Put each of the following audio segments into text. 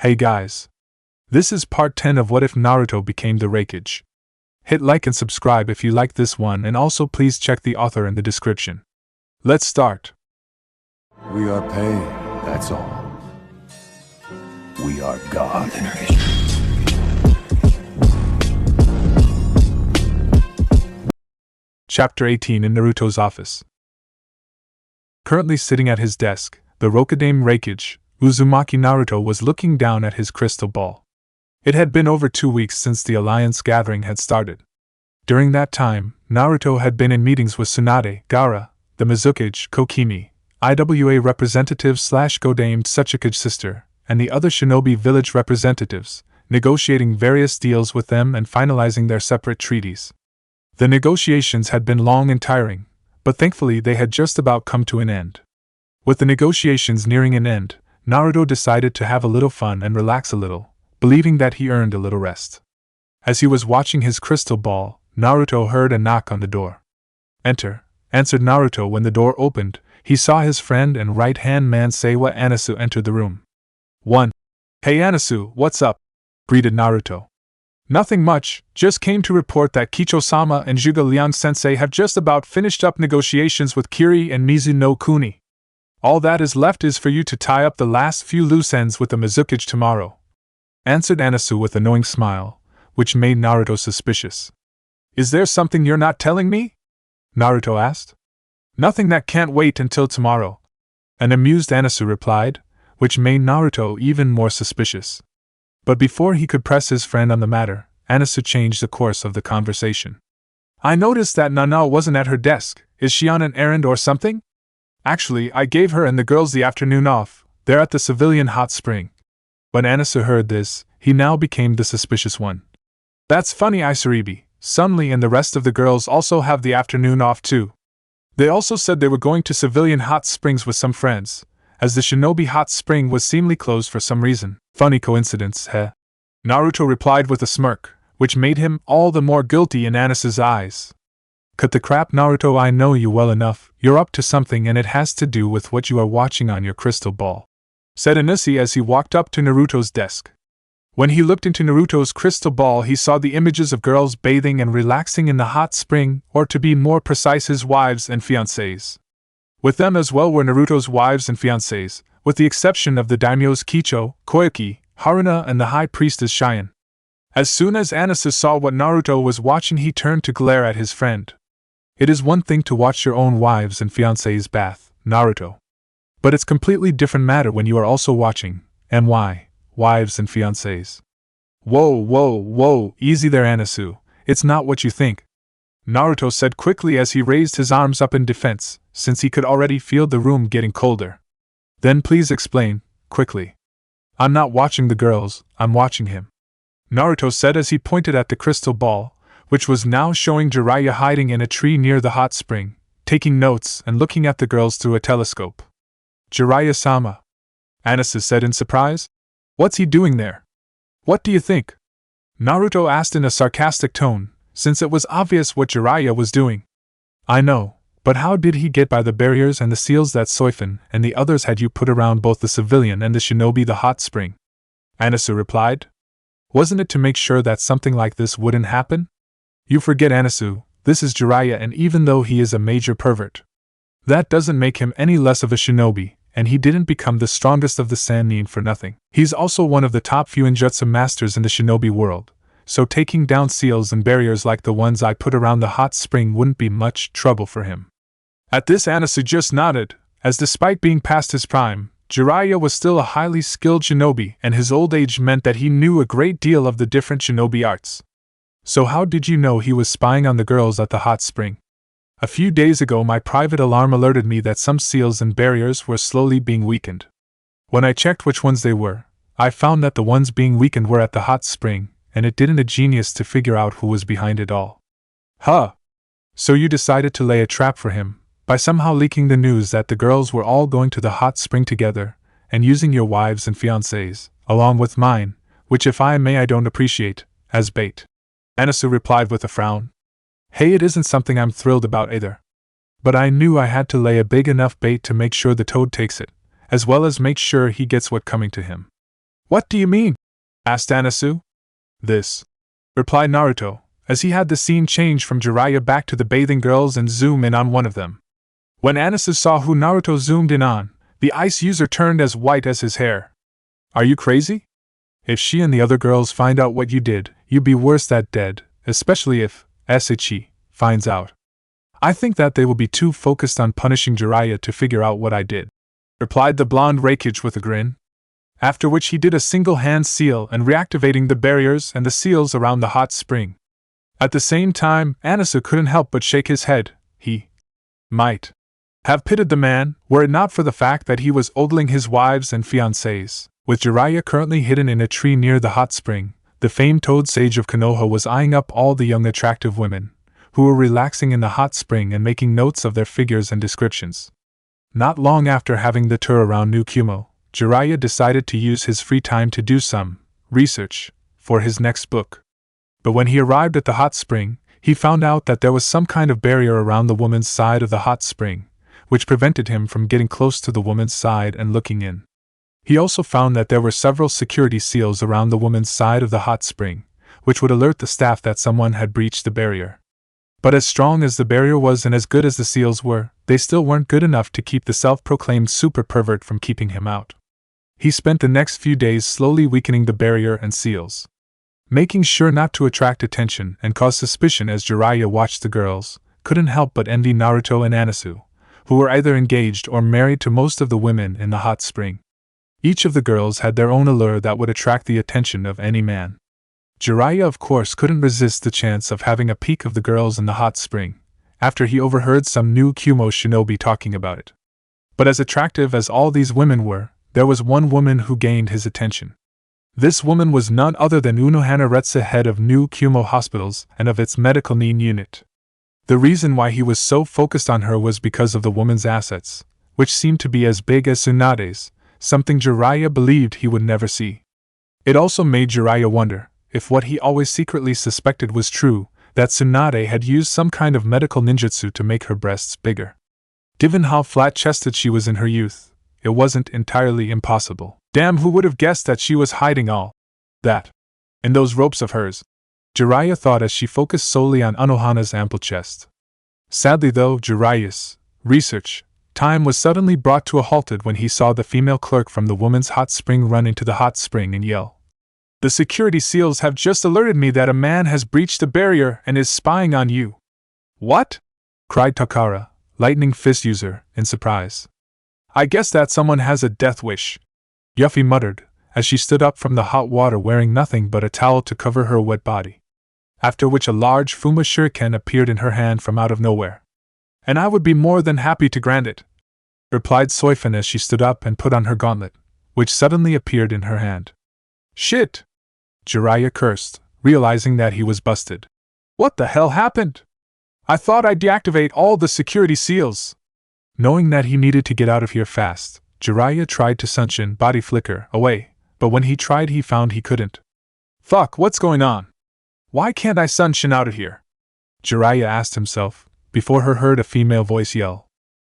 Hey guys! This is part 10 of What If Naruto Became the Raikage. Hit like and subscribe if you like this one, and also please check the author in the description. Let's start. We are pain, that's all. We are God. Chapter 18 in Naruto's office. Currently sitting at his desk, the Rokugan Raikage, Uzumaki Naruto was looking down at his crystal ball. It had been over 2 weeks since the alliance gathering had started. During that time, Naruto had been in meetings with Tsunade, Gaara, the Mizukage, Kokimi, IWA representative / Godame Tsuchikage sister, and the other shinobi village representatives, negotiating various deals with them and finalizing their separate treaties. The negotiations had been long and tiring, but thankfully they had just about come to an end. With the negotiations nearing an end, Naruto decided to have a little fun and relax a little, believing that he earned a little rest. As he was watching his crystal ball, Naruto heard a knock on the door. "Enter," answered Naruto. When the door opened, he saw his friend and right-hand man Seiwa Anasu enter the room. 1. "Hey Anasu, what's up?" greeted Naruto. "Nothing much, just came to report that Kicho-sama and Juga Liang-sensei have just about finished up negotiations with Kiri and Mizu no Kuni. All that is left is for you to tie up the last few loose ends with the Mizukage tomorrow," answered Anasu with a knowing smile, which made Naruto suspicious. "Is there something you're not telling me?" Naruto asked. "Nothing that can't wait until tomorrow," an amused Anasu replied, which made Naruto even more suspicious. But before he could press his friend on the matter, Anasu changed the course of the conversation. "I noticed that Nana wasn't at her desk. Is she on an errand or something? Actually, I gave her and the girls the afternoon off. They're at the civilian hot spring." When Anasu heard this, he now became the suspicious one. "That's funny, Isaribi. Sunli and the rest of the girls also have the afternoon off too. They also said they were going to civilian hot springs with some friends, as the shinobi hot spring was seemingly closed for some reason. Funny coincidence, heh?" Naruto replied with a smirk, which made him all the more guilty in Anasu's eyes. "Cut the crap, Naruto, I know you well enough. You're up to something and it has to do with what you are watching on your crystal ball," said Anasu as he walked up to Naruto's desk. When he looked into Naruto's crystal ball, he saw the images of girls bathing and relaxing in the hot spring, or to be more precise, his wives and fiancés. With them as well were Naruto's wives and fiancés, with the exception of the daimyos Kicho, Koyuki, Haruna and the high priestess Cheyenne. As soon as Anasu saw what Naruto was watching, he turned to glare at his friend. "It is one thing to watch your own wives and fiancés bath, Naruto. But it's completely different matter when you are also watching, wives and fiancés." Whoa, easy there, Anasu. It's not what you think," Naruto said quickly as he raised his arms up in defense, since he could already feel the room getting colder. "Then please explain, quickly." "I'm not watching the girls, I'm watching him," Naruto said as he pointed at the crystal ball, which was now showing Jiraiya hiding in a tree near the hot spring, taking notes and looking at the girls through a telescope. "Jiraiya-sama," Anasu said in surprise. "What's he doing there?" "What do you think?" Naruto asked in a sarcastic tone, since it was obvious what Jiraiya was doing. "I know, but how did he get by the barriers and the seals that Soifun and the others had you put around both the civilian and the shinobi the hot spring?" Anasu replied. "Wasn't it to make sure that something like this wouldn't happen?" "You forget, Anasu, this is Jiraiya, and even though he is a major pervert, that doesn't make him any less of a shinobi, and he didn't become the strongest of the Sannin for nothing. He's also one of the top few ninjutsu masters in the shinobi world, so taking down seals and barriers like the ones I put around the hot spring wouldn't be much trouble for him." At this, Anasu just nodded, as despite being past his prime, Jiraiya was still a highly skilled shinobi, and his old age meant that he knew a great deal of the different shinobi arts. "So how did you know he was spying on the girls at the hot spring?" "A few days ago my private alarm alerted me that some seals and barriers were slowly being weakened. When I checked which ones they were, I found that the ones being weakened were at the hot spring, and it didn't a genius to figure out who was behind it all." "Huh! So you decided to lay a trap for him, by somehow leaking the news that the girls were all going to the hot spring together, and using your wives and fiancés, along with mine, which if I may I don't appreciate, as bait," Anasu replied with a frown. "Hey, it isn't something I'm thrilled about either. But I knew I had to lay a big enough bait to make sure the toad takes it, as well as make sure he gets what coming to him." What do you mean? Asked Anasu. This, replied Naruto, as he had the scene change from Jiraiya back to the bathing girls and zoom in on one of them. When Anasu saw who Naruto zoomed in on, the ice user turned as white as his hair. Are you crazy? If she and the other girls find out what you did, you'd be worse than dead, especially if Sasuke finds out. I think that they will be too focused on punishing Jiraiya to figure out what I did, replied the blonde Raikage with a grin. After which he did a single-hand seal and reactivating the barriers and the seals around the hot spring. At the same time, Anasu couldn't help but shake his head. He might have pitied the man, were it not for the fact that he was ogling his wives and fiancées. With Jiraiya currently hidden in a tree near the hot spring, the famed Toad Sage of Konoha was eyeing up all the young attractive women, who were relaxing in the hot spring and making notes of their figures and descriptions. Not long after having the tour around New Kumo, Jiraiya decided to use his free time to do some research for his next book. But when he arrived at the hot spring, he found out that there was some kind of barrier around the woman's side of the hot spring, which prevented him from getting close to the woman's side and looking in. He also found that there were several security seals around the woman's side of the hot spring, which would alert the staff that someone had breached the barrier. But as strong as the barrier was and as good as the seals were, they still weren't good enough to keep the self-proclaimed super pervert from keeping him out. He spent the next few days slowly weakening the barrier and seals, making sure not to attract attention and cause suspicion. As Jiraiya watched, the girls couldn't help but envy Naruto and Anasu, who were either engaged or married to most of the women in the hot spring. Each of the girls had their own allure that would attract the attention of any man. Jiraiya, of course, couldn't resist the chance of having a peek of the girls in the hot spring, after he overheard some new Kumo shinobi talking about it. But as attractive as all these women were, there was one woman who gained his attention. This woman was none other than Unohana Retsu, head of New Kumo Hospitals and of its medical need unit. The reason why he was so focused on her was because of the woman's assets, which seemed to be as big as Tsunade's, something Jiraiya believed he would never see. It also made Jiraiya wonder if what he always secretly suspected was true, that Tsunade had used some kind of medical ninjutsu to make her breasts bigger. Given how flat-chested she was in her youth, it wasn't entirely impossible. Damn, who would have guessed that she was hiding all that in those ropes of hers? Jiraiya thought as she focused solely on Unohana's ample chest. Sadly though, Jiraiya's research time was suddenly brought to a halt when he saw the female clerk from the woman's hot spring run into the hot spring and yell, "The security seals have just alerted me that a man has breached the barrier and is spying on you." "What?" cried Takara, lightning fist user, in surprise. "I guess that someone has a death wish," Yuffie muttered, as she stood up from the hot water wearing nothing but a towel to cover her wet body. After which a large Fuma shuriken appeared in her hand from out of nowhere. "And I would be more than happy to grant it," replied Soifan as she stood up and put on her gauntlet, which suddenly appeared in her hand. "Shit!" Jiraiya cursed, realizing that he was busted. "What the hell happened? I thought I'd deactivate all the security seals." Knowing that he needed to get out of here fast, Jiraiya tried to sunshin body flicker away, but when he tried he found he couldn't. "Fuck, what's going on? Why can't I sunshin out of here?" Jiraiya asked himself, before he heard a female voice yell.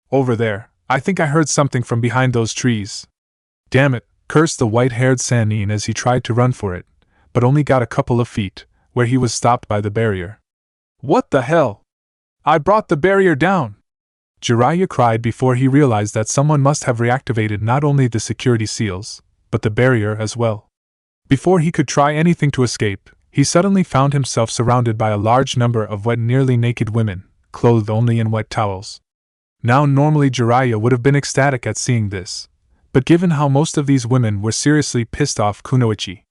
"Over there, I think I heard something from behind those trees." "Damn it," cursed the white-haired Sannin as he tried to run for it, but only got a couple of feet, where he was stopped by the barrier. "What the hell? I brought the barrier down!" Jiraiya cried before he realized that someone must have reactivated not only the security seals, but the barrier as well. Before he could try anything to escape, he suddenly found himself surrounded by a large number of wet, nearly naked women, clothed only in wet towels. Now normally Jiraiya would have been ecstatic at seeing this, but given how most of these women were seriously pissed off Kunoichi,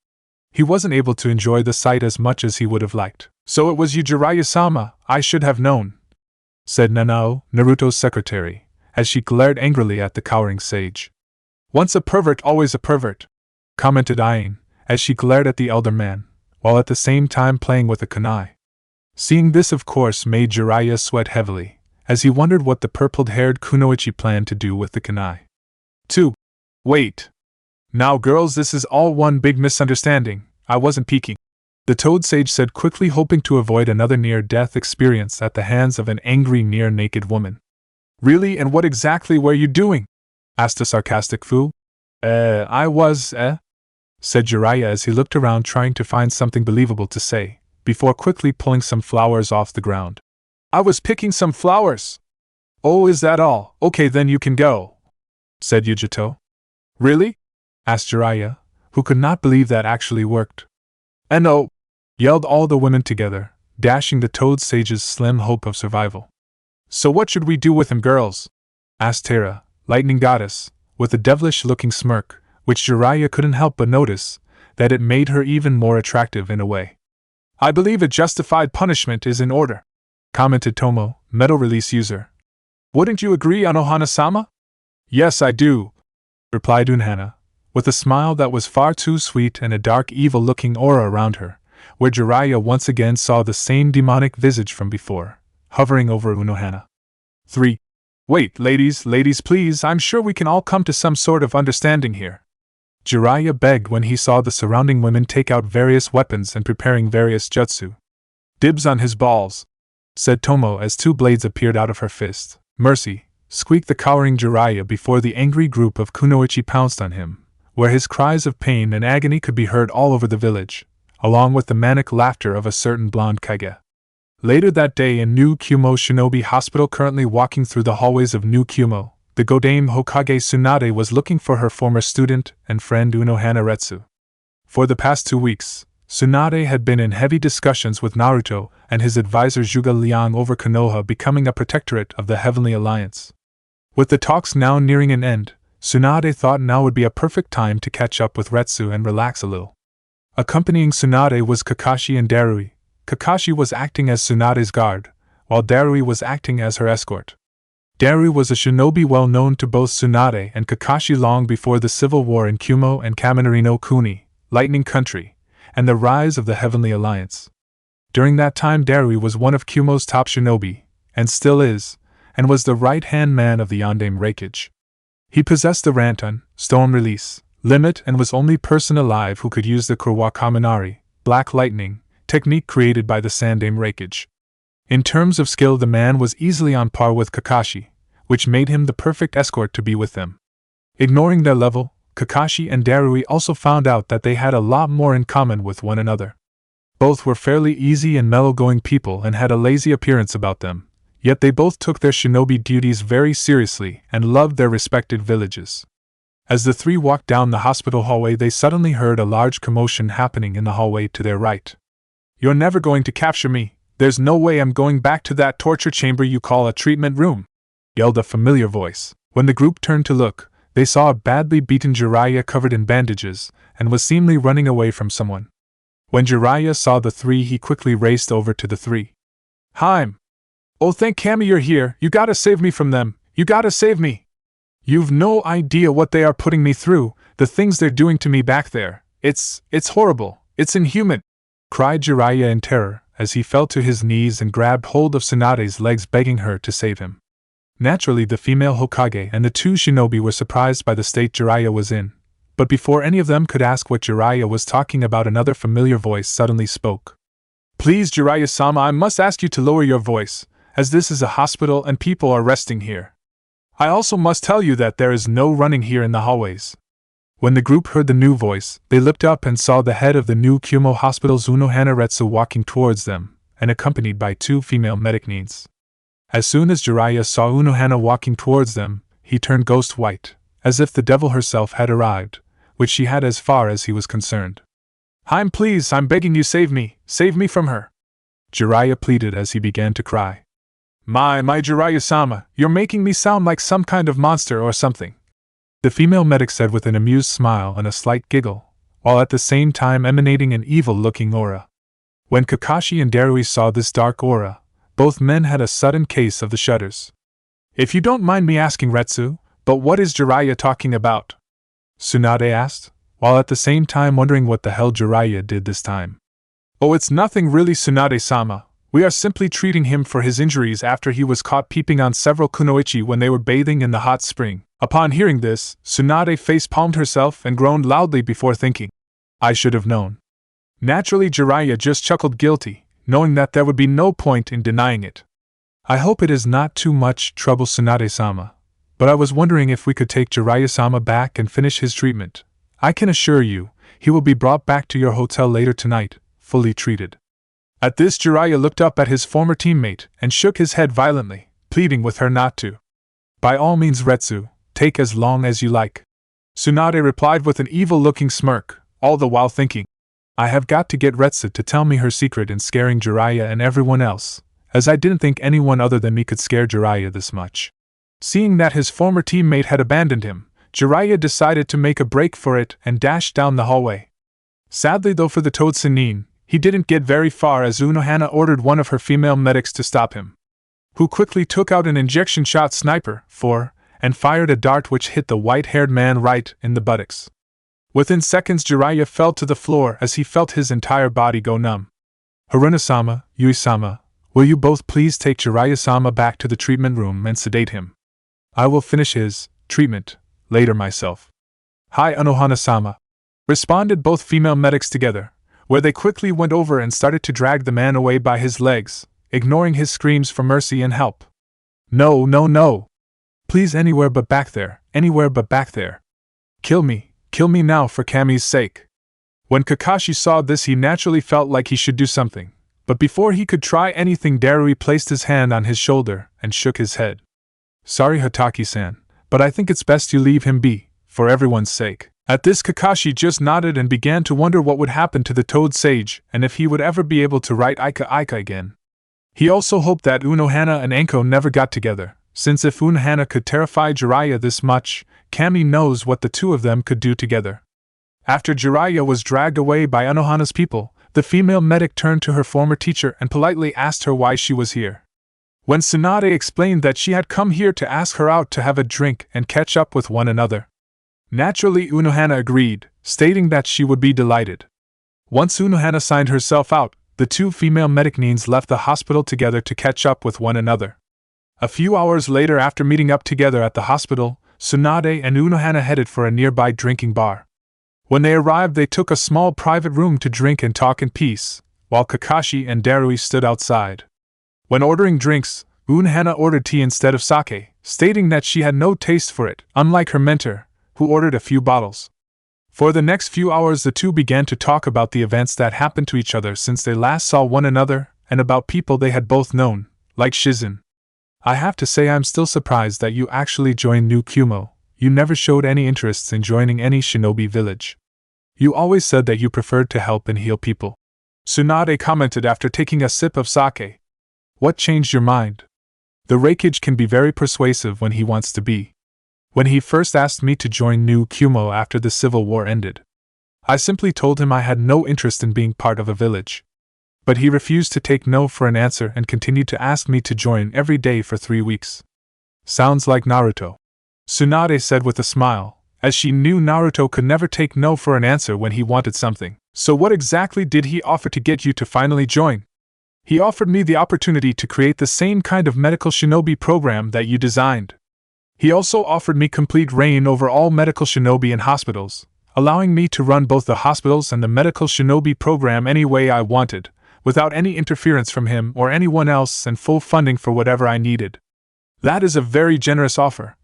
he wasn't able to enjoy the sight as much as he would have liked. "So it was you, Jiraiya-sama, I should have known," said Nanao, Naruto's secretary, as she glared angrily at the cowering sage. "Once a pervert, always a pervert," commented Ain, as she glared at the elder man, while at the same time playing with a kunai. Seeing this, of course, made Jiraiya sweat heavily, as he wondered what the purple-haired Kunoichi planned to do with the kunai. 2. Wait. Now girls, this is all one big misunderstanding, I wasn't peeking, the Toad Sage said quickly, hoping to avoid another near-death experience at the hands of an angry near-naked woman. "Really, and what exactly were you doing?" asked a sarcastic Fu. I was, said Jiraiya as he looked around trying to find something believable to say, before quickly pulling some flowers off the ground. I was picking some flowers. Oh, is that all? Okay, then you can go, said Yujito. Really? Asked Jiraiya, who could not believe that actually worked. And oh, yelled all the women together, dashing the Toad Sage's slim hope of survival. So what should we do with him, girls? Asked Terra, Lightning Goddess, with a devilish-looking smirk, which Jiraiya couldn't help but notice, that it made her even more attractive in a way. I believe a justified punishment is in order, commented Tomo, Metal Release user. Wouldn't you agree, Anohana-sama? Yes, I do, replied Unohana, with a smile that was far too sweet and a dark evil-looking aura around her, where Jiraiya once again saw the same demonic visage from before, hovering over Unohana. 3. Wait, ladies, please, I'm sure we can all come to some sort of understanding here. Jiraiya begged when he saw the surrounding women take out various weapons and preparing various jutsu. Dibs on his balls, said Tomo as two blades appeared out of her fist. Mercy, squeaked the cowering Jiraiya before the angry group of kunoichi pounced on him, where his cries of pain and agony could be heard all over the village, along with the manic laughter of a certain blonde Kage. Later that day in New Kumo Shinobi Hospital, currently walking through the hallways of New Kumo, the Godame Hokage Tsunade was looking for her former student and friend Unohana Retsu. For the past 2 weeks, Tsunade had been in heavy discussions with Naruto and his advisor Zhuge Liang over Konoha becoming a protectorate of the Heavenly Alliance. With the talks now nearing an end, Tsunade thought now would be a perfect time to catch up with Retsu and relax a little. Accompanying Tsunade was Kakashi and Darui. Kakashi was acting as Tsunade's guard, while Darui was acting as her escort. Darui was a shinobi well known to both Tsunade and Kakashi long before the civil war in Kumo and Kaminari no Kuni, Lightning Country, and the rise of the Heavenly Alliance. During that time Darui was one of Kumo's top shinobi, and still is, and was the right-hand man of the Yondaime Raikage. He possessed the Ranton, Storm Release, limit and was only person alive who could use the Kurwa Kaminari, Black Lightning, technique created by the Sandaime Raikage. In terms of skill the man was easily on par with Kakashi, which made him the perfect escort to be with them. Ignoring their level, Kakashi and Darui also found out that they had a lot more in common with one another. Both were fairly easy and mellow-going people and had a lazy appearance about them, yet they both took their shinobi duties very seriously and loved their respected villages. As the three walked down the hospital hallway they suddenly heard a large commotion happening in the hallway to their right. You're never going to capture me. There's no way I'm going back to that torture chamber you call a treatment room, yelled a familiar voice. When the group turned to look, they saw a badly beaten Jiraiya covered in bandages, and was seemingly running away from someone. When Jiraiya saw the three he quickly raced over to the three. Haim! Oh thank Kami you're here, you gotta save me from them, you gotta save me! You've no idea what they are putting me through, the things they're doing to me back there, it's horrible, it's inhuman! Cried Jiraiya in terror, as he fell to his knees and grabbed hold of Tsunade's legs begging her to save him. Naturally the female Hokage and the two shinobi were surprised by the state Jiraiya was in, but before any of them could ask what Jiraiya was talking about another familiar voice suddenly spoke. Please Jiraiya-sama, I must ask you to lower your voice, as this is a hospital and people are resting here. I also must tell you that there is no running here in the hallways. When the group heard the new voice, they looked up and saw the head of the new Kumo Hospital's Unohana Retsu walking towards them, and accompanied by two female medic needs. As soon as Jiraiya saw Unohana walking towards them, he turned ghost white, as if the devil herself had arrived, which she had as far as he was concerned. Haim, please, I'm begging you, save me from her! Jiraiya pleaded as he began to cry. My Jiraiya-sama, you're making me sound like some kind of monster or something, the female medic said with an amused smile and a slight giggle, while at the same time emanating an evil-looking aura. When Kakashi and Darui saw this dark aura, both men had a sudden case of the shudders. If you don't mind me asking, Retsu, but what is Jiraiya talking about? Tsunade asked, while at the same time wondering what the hell Jiraiya did this time. Oh, it's nothing really, Tsunade-sama. We are simply treating him for his injuries after he was caught peeping on several kunoichi when they were bathing in the hot spring. Upon hearing this, Tsunade face-palmed herself and groaned loudly before thinking, I should have known. Naturally Jiraiya just chuckled guilty, knowing that there would be no point in denying it. I hope it is not too much trouble, Tsunade-sama, but I was wondering if we could take Jiraiya-sama back and finish his treatment. I can assure you, he will be brought back to your hotel later tonight, fully treated. At this, Jiraiya looked up at his former teammate and shook his head violently, pleading with her not to. By all means, Retsu, take as long as you like. Tsunade replied with an evil-looking smirk, all the while thinking, I have got to get Retsu to tell me her secret in scaring Jiraiya and everyone else, as I didn't think anyone other than me could scare Jiraiya this much. Seeing that his former teammate had abandoned him, Jiraiya decided to make a break for it and dashed down the hallway. Sadly though for the Toad Sannin, he didn't get very far as Unohana ordered one of her female medics to stop him, who quickly took out an injection shot sniper, and fired a dart which hit the white-haired man right in the buttocks. Within seconds Jiraiya fell to the floor as he felt his entire body go numb. Haruna-sama, Yui-sama, will you both please take Jiraiya-sama back to the treatment room and sedate him? I will finish his treatment later myself. Hi Unohana-sama, responded both female medics together, where they quickly went over and started to drag the man away by his legs, ignoring his screams for mercy and help. No, no, no! Please, anywhere but back there, anywhere but back there. Kill me now for Kami's sake. When Kakashi saw this, he naturally felt like he should do something, but before he could try anything, Darui placed his hand on his shoulder and shook his head. Sorry Hataki-san, but I think it's best you leave him be, for everyone's sake. At this, Kakashi just nodded and began to wonder what would happen to the Toad Sage and if he would ever be able to write Ika again. He also hoped that Unohana and Anko never got together, since if Unohana could terrify Jiraiya this much, Kami knows what the two of them could do together. After Jiraiya was dragged away by Unohana's people, the female medic turned to her former teacher and politely asked her why she was here. When Tsunade explained that she had come here to ask her out to have a drink and catch up with one another, naturally Unohana agreed, stating that she would be delighted. Once Unohana signed herself out, the two female medic-neens left the hospital together to catch up with one another. A few hours later, after meeting up together at the hospital, Tsunade and Unohana headed for a nearby drinking bar. When they arrived, they took a small private room to drink and talk in peace, while Kakashi and Darui stood outside. When ordering drinks, Unohana ordered tea instead of sake, stating that she had no taste for it, unlike her mentor, who ordered a few bottles. For the next few hours, the two began to talk about the events that happened to each other since they last saw one another, and about people they had both known, like Shizen. I have to say I'm still surprised that you actually joined New Kumo. You never showed any interests in joining any shinobi village. You always said that you preferred to help and heal people. Tsunade commented after taking a sip of sake. What changed your mind? The Raikage can be very persuasive when he wants to be. When he first asked me to join New Kumo after the civil war ended, I simply told him I had no interest in being part of a village. But he refused to take no for an answer and continued to ask me to join every day for 3 weeks. Sounds like Naruto, Tsunade said with a smile, as she knew Naruto could never take no for an answer when he wanted something. So what exactly did he offer to get you to finally join? He offered me the opportunity to create the same kind of medical shinobi program that you designed. He also offered me complete reign over all medical shinobi in hospitals, allowing me to run both the hospitals and the medical shinobi program any way I wanted, without any interference from him or anyone else, and full funding for whatever I needed. That is a very generous offer,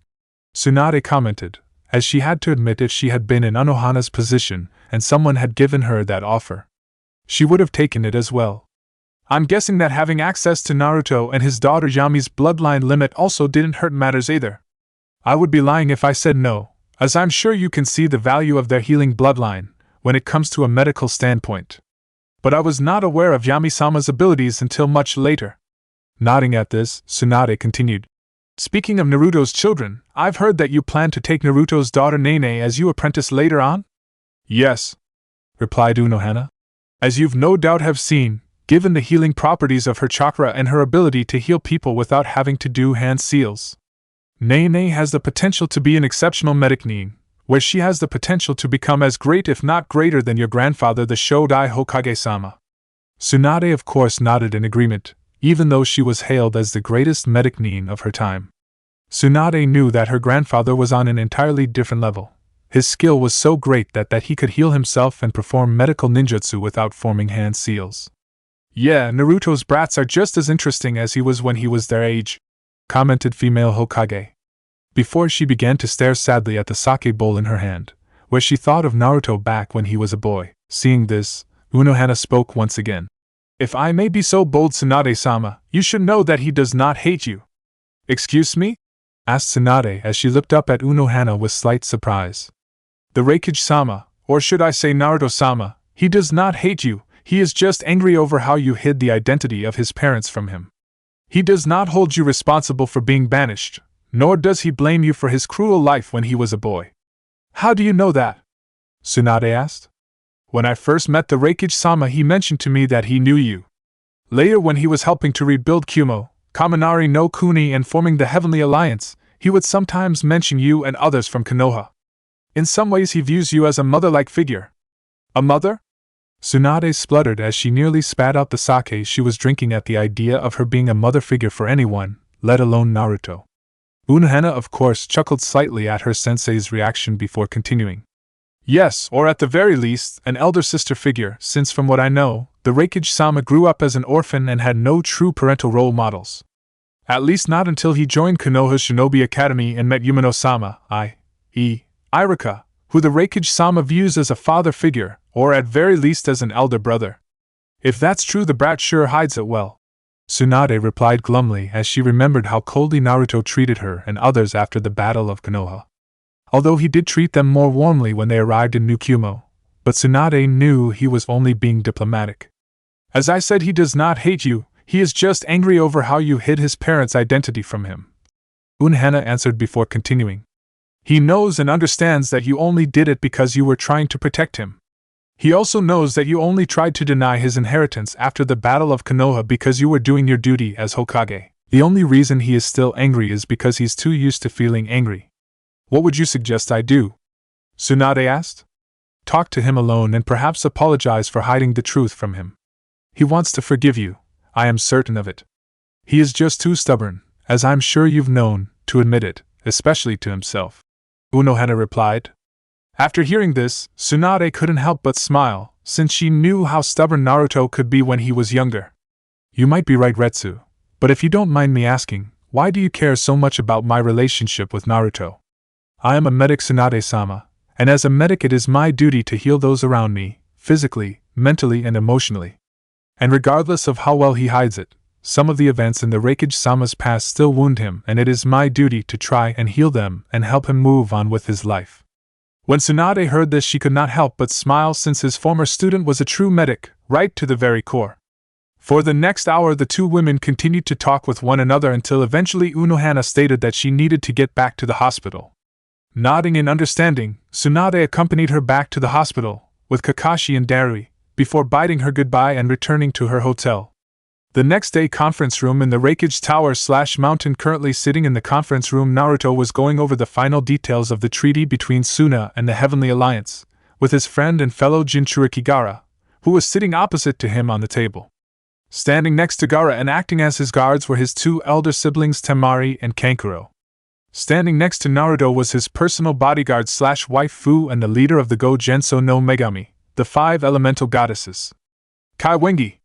Tsunade commented, as she had to admit if she had been in Unohana's position and someone had given her that offer, she would have taken it as well. I'm guessing that having access to Naruto and his daughter Yami's bloodline limit also didn't hurt matters either. I would be lying if I said no, as I'm sure you can see the value of their healing bloodline when it comes to a medical standpoint. But I was not aware of Yami-sama's abilities until much later. Nodding at this, Tsunade continued. Speaking of Naruto's children, I've heard that you plan to take Naruto's daughter Nene as your apprentice later on? Yes, replied Unohana. As you've no doubt have seen, given the healing properties of her chakra and her ability to heal people without having to do hand seals, Nene has the potential to be an exceptional medic-nin, where she has the potential to become as great if not greater than your grandfather the Shodai Hokage-sama. Tsunade of course nodded in agreement, even though she was hailed as the greatest medic-nin of her time. Tsunade knew that her grandfather was on an entirely different level. His skill was so great that he could heal himself and perform medical ninjutsu without forming hand seals. Yeah, Naruto's brats are just as interesting as he was when he was their age, commented female Hokage, before she began to stare sadly at the sake bowl in her hand, where she thought of Naruto back when he was a boy. Seeing this, Unohana spoke once again. If I may be so bold, Tsunade-sama, you should know that he does not hate you. Excuse me? Asked Tsunade as she looked up at Unohana with slight surprise. The Raikage-sama, or should I say Naruto-sama, he does not hate you, he is just angry over how you hid the identity of his parents from him. He does not hold you responsible for being banished, nor does he blame you for his cruel life when he was a boy. How do you know that? Tsunade asked. When I first met the Raikage-sama, he mentioned to me that he knew you. Later, when he was helping to rebuild Kumo, Kaminari no Kuni, and forming the Heavenly Alliance, he would sometimes mention you and others from Konoha. In some ways he views you as a mother-like figure. A mother? Tsunade spluttered as she nearly spat out the sake she was drinking at the idea of her being a mother figure for anyone, let alone Naruto. Unohana of course chuckled slightly at her sensei's reaction before continuing. Yes, or at the very least, an elder sister figure, since from what I know, the Raikage-sama grew up as an orphan and had no true parental role models. At least not until he joined Konoha's Shinobi Academy and met Yumino-sama, i.e., Irika, who the Raikage-sama views as a father figure, or at very least as an elder brother. If that's true, the brat sure hides it well. Tsunade replied glumly as she remembered how coldly Naruto treated her and others after the Battle of Konoha. Although he did treat them more warmly when they arrived in New Kumo, but Tsunade knew he was only being diplomatic. As I said, he does not hate you, he is just angry over how you hid his parents' identity from him. Unohana answered before continuing. He knows and understands that you only did it because you were trying to protect him. He also knows that you only tried to deny his inheritance after the Battle of Konoha because you were doing your duty as Hokage. The only reason he is still angry is because he's too used to feeling angry. What would you suggest I do? Tsunade asked. Talk to him alone and perhaps apologize for hiding the truth from him. He wants to forgive you, I am certain of it. He is just too stubborn, as I'm sure you've known, to admit it, especially to himself. Unohana replied. After hearing this, Tsunade couldn't help but smile, since she knew how stubborn Naruto could be when he was younger. You might be right, Retsu, but if you don't mind me asking, why do you care so much about my relationship with Naruto? I am a medic, Tsunade-sama, and as a medic it is my duty to heal those around me, physically, mentally and emotionally. And regardless of how well he hides it, some of the events in the Raikage-sama's past still wound him, and it is my duty to try and heal them and help him move on with his life. When Tsunade heard this, she could not help but smile, since his former student was a true medic, right to the very core. For the next hour the two women continued to talk with one another until eventually Unohana stated that she needed to get back to the hospital. Nodding in understanding, Tsunade accompanied her back to the hospital, with Kakashi and Darui, before bidding her goodbye and returning to her hotel. The next day, conference room in the Raikage Tower/Mountain. Currently sitting in the conference room, Naruto was going over the final details of the treaty between Suna and the Heavenly Alliance, with his friend and fellow Jinchuriki Gaara, who was sitting opposite to him on the table. Standing next to Gaara and acting as his guards were his two elder siblings Temari and Kankuro. Standing next to Naruto was his personal bodyguard/wife Fu and the leader of the Go-Genso no Megami, the 5 elemental goddesses. Kai Wengi,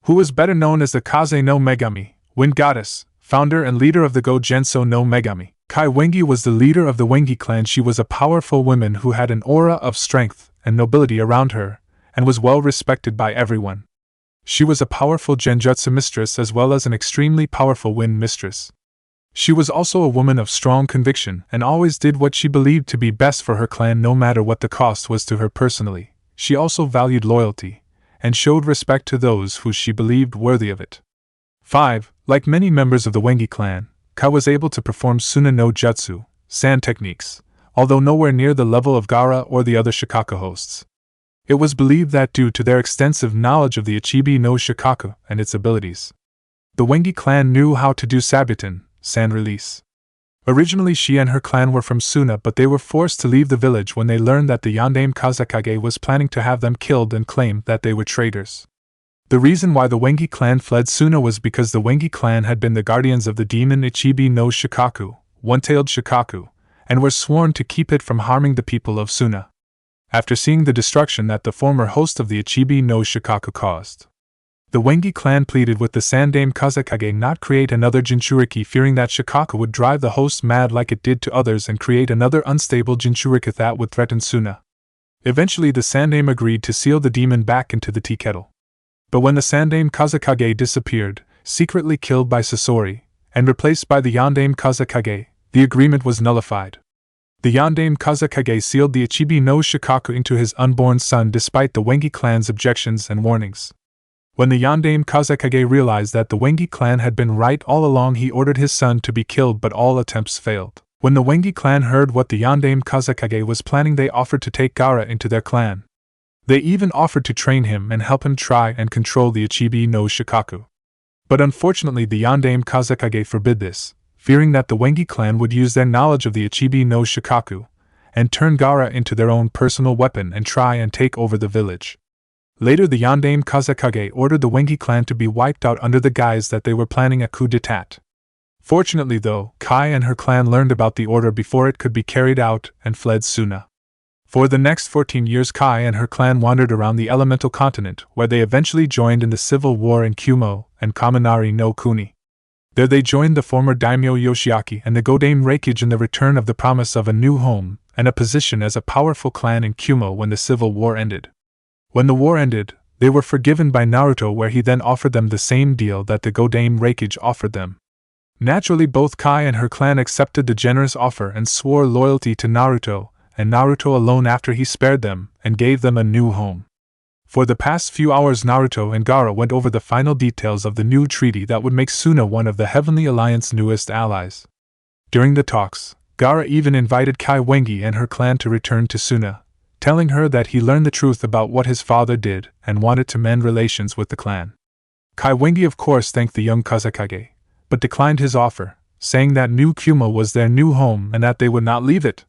who was better known as the Kaze no Megami, Wind Goddess, founder and leader of the Go-Genso no Megami. Kai Wengi was the leader of the Wengi clan. She was a powerful woman who had an aura of strength and nobility around her, and was well respected by everyone. She was a powerful Genjutsu mistress as well as an extremely powerful wind mistress. She was also a woman of strong conviction and always did what she believed to be best for her clan no matter what the cost was to her personally. She also valued loyalty, and showed respect to those who she believed worthy of it. 5. Like many members of the Wengi clan, Kai was able to perform Suna no Jutsu, sand techniques, although nowhere near the level of Gaara or the other Shikaku hosts. It was believed that due to their extensive knowledge of the Ichibi no Shikaku and its abilities, the Wengi clan knew how to do Sabuton, sand release. Originally she and her clan were from Suna, but they were forced to leave the village when they learned that the Yondaime Kazekage was planning to have them killed and claimed that they were traitors. The reason why the Wengi clan fled Suna was because the Wengi clan had been the guardians of the demon Ichibi no Shikaku, one-tailed Shikaku, and were sworn to keep it from harming the people of Suna. After seeing the destruction that the former host of the Ichibi no Shikaku caused, the Wengi clan pleaded with the Sandaime Kazekage not create another Jinchuriki, fearing that Shikaku would drive the host mad like it did to others and create another unstable Jinchuriki that would threaten Suna. Eventually the Sandaime agreed to seal the demon back into the tea kettle. But when the Sandaime Kazekage disappeared, secretly killed by Sasori, and replaced by the Yondaime Kazekage, the agreement was nullified. The Yondaime Kazekage sealed the Ichibi no Shikaku into his unborn son despite the Wengi clan's objections and warnings. When the Yondaime Kazekage realized that the Wengi clan had been right all along, he ordered his son to be killed, but all attempts failed. When the Wengi clan heard what the Yondaime Kazekage was planning, they offered to take Gaara into their clan. They even offered to train him and help him try and control the Ichibi no Shikaku. But unfortunately the Yondaime Kazekage forbid this, fearing that the Wengi clan would use their knowledge of the Ichibi no Shikaku and turn Gaara into their own personal weapon and try and take over the village. Later the Yondaime Kazekage ordered the Wengi clan to be wiped out under the guise that they were planning a coup d'etat. Fortunately though, Kai and her clan learned about the order before it could be carried out and fled Suna. For the next 14 years Kai and her clan wandered around the elemental continent, where they eventually joined in the civil war in Kumo and Kaminari no Kuni. There they joined the former daimyo Yoshiaki and the Godame Raikage in the return of the promise of a new home and a position as a powerful clan in Kumo when the civil war ended. When the war ended, they were forgiven by Naruto, where he then offered them the same deal that the Godame Raikage offered them. Naturally both Kai and her clan accepted the generous offer and swore loyalty to Naruto, and Naruto alone after he spared them and gave them a new home. For the past few hours Naruto and Gaara went over the final details of the new treaty that would make Suna one of the Heavenly Alliance's newest allies. During the talks, Gaara even invited Kai Wengi and her clan to return to Suna, telling her that he learned the truth about what his father did and wanted to mend relations with the clan. Kai Wengi of course thanked the young Kazekage, but declined his offer, saying that New Kumo was their new home and that they would not leave it.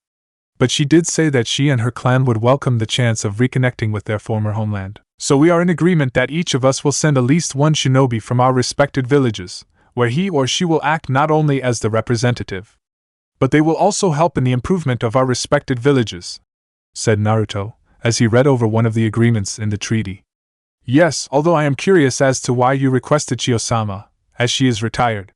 But she did say that she and her clan would welcome the chance of reconnecting with their former homeland. So we are in agreement that each of us will send at least one shinobi from our respected villages, where he or she will act not only as the representative, but they will also help in the improvement of our respected villages, said Naruto, as he read over one of the agreements in the treaty. Yes, although I am curious as to why you requested Chiyo-sama, as she is retired.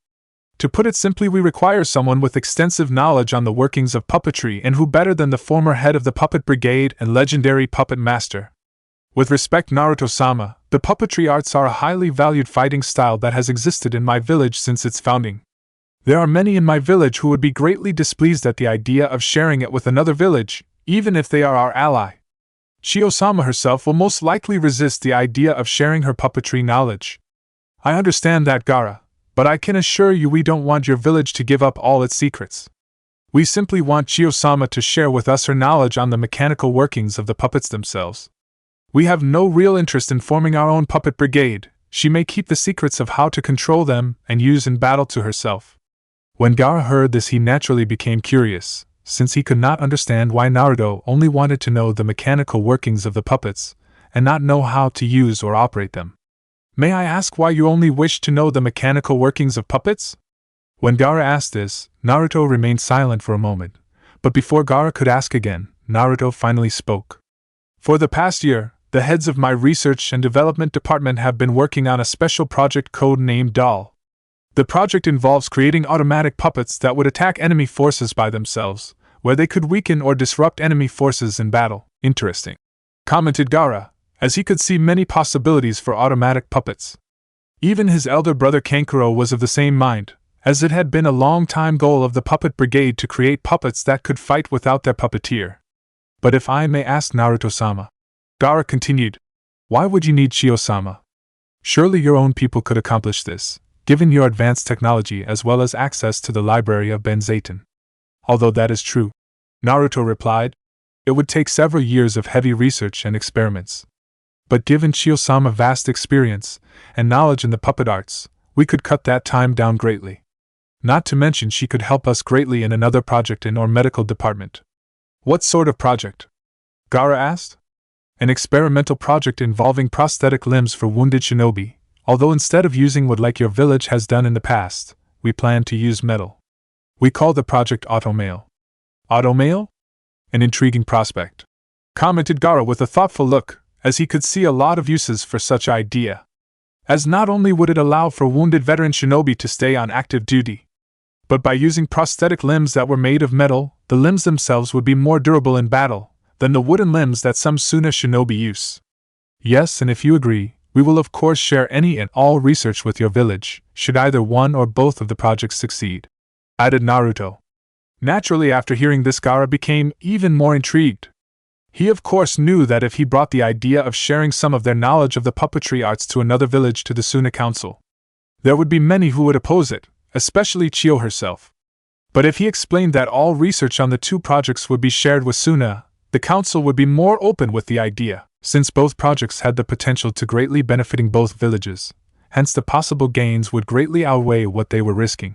To put it simply, we require someone with extensive knowledge on the workings of puppetry, and who better than the former head of the Puppet Brigade and legendary puppet master. With respect, Naruto-sama, the puppetry arts are a highly valued fighting style that has existed in my village since its founding. There are many in my village who would be greatly displeased at the idea of sharing it with another village, even if they are our ally. Chiyo-sama herself will most likely resist the idea of sharing her puppetry knowledge. I understand that, Gaara, but I can assure you we don't want your village to give up all its secrets. We simply want Chiyo-sama to share with us her knowledge on the mechanical workings of the puppets themselves. We have no real interest in forming our own puppet brigade. She may keep the secrets of how to control them and use in battle to herself. When Gaara heard this, he naturally became curious, since he could not understand why Naruto only wanted to know the mechanical workings of the puppets, and not know how to use or operate them. May I ask why you only wish to know the mechanical workings of puppets? When Gaara asked this, Naruto remained silent for a moment, but before Gaara could ask again, Naruto finally spoke. For the past year, the heads of my research and development department have been working on a special project code-named Doll. The project involves creating automatic puppets that would attack enemy forces by themselves, where they could weaken or disrupt enemy forces in battle. Interesting, commented Gaara, as he could see many possibilities for automatic puppets. Even his elder brother Kankuro was of the same mind, as it had been a long-time goal of the Puppet Brigade to create puppets that could fight without their puppeteer. But if I may ask, Naruto-sama, Gaara continued, why would you need Chiyo-sama? Surely your own people could accomplish this, given your advanced technology as well as access to the library of Benzaiten. Although that is true, Naruto replied, it would take several years of heavy research and experiments. But given Chiyo-sama's vast experience and knowledge in the puppet arts, we could cut that time down greatly. Not to mention she could help us greatly in another project in our medical department. What sort of project? Gaara asked. An experimental project involving prosthetic limbs for wounded shinobi, although instead of using wood like your village has done in the past, we plan to use metal. We call the project Automail. Automail? An intriguing prospect, commented Gaara with a thoughtful look, as he could see a lot of uses for such idea. As not only would it allow for wounded veteran shinobi to stay on active duty, but by using prosthetic limbs that were made of metal, the limbs themselves would be more durable in battle, than the wooden limbs that some Suna shinobi use. Yes, and if you agree, we will of course share any and all research with your village, should either one or both of the projects succeed," added Naruto. Naturally, after hearing this, Gaara became even more intrigued. He of course knew that if he brought the idea of sharing some of their knowledge of the puppetry arts to another village to the Suna Council, there would be many who would oppose it, especially Chio herself. But if he explained that all research on the two projects would be shared with Suna, the council would be more open with the idea, since both projects had the potential to greatly benefiting both villages, hence the possible gains would greatly outweigh what they were risking.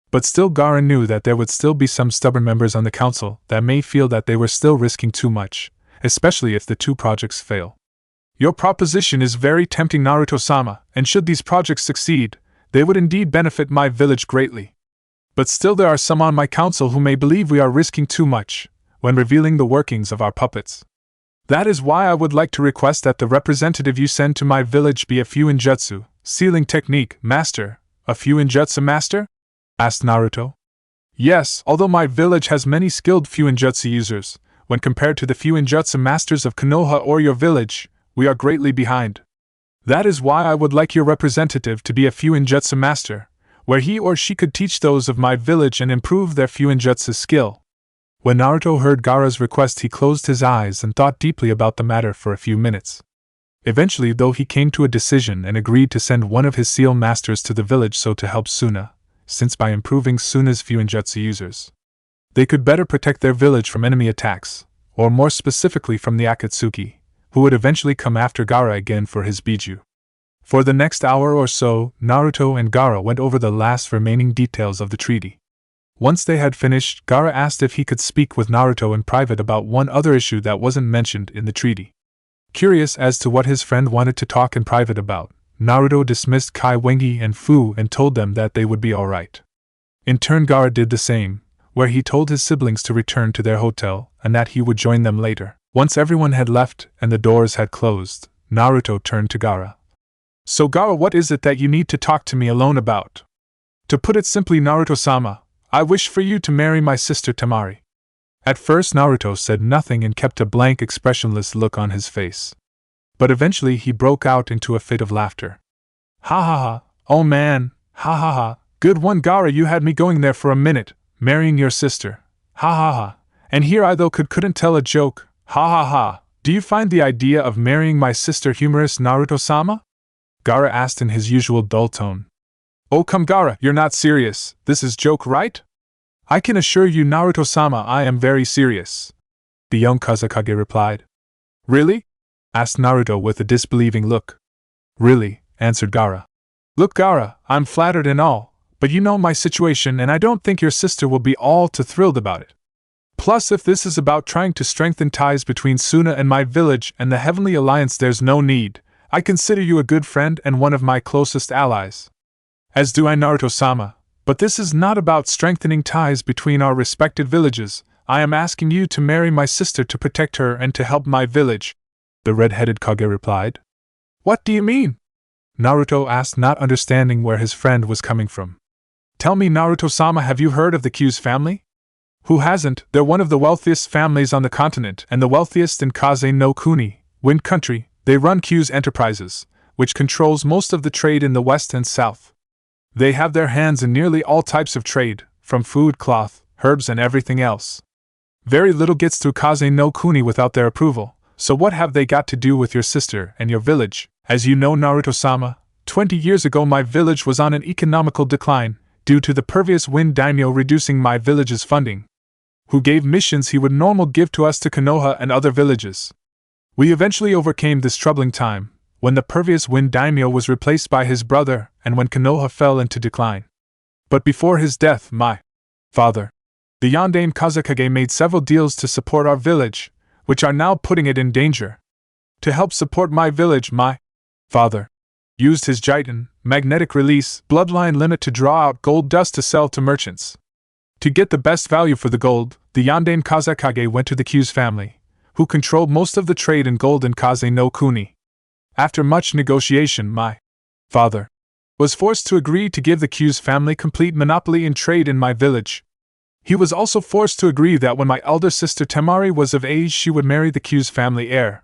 But still, Gaara knew that there would still be some stubborn members on the council that may feel that they were still risking too much, especially if the two projects fail. "Your proposition is very tempting, Naruto-sama, and should these projects succeed, they would indeed benefit my village greatly. But still there are some on my council who may believe we are risking too much when revealing the workings of our puppets. That is why I would like to request that the representative you send to my village be a Fuinjutsu, sealing technique, master." "A Fuinjutsu master?" asked Naruto. "Yes, although my village has many skilled Fuinjutsu users, when compared to the Fuinjutsu masters of Konoha or your village, we are greatly behind. That is why I would like your representative to be a Fuinjutsu master, where he or she could teach those of my village and improve their Fuinjutsu skill." When Naruto heard Gaara's request, he closed his eyes and thought deeply about the matter for a few minutes. Eventually, though, he came to a decision and agreed to send one of his seal masters to the village so to help Suna, since by improving Suna's Fuinjutsu users, they could better protect their village from enemy attacks, or more specifically from the Akatsuki, who would eventually come after Gaara again for his Biju. For the next hour or so, Naruto and Gaara went over the last remaining details of the treaty. Once they had finished, Gaara asked if he could speak with Naruto in private about one other issue that wasn't mentioned in the treaty. Curious as to what his friend wanted to talk in private about, Naruto dismissed Kai Wengi and Fu and told them that they would be alright. In turn, Gaara did the same, where he told his siblings to return to their hotel and that he would join them later. Once everyone had left and the doors had closed, Naruto turned to Gaara. "So Gaara, what is it that you need to talk to me alone about?" "To put it simply, Naruto-sama, I wish for you to marry my sister Temari." At first Naruto said nothing and kept a blank, expressionless look on his face. But eventually he broke out into a fit of laughter. "Ha ha ha, oh man, ha ha ha, good one Gaara, you had me going there for a minute, marrying your sister, ha ha ha, and here I though couldn't tell a joke, ha ha ha, do you find the idea of marrying my sister humorous, Naruto-sama?" Gaara asked in his usual dull tone. "Oh come Gaara, you're not serious, this is joke right?" "I can assure you Naruto-sama, I am very serious," the young Kazekage replied. "Really?" asked Naruto with a disbelieving look. "Really," answered Gaara. "Look Gaara, I'm flattered and all, but you know my situation and I don't think your sister will be all too thrilled about it. Plus, if this is about trying to strengthen ties between Suna and my village and the Heavenly Alliance, there's no need. I consider you a good friend and one of my closest allies. As do I, Naruto-sama, but this is not about strengthening ties between our respected villages. I am asking you to marry my sister to protect her and to help my village," the red-headed Kage replied. "What do you mean?" Naruto asked, not understanding where his friend was coming from. "Tell me, Naruto-sama, have you heard of the Q's family?" "Who hasn't? They're one of the wealthiest families on the continent and the wealthiest in Kaze no Kuni, Wind Country. They run Q's Enterprises, which controls most of the trade in the west and south. They have their hands in nearly all types of trade, from food, cloth, herbs and everything else. Very little gets through Kaze no Kuni without their approval, so what have they got to do with your sister and your village? As you know, Naruto-sama, 20 years ago my village was on an economical decline, due to the pervious Wind Daimyo reducing my village's funding, who gave missions he would normally give to us to Konoha and other villages. We eventually overcame this troubling time, when the pervious Wind Daimyo was replaced by his brother and when Konoha fell into decline. But before his death, my father, the Yondaime Kazekage, made several deals to support our village, which are now putting it in danger. To help support my village, my father used his Jiten, magnetic release, bloodline limit to draw out gold dust to sell to merchants. To get the best value for the gold, the Yondaime Kazekage went to the Q's family, who controlled most of the trade in gold in Kaze no Kuni. After much negotiation, my father was forced to agree to give the Q's family complete monopoly in trade in my village. He was also forced to agree that when my elder sister Temari was of age she would marry the Q's family heir.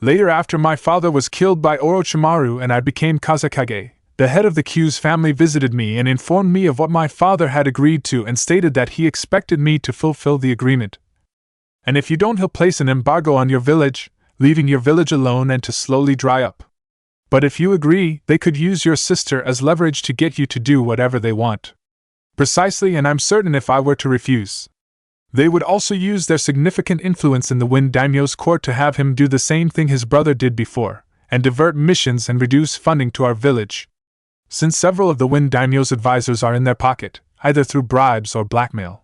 Later, after my father was killed by Orochimaru and I became Kazekage, the head of the Q's family visited me and informed me of what my father had agreed to and stated that he expected me to fulfill the agreement. And if you don't, he'll place an embargo on your village, leaving your village alone and to slowly dry up. But if you agree, they could use your sister as leverage to get you to do whatever they want. Precisely, and I'm certain if I were to refuse, they would also use their significant influence in the Wind Daimyo's court to have him do the same thing his brother did before, and divert missions and reduce funding to our village. Since several of the Wind Daimyo's advisors are in their pocket, either through bribes or blackmail.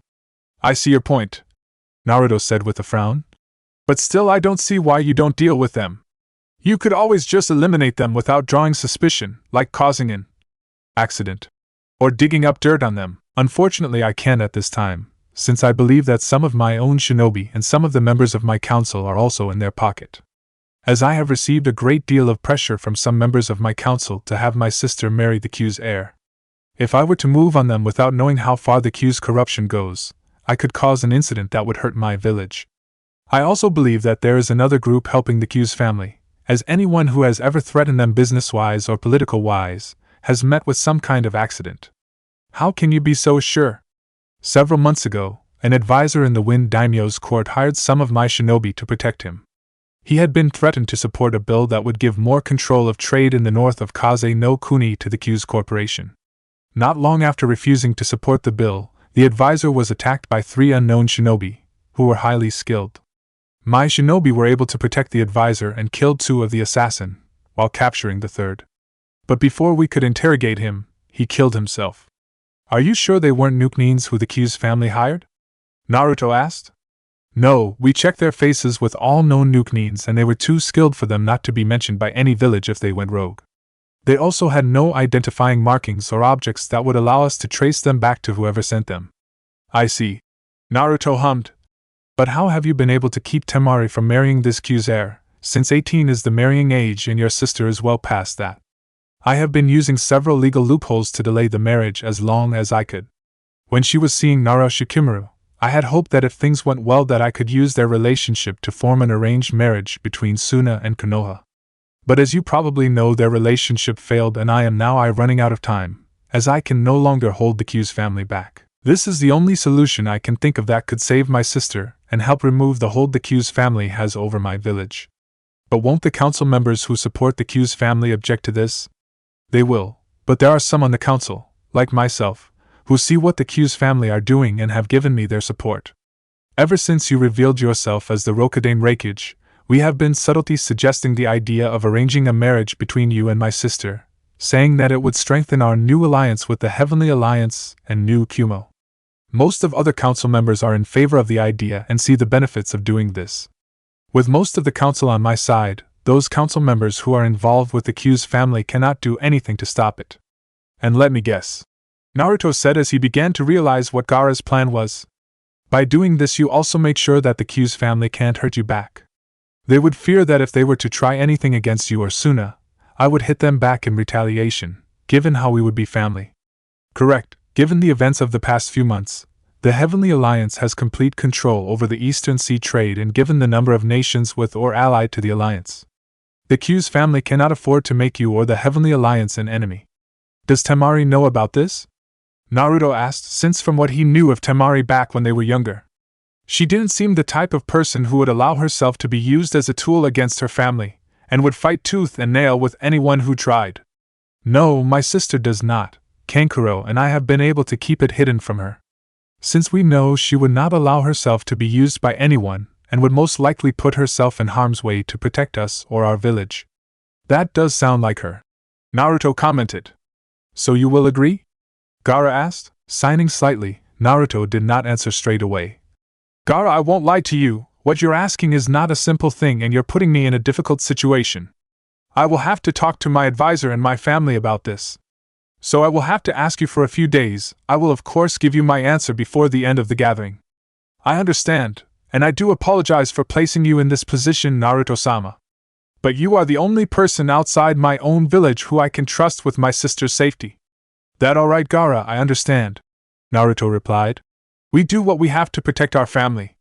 I see your point, Naruto said with a frown. But still, I don't see why you don't deal with them. You could always just eliminate them without drawing suspicion, like causing an accident, or digging up dirt on them. Unfortunately, I can't at this time, since I believe that some of my own shinobi and some of the members of my council are also in their pocket. As I have received a great deal of pressure from some members of my council to have my sister marry the Q's heir. If I were to move on them without knowing how far the Q's corruption goes, I could cause an incident that would hurt my village. I also believe that there is another group helping the Q's family, as anyone who has ever threatened them business-wise or political-wise has met with some kind of accident. How can you be so sure? Several months ago, an advisor in the Wind Daimyo's court hired some of my shinobi to protect him. He had been threatened to support a bill that would give more control of trade in the north of Kaze no Kuni to the Q's corporation. Not long after refusing to support the bill, the advisor was attacked by 3 unknown shinobi, who were highly skilled. My shinobi were able to protect the advisor and killed 2 of the assassin, while capturing the 3rd. But before we could interrogate him, he killed himself. Are you sure they weren't Nukenins who the Q's family hired? Naruto asked. No, we checked their faces with all known Nukenins and they were too skilled for them not to be mentioned by any village if they went rogue. They also had no identifying markings or objects that would allow us to trace them back to whoever sent them. I see. Naruto hummed. But how have you been able to keep Temari from marrying this Q's heir, since 18 is the marrying age and your sister is well past that? I have been using several legal loopholes to delay the marriage as long as I could. When she was seeing Nara Shikimaru, I had hoped that if things went well that I could use their relationship to form an arranged marriage between Suna and Konoha. But as you probably know, their relationship failed and I am now running out of time, as I can no longer hold the Q's family back. This is the only solution I can think of that could save my sister and help remove the hold the Q's family has over my village. But won't the council members who support the Q's family object to this? They will, but there are some on the council, like myself, who see what the Q's family are doing and have given me their support. Ever since you revealed yourself as the Rokudan Raikage, we have been subtly suggesting the idea of arranging a marriage between you and my sister, saying that it would strengthen our new alliance with the Heavenly Alliance and New Kumo. Most of other council members are in favor of the idea and see the benefits of doing this. With most of the council on my side, those council members who are involved with the Q's family cannot do anything to stop it. And let me guess, Naruto said as he began to realize what Gaara's plan was. By doing this you also make sure that the Q's family can't hurt you back. They would fear that if they were to try anything against you or Suna, I would hit them back in retaliation, given how we would be family. Correct. Given the events of the past few months, the Heavenly Alliance has complete control over the Eastern Sea trade and given the number of nations with or allied to the Alliance. The Q's family cannot afford to make you or the Heavenly Alliance an enemy. Does Temari know about this? Naruto asked, since from what he knew of Temari back when they were younger, she didn't seem the type of person who would allow herself to be used as a tool against her family, and would fight tooth and nail with anyone who tried. No, my sister does not. Kankuro and I have been able to keep it hidden from her. Since we know she would not allow herself to be used by anyone, and would most likely put herself in harm's way to protect us or our village. That does sound like her, Naruto commented. So you will agree? Gaara asked, signing slightly. Naruto did not answer straight away. Gaara, I won't lie to you, what you're asking is not a simple thing and you're putting me in a difficult situation. I will have to talk to my advisor and my family about this. So I will have to ask you for a few days. I will of course give you my answer before the end of the gathering. I understand, and I do apologize for placing you in this position, Naruto-sama. But you are the only person outside my own village who I can trust with my sister's safety. That all right, Gaara, I understand, Naruto replied. We do what we have to protect our family.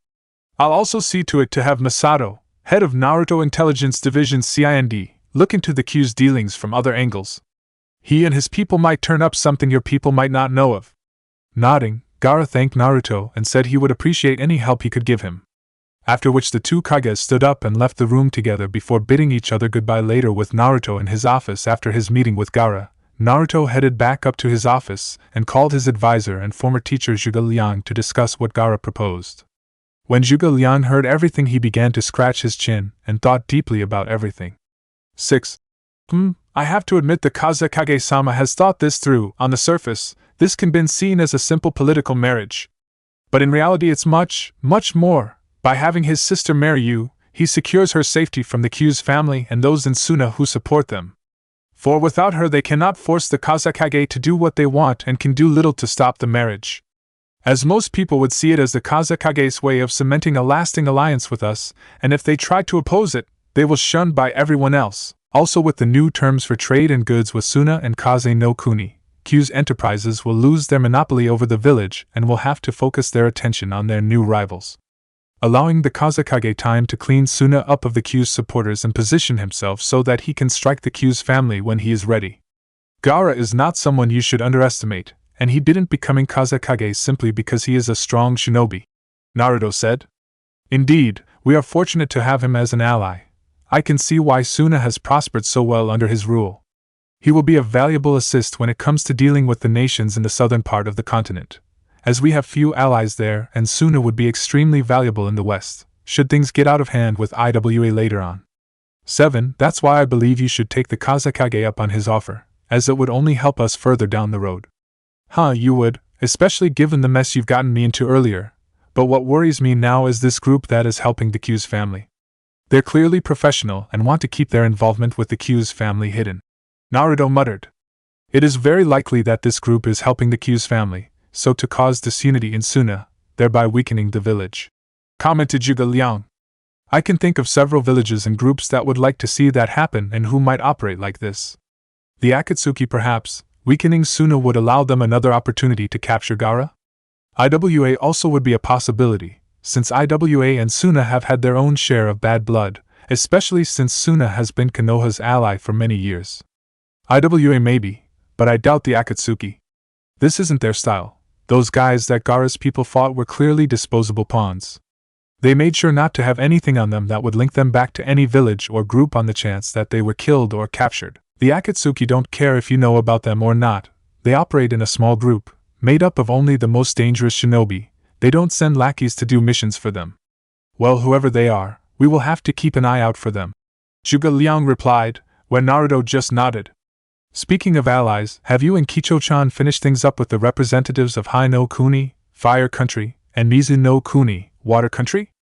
I'll also see to it to have Masato, head of Naruto Intelligence Division CIND, look into the Q's dealings from other angles. He and his people might turn up something your people might not know of. Nodding, Gaara thanked Naruto and said he would appreciate any help he could give him. After which the two Kages stood up and left the room together before bidding each other goodbye. Later, with Naruto in his office after his meeting with Gaara, Naruto headed back up to his office and called his advisor and former teacher Zhuge Liang to discuss what Gaara proposed. When Zhuge Liang heard everything, he began to scratch his chin and thought deeply about everything. 6. I have to admit the Kazekage-sama has thought this through. On the surface, this can be seen as a simple political marriage. But in reality it's much, much more. By having his sister marry you, he secures her safety from the Q's family and those in Suna who support them. For without her they cannot force the Kazekage to do what they want and can do little to stop the marriage. As most people would see it as the Kazekage's way of cementing a lasting alliance with us, and if they try to oppose it, they will shunned by everyone else. Also, with the new terms for trade and goods with Suna and Kaze no Kuni, Q's enterprises will lose their monopoly over the village and will have to focus their attention on their new rivals. Allowing the Kazekage time to clean Suna up of the Q's supporters and position himself so that he can strike the Q's family when he is ready. Gaara is not someone you should underestimate, and he didn't becoming Kazekage simply because he is a strong shinobi. Naruto said. Indeed, we are fortunate to have him as an ally. I can see why Suna has prospered so well under his rule. He will be a valuable assist when it comes to dealing with the nations in the southern part of the continent, as we have few allies there, and Suna would be extremely valuable in the west, should things get out of hand with IWA later on. 7. That's why I believe you should take the Kazekage up on his offer, as it would only help us further down the road. You would, especially given the mess you've gotten me into earlier, but what worries me now is this group that is helping the Q's family. They're clearly professional and want to keep their involvement with the Q's family hidden. Naruto muttered. It is very likely that this group is helping the Q's family, so to cause disunity in Suna, thereby weakening the village. Commented Zhuge Liang. I can think of several villages and groups that would like to see that happen and who might operate like this. The Akatsuki perhaps. Weakening Suna would allow them another opportunity to capture Gaara? IWA also would be a possibility, since IWA and Suna have had their own share of bad blood, especially since Suna has been Konoha's ally for many years. IWA maybe, but I doubt the Akatsuki. This isn't their style. Those guys that Gaara's people fought were clearly disposable pawns. They made sure not to have anything on them that would link them back to any village or group on the chance that they were killed or captured. The Akatsuki don't care if you know about them or not. They operate in a small group, made up of only the most dangerous shinobi. They don't send lackeys to do missions for them. Well, whoever they are, we will have to keep an eye out for them. Zhuge Liang replied, when Naruto just nodded. Speaking of allies, have you and Kicho-chan finished things up with the representatives of Hai no Kuni, Fire Country, and Mizu no Kuni, Water Country?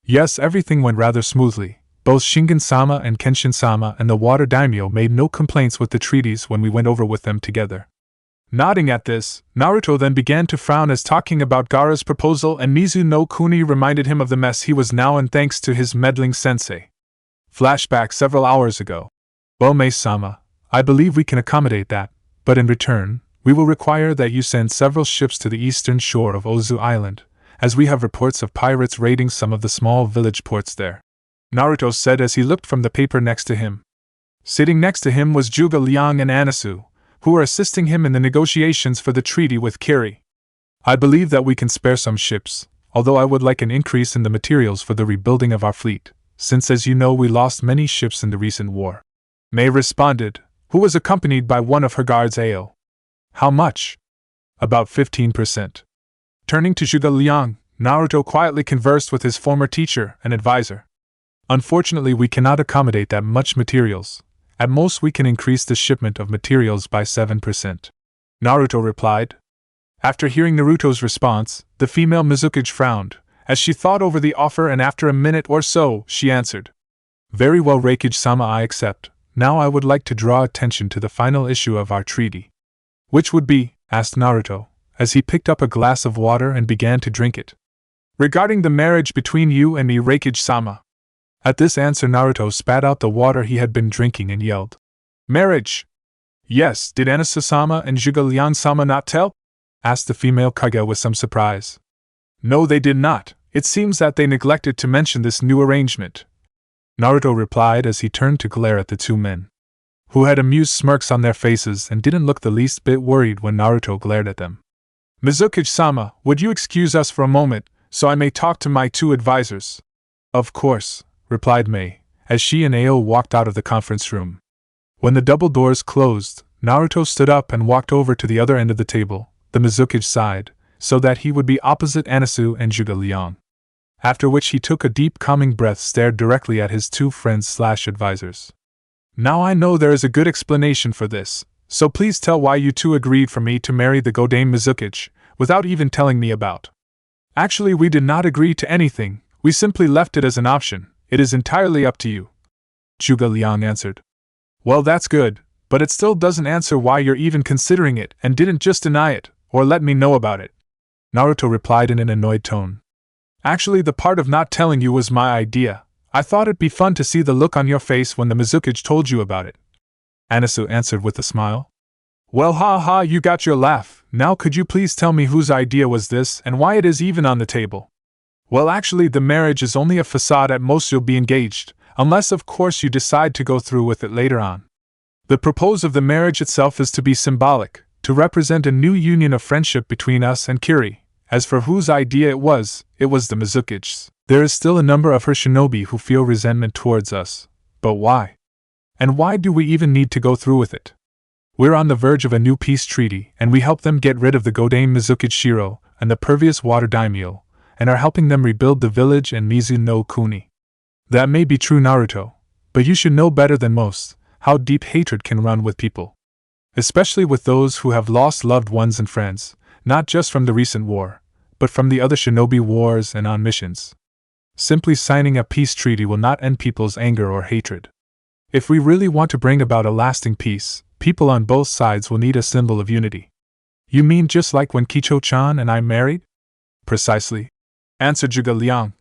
Yes, everything went rather smoothly. Both Shingen-sama and Kenshin-sama and the Water Daimyo made no complaints with the treaties when we went over with them together. Nodding at this, Naruto then began to frown as talking about Gaara's proposal and Mizu no Kuni reminded him of the mess he was now in thanks to his meddling sensei. Flashback several hours ago. Ome-sama, I believe we can accommodate that, but in return, we will require that you send several ships to the eastern shore of Ozu Island, as we have reports of pirates raiding some of the small village ports there. Naruto said as he looked from the paper next to him. Sitting next to him was Zhuge Liang and Anasu, who were assisting him in the negotiations for the treaty with Kiri. I believe that we can spare some ships, although I would like an increase in the materials for the rebuilding of our fleet, since as you know we lost many ships in the recent war. Mei responded, who was accompanied by one of her guards Ao. How much? About 15%. Turning to Zhuge Liang, Naruto quietly conversed with his former teacher and advisor. Unfortunately, we cannot accommodate that much materials. At most, we can increase the shipment of materials by 7%. Naruto replied. After hearing Naruto's response, the female Mizukage frowned, as she thought over the offer, and after a minute or so, she answered. Very well, Raikage-sama, I accept. Now I would like to draw attention to the final issue of our treaty. Which would be? Asked Naruto, as he picked up a glass of water and began to drink it. Regarding the marriage between you and me, Raikage-sama. At this answer, Naruto spat out the water he had been drinking and yelled. Marriage! Yes, did Anasu-sama and Zhuge Liang-sama not tell? Asked the female Kage with some surprise. No, they did not. It seems that they neglected to mention this new arrangement, Naruto replied as he turned to glare at the two men, who had amused smirks on their faces and didn't look the least bit worried when Naruto glared at them. Mizukage-sama, would you excuse us for a moment, so I may talk to my two advisors? Of course, replied Mei, as she and Ao walked out of the conference room. When the double doors closed, Naruto stood up and walked over to the other end of the table, the Mizukage side, so that he would be opposite Anasu and Zhuge Liang. After which he took a deep calming breath, stared directly at his two friends/advisors. Now I know there is a good explanation for this, so please tell why you two agreed for me to marry the Godame Mizukage, without even telling me about. Actually, we did not agree to anything, we simply left it as an option, it is entirely up to you, Zhuge Liang answered. Well, that's good, but it still doesn't answer why you're even considering it and didn't just deny it, or let me know about it, Naruto replied in an annoyed tone. Actually, the part of not telling you was my idea. I thought it'd be fun to see the look on your face when the Mizukage told you about it, Anasu answered with a smile. Well, ha ha, you got your laugh. Now could you please tell me whose idea was this and why it is even on the table? Well, actually, the marriage is only a facade. At most you'll be engaged, unless of course you decide to go through with it later on. The purpose of the marriage itself is to be symbolic, to represent a new union of friendship between us and Kiri. As for whose idea it was the Mizukage's. There is still a number of her shinobi who feel resentment towards us. But why? And why do we even need to go through with it? We're on the verge of a new peace treaty, and we help them get rid of the Godame Mizukage Shiro and the pervious water daimyo, and are helping them rebuild the village and Mizu no Kuni. That may be true, Naruto, but you should know better than most how deep hatred can run with people. Especially with those who have lost loved ones and friends, not just from the recent war, but from the other shinobi wars and on missions. Simply signing a peace treaty will not end people's anger or hatred. If we really want to bring about a lasting peace, people on both sides will need a symbol of unity. You mean just like when Kicho-chan and I married? Precisely, answered Zhuge Liang.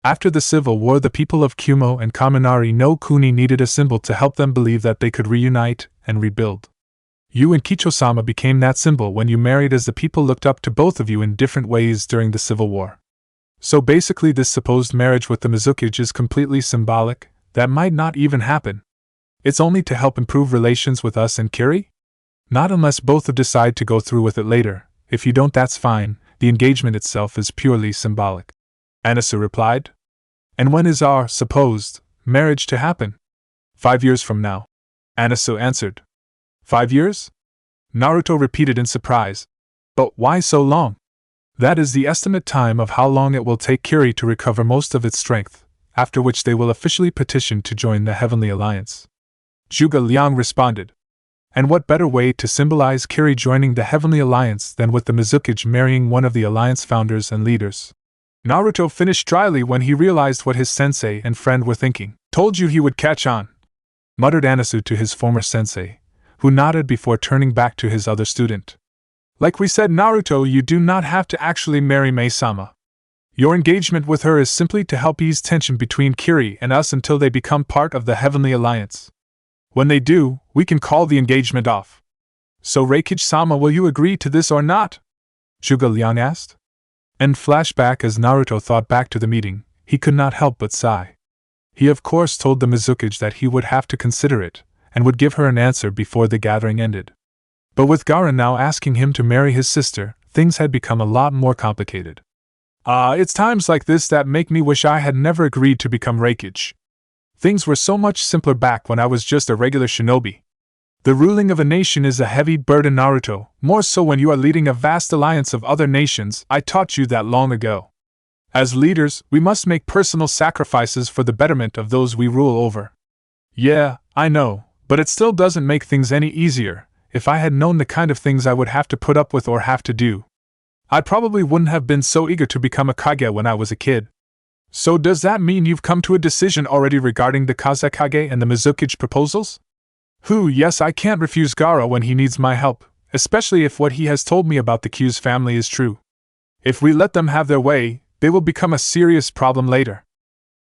After the civil war, the people of Kumo and Kaminari no Kuni needed a symbol to help them believe that they could reunite and rebuild. You and Kicho-sama became that symbol when you married, as the people looked up to both of you in different ways during the civil war. So basically this supposed marriage with the Mizukage is completely symbolic, that might not even happen. It's only to help improve relations with us and Kiri? Not unless both decide to go through with it later. If you don't, that's fine, the engagement itself is purely symbolic, Anasu replied. And when is our supposed marriage to happen? 5 years from now, Anasu answered. 5 years? Naruto repeated in surprise. But why so long? That is the estimate time of how long it will take Kiri to recover most of its strength, after which they will officially petition to join the Heavenly Alliance. Zhuge Liang responded. And what better way to symbolize Kiri joining the Heavenly Alliance than with the Mizukage marrying one of the Alliance founders and leaders? Naruto finished dryly when he realized what his sensei and friend were thinking. Told you he would catch on, muttered Anasu to his former sensei, who nodded before turning back to his other student. Like we said, Naruto, you do not have to actually marry Mei-sama. Your engagement with her is simply to help ease tension between Kiri and us until they become part of the Heavenly Alliance. When they do, we can call the engagement off. So Raikage-sama, will you agree to this or not? Zhuge Liang asked. And flashback as Naruto thought back to the meeting, he could not help but sigh. He of course told the Mizukage that he would have to consider it, and would give her an answer before the gathering ended. But with Gaara now asking him to marry his sister, things had become a lot more complicated. It's times like this that make me wish I had never agreed to become Raikage. Things were so much simpler back when I was just a regular shinobi. The ruling of a nation is a heavy burden, Naruto, more so when you are leading a vast alliance of other nations. I taught you that long ago. As leaders, we must make personal sacrifices for the betterment of those we rule over. Yeah, I know, but it still doesn't make things any easier. If I had known the kind of things I would have to put up with or have to do, I probably wouldn't have been so eager to become a Kage when I was a kid. So does that mean you've come to a decision already regarding the Kazekage and the Mizukage proposals? Yes, I can't refuse Gaara when he needs my help, especially if what he has told me about the Q's family is true. If we let them have their way, they will become a serious problem later.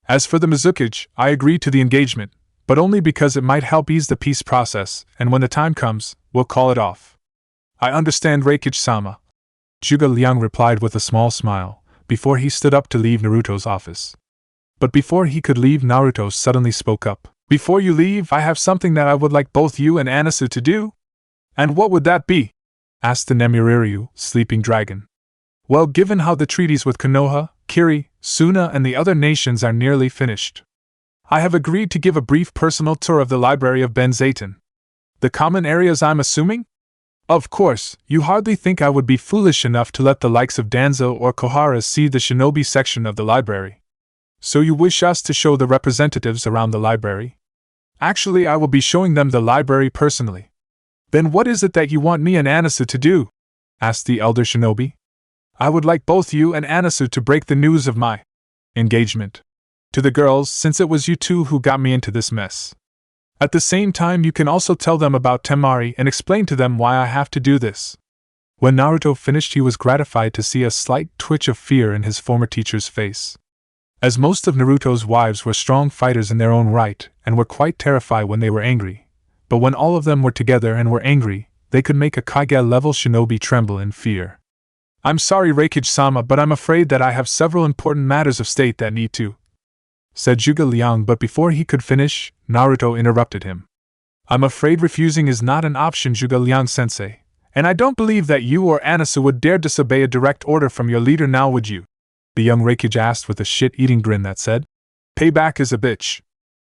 As for the Mizukage, I agree to the engagement, but only because it might help ease the peace process, and when the time comes, we'll call it off. I understand, Raikage-sama, Zhuge Liang replied with a small smile, before he stood up to leave Naruto's office. But before he could leave, Naruto suddenly spoke up. "Before you leave, I have something that I would like both you and Anasu to do." "And what would that be?" asked the Nemiriryu, sleeping dragon. "Well, given how the treaties with Konoha, Kiri, Suna, and the other nations are nearly finished, I have agreed to give a brief personal tour of the library of Benzaiten. The common areas, I'm assuming? Of course, you hardly think I would be foolish enough to let the likes of Danzo or Kohara see the shinobi section of the library. So you wish us to show the representatives around the library? Actually, I will be showing them the library personally." "Then what is it that you want me and Anasu to do?" asked the elder shinobi. "I would like both you and Anasu to break the news of my engagement to the girls, since it was you two who got me into this mess. At the same time, you can also tell them about Temari and explain to them why I have to do this." When Naruto finished, he was gratified to see a slight twitch of fear in his former teacher's face. As most of Naruto's wives were strong fighters in their own right and were quite terrified when they were angry, but when all of them were together and were angry, they could make a Kage-level shinobi tremble in fear. "I'm sorry, Raikage-sama, but I'm afraid that I have several important matters of state that need to," said Zhuge Liang, but before he could finish, Naruto interrupted him. "I'm afraid refusing is not an option, Zhuge Liang-sensei, and I don't believe that you or Anasu would dare disobey a direct order from your leader, now would you?" the young Raikage asked with a shit-eating grin that said, "Payback is a bitch."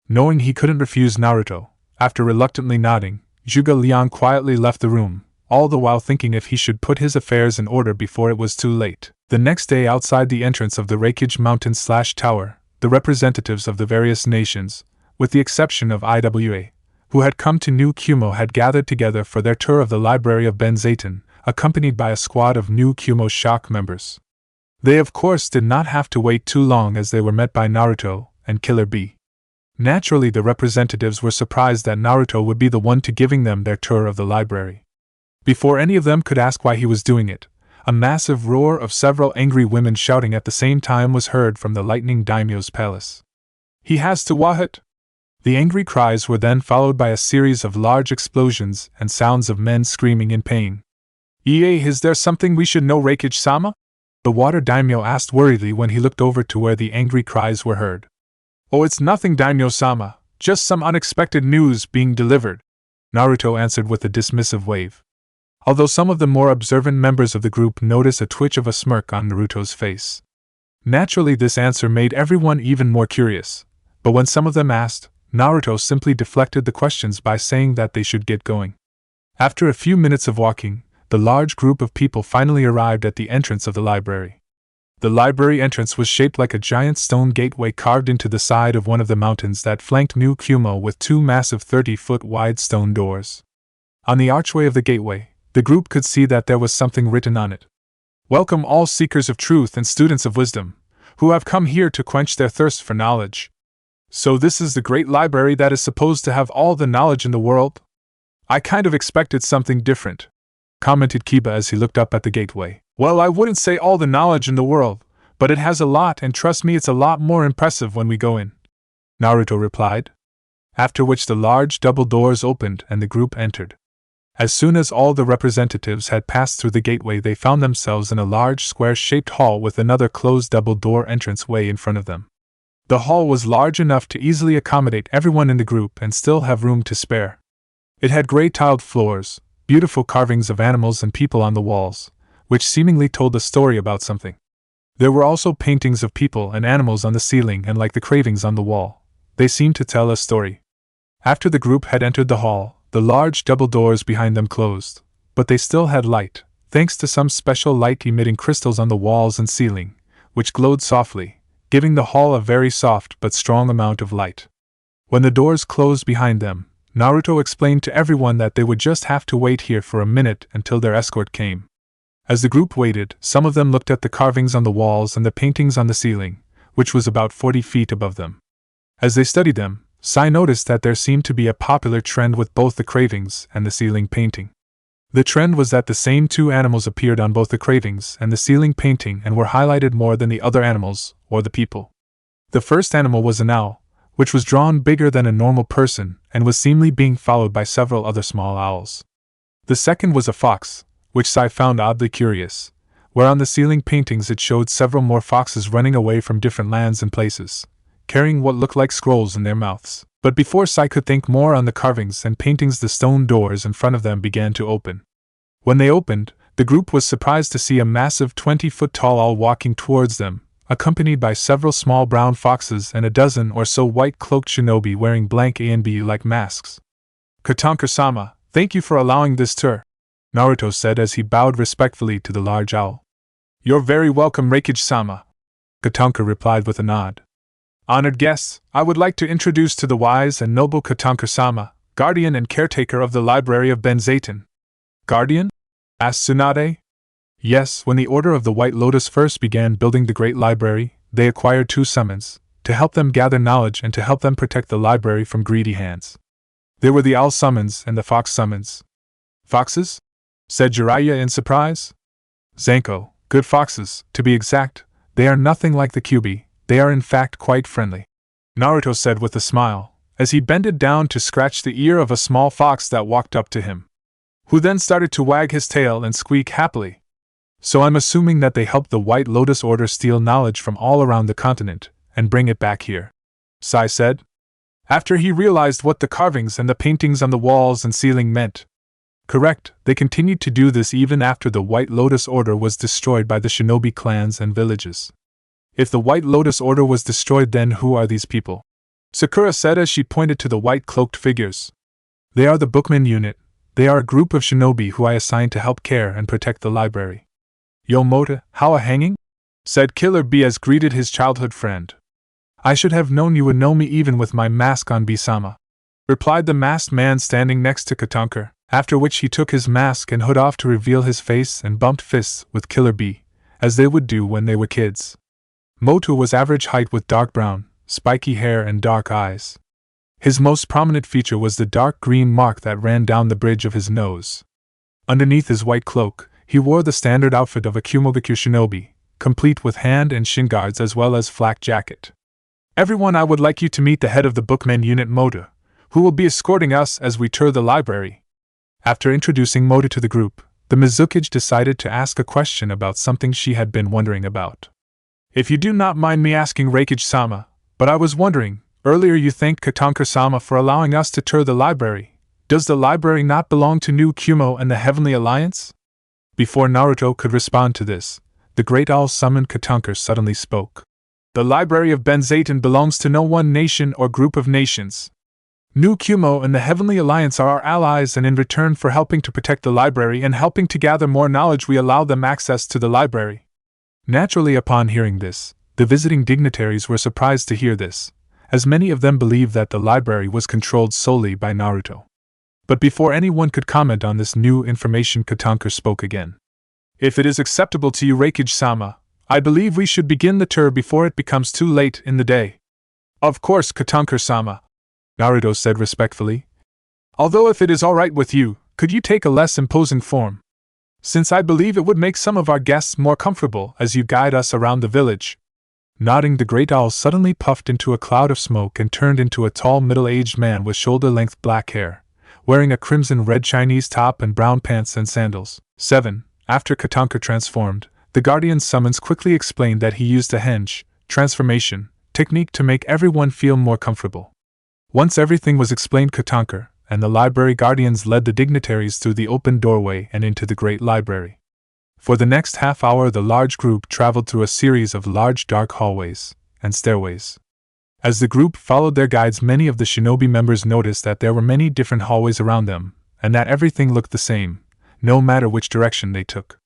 Knowing he couldn't refuse Naruto, after reluctantly nodding, Zhuge Liang quietly left the room, all the while thinking if he should put his affairs in order before it was too late. The next day, outside the entrance of the Raikage Mountain/Tower, the representatives of the various nations, with the exception of IWA, who had come to New Kumo, had gathered together for their tour of the library of Benzaiten, accompanied by a squad of New Kumo shock members. They of course did not have to wait too long, as they were met by Naruto and Killer Bee. Naturally, the representatives were surprised that Naruto would be the one to giving them their tour of the library. Before any of them could ask why he was doing it, a massive roar of several angry women shouting at the same time was heard from the Lightning Daimyo's palace. "He has to what?" The angry cries were then followed by a series of large explosions and sounds of men screaming in pain. "Is there something we should know, Raikage-sama?" the Water Daimyo asked worriedly when he looked over to where the angry cries were heard. "Oh, it's nothing, Daimyo-sama, just some unexpected news being delivered," Naruto answered with a dismissive wave. Although some of the more observant members of the group noticed a twitch of a smirk on Naruto's face. Naturally, this answer made everyone even more curious, but when some of them asked, Naruto simply deflected the questions by saying that they should get going. After a few minutes of walking, the large group of people finally arrived at the entrance of the library. The library entrance was shaped like a giant stone gateway carved into the side of one of the mountains that flanked New Kumo, with two massive 30-foot wide stone doors. On the archway of the gateway, the group could see that there was something written on it. "Welcome all seekers of truth and students of wisdom, who have come here to quench their thirst for knowledge. So this is the great library that is supposed to have all the knowledge in the world? I kind of expected something different," commented Kiba as he looked up at the gateway. "Well, I wouldn't say all the knowledge in the world, but it has a lot, and trust me, it's a lot more impressive when we go in," Naruto replied. After which the large double doors opened and the group entered. As soon as all the representatives had passed through the gateway, they found themselves in a large square-shaped hall with another closed double-door entranceway in front of them. The hall was large enough to easily accommodate everyone in the group and still have room to spare. It had gray tiled floors, beautiful carvings of animals and people on the walls, which seemingly told a story about something. There were also paintings of people and animals on the ceiling, and like the carvings on the wall, they seemed to tell a story. After the group had entered the hall, the large double doors behind them closed, but they still had light, thanks to some special light-emitting crystals on the walls and ceiling, which glowed softly, giving the hall a very soft but strong amount of light. When the doors closed behind them, Naruto explained to everyone that they would just have to wait here for a minute until their escort came. As the group waited, some of them looked at the carvings on the walls and the paintings on the ceiling, which was about 40 feet above them. As they studied them, Sai noticed that there seemed to be a popular trend with both the carvings and the ceiling painting. The trend was that the same two animals appeared on both the carvings and the ceiling painting and were highlighted more than the other animals, or the people. The first animal was an owl, which was drawn bigger than a normal person and was seemingly being followed by several other small owls. The second was a fox, which Sai found oddly curious, where on the ceiling paintings it showed several more foxes running away from different lands and places, carrying what looked like scrolls in their mouths. But before Sai could think more on the carvings and paintings, the stone doors in front of them began to open. When they opened, the group was surprised to see a massive 20-foot-tall owl walking towards them, accompanied by several small brown foxes and a dozen or so white-cloaked shinobi wearing blank A and B-like masks. "Katanka-sama, thank you for allowing this tour," Naruto said as he bowed respectfully to the large owl. "You're very welcome, Raikage-sama," Katanka replied with a nod. "Honored guests, I would like to introduce to the wise and noble Katanka-sama, guardian and caretaker of the library of Benzaiten." "Guardian?" asked Tsunade. "Yes, when the Order of the White Lotus first began building the great library, they acquired 2 summons, to help them gather knowledge and to help them protect the library from greedy hands. There were the owl summons and the fox summons." "Foxes?" said Jiraiya in surprise. "Zanko, good foxes, to be exact. They are nothing like the Kyuubi, they are in fact quite friendly," Naruto said with a smile, as he bended down to scratch the ear of a small fox that walked up to him, who then started to wag his tail and squeak happily. "So I'm assuming that they helped the White Lotus Order steal knowledge from all around the continent, and bring it back here," Sai said, after he realized what the carvings and the paintings on the walls and ceiling meant. "Correct, they continued to do this even after the White Lotus Order was destroyed by the shinobi clans and villages." "If the White Lotus Order was destroyed, then who are these people?" Sakura said as she pointed to the white-cloaked figures. "They are the Bookman unit. They are a group of shinobi who I assigned to help care and protect the library." "Yo Mota, how a hanging?" said Killer B as greeted his childhood friend. "I should have known you would know me even with my mask on, B-sama," replied the masked man standing next to Katanka, after which he took his mask and hood off to reveal his face and bumped fists with Killer B, as they would do when they were kids. Motu was average height with dark brown, spiky hair and dark eyes. His most prominent feature was the dark green mark that ran down the bridge of his nose. Underneath his white cloak, he wore the standard outfit of a Kumobikyu shinobi, complete with hand and shin guards as well as flak jacket. "Everyone, I would like you to meet the head of the Bookmen unit, Motu, who will be escorting us as we tour the library." After introducing Motu to the group, the Mizukage decided to ask a question about something she had been wondering about. "If you do not mind me asking, Raikage-sama, but I was wondering, earlier you thanked Katanka-sama for allowing us to tour the library. Does the library not belong to New Kumo and the Heavenly Alliance?" Before Naruto could respond to this, the Great Owl summoned Katanka suddenly spoke. "The Library of Benzaiten belongs to no one nation or group of nations. New Kumo and the Heavenly Alliance are our allies, and in return for helping to protect the library and helping to gather more knowledge, we allow them access to the library." Naturally, upon hearing this, the visiting dignitaries were surprised to hear this, as many of them believed that the library was controlled solely by Naruto. But before anyone could comment on this new information, Katanka spoke again. "If it is acceptable to you, Raikage-sama, I believe we should begin the tour before it becomes too late in the day." "Of course, Katanka-sama," Naruto said respectfully. "Although if it is all right with you, could you take a less imposing form? Since I believe it would make some of our guests more comfortable as you guide us around the village." Nodding, the Great Owl suddenly puffed into a cloud of smoke and turned into a tall middle-aged man with shoulder-length black hair, wearing a crimson-red Chinese top and brown pants and sandals. 7. After Katanka transformed, the Guardian's summons quickly explained that he used a henge transformation technique to make everyone feel more comfortable. Once everything was explained, Katanka and the library guardians led the dignitaries through the open doorway and into the great library. For the next half hour, the large group traveled through a series of large dark hallways and stairways. As the group followed their guides, many of the shinobi members noticed that there were many different hallways around them, and that everything looked the same, no matter which direction they took.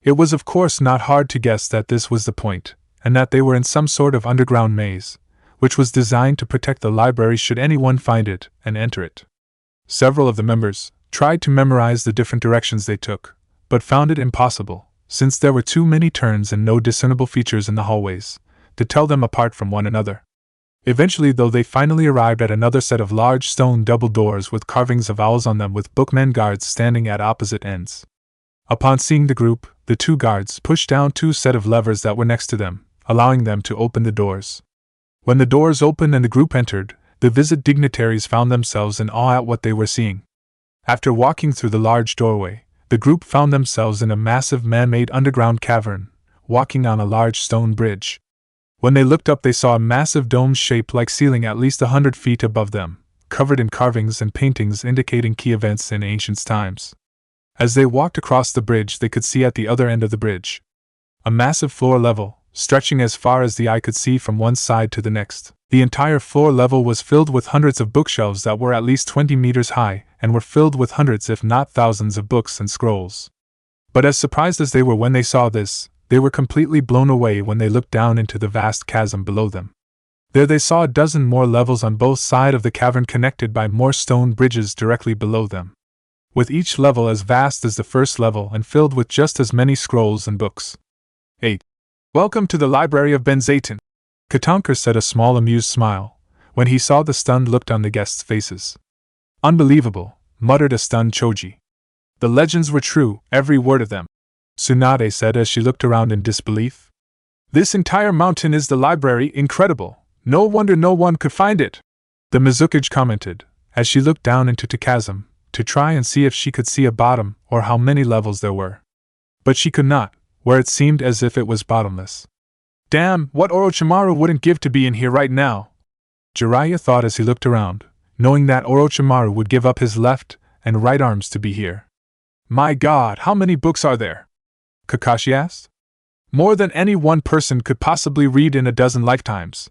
It was of course not hard to guess that this was the point, and that they were in some sort of underground maze, which was designed to protect the library should anyone find it and enter it. Several of the members tried to memorize the different directions they took, but found it impossible, since there were too many turns and no discernible features in the hallways to tell them apart from one another. Eventually, though, they finally arrived at another set of large stone double doors with carvings of owls on them, with bookmen guards standing at opposite ends. Upon seeing the group, the 2 guards pushed down 2 sets of levers that were next to them, allowing them to open the doors. When the doors opened and the group entered, the visit dignitaries found themselves in awe at what they were seeing. After walking through the large doorway, the group found themselves in a massive man-made underground cavern, walking on a large stone bridge. When they looked up, they saw a massive dome-shaped like ceiling at least 100 feet above them, covered in carvings and paintings indicating key events in ancient times. As they walked across the bridge, they could see at the other end of the bridge a massive floor level, stretching as far as the eye could see from one side to the next. The entire floor level was filled with hundreds of bookshelves that were at least 20 meters high and were filled with hundreds if not thousands of books and scrolls. But as surprised as they were when they saw this, they were completely blown away when they looked down into the vast chasm below them. There they saw a dozen more levels on both sides of the cavern connected by more stone bridges directly below them, with each level as vast as the first level and filled with just as many scrolls and books. 8. Welcome to the Library of Benzaiten, Katanka said, a small amused smile, when he saw the stunned look on the guests' faces. Unbelievable, muttered a stunned Choji. The legends were true, every word of them, Tsunade said as she looked around in disbelief. This entire mountain is the library, incredible. No wonder no one could find it, the Mizukage commented, as she looked down into the chasm, to try and see if she could see a bottom or how many levels there were. But she could not, where it seemed as if it was bottomless. Damn, what Orochimaru wouldn't give to be in here right now, Jiraiya thought as he looked around, knowing that Orochimaru would give up his left and right arms to be here. My God, how many books are there? Kakashi asked. More than any one person could possibly read in a dozen lifetimes,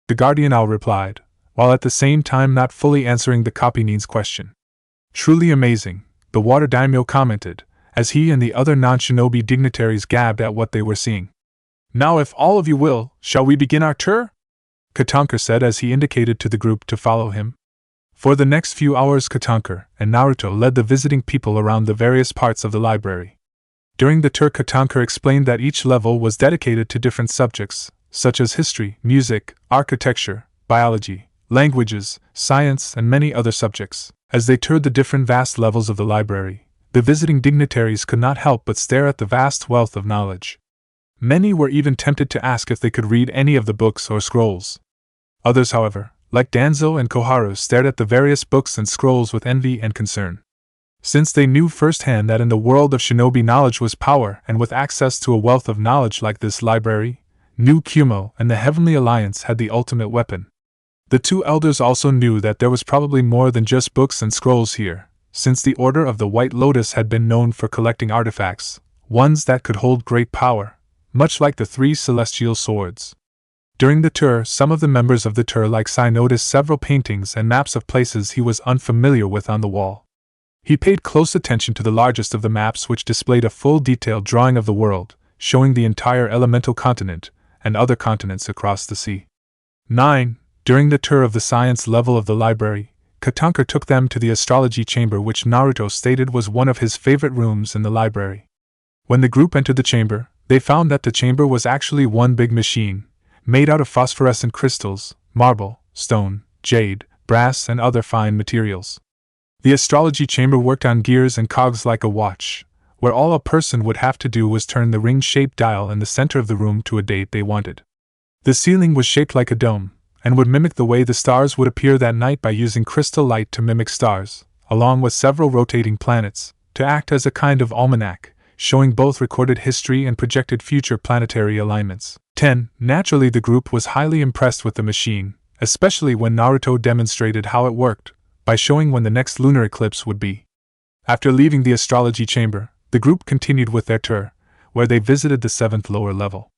the Guardian Owl replied, while at the same time not fully answering the Copynin's question. Truly amazing, the Water Daimyo commented, as he and the other non-shinobi dignitaries gabbed at what they were seeing. Now if all of you will, shall we begin our tour? Katanka said as he indicated to the group to follow him. For the next few hours Katanka and Naruto led the visiting people around the various parts of the library. During the tour, Katanka explained that each level was dedicated to different subjects, such as history, music, architecture, biology, languages, science, and many other subjects. As they toured the different vast levels of the library, the visiting dignitaries could not help but stare at the vast wealth of knowledge. Many were even tempted to ask if they could read any of the books or scrolls. Others, however, like Danzo and Koharu, stared at the various books and scrolls with envy and concern, since they knew firsthand that in the world of shinobi knowledge was power, and with access to a wealth of knowledge like this library, New Kumo and the Heavenly Alliance had the ultimate weapon. The two elders also knew that there was probably more than just books and scrolls here, since the Order of the White Lotus had been known for collecting artifacts, ones that could hold great power, much like the three celestial swords. During the tour, some of the members of the tour like Sai noticed several paintings and maps of places he was unfamiliar with on the wall. He paid close attention to the largest of the maps, which displayed a full detailed drawing of the world, showing the entire elemental continent and other continents across the sea. 9. During the tour of the science level of the library, Katanka took them to the astrology chamber, which Naruto stated was one of his favorite rooms in the library. When the group entered the chamber, they found that the chamber was actually one big machine, made out of phosphorescent crystals, marble, stone, jade, brass, and other fine materials. The astrology chamber worked on gears and cogs like a watch, where all a person would have to do was turn the ring-shaped dial in the center of the room to a date they wanted. The ceiling was shaped like a dome, and would mimic the way the stars would appear that night by using crystal light to mimic stars, along with several rotating planets, to act as a kind of almanac, showing both recorded history and projected future planetary alignments. 10. Naturally, the group was highly impressed with the machine, especially when Naruto demonstrated how it worked, by showing when the next lunar eclipse would be. After leaving the astrology chamber, the group continued with their tour, where they visited the 7th lower level.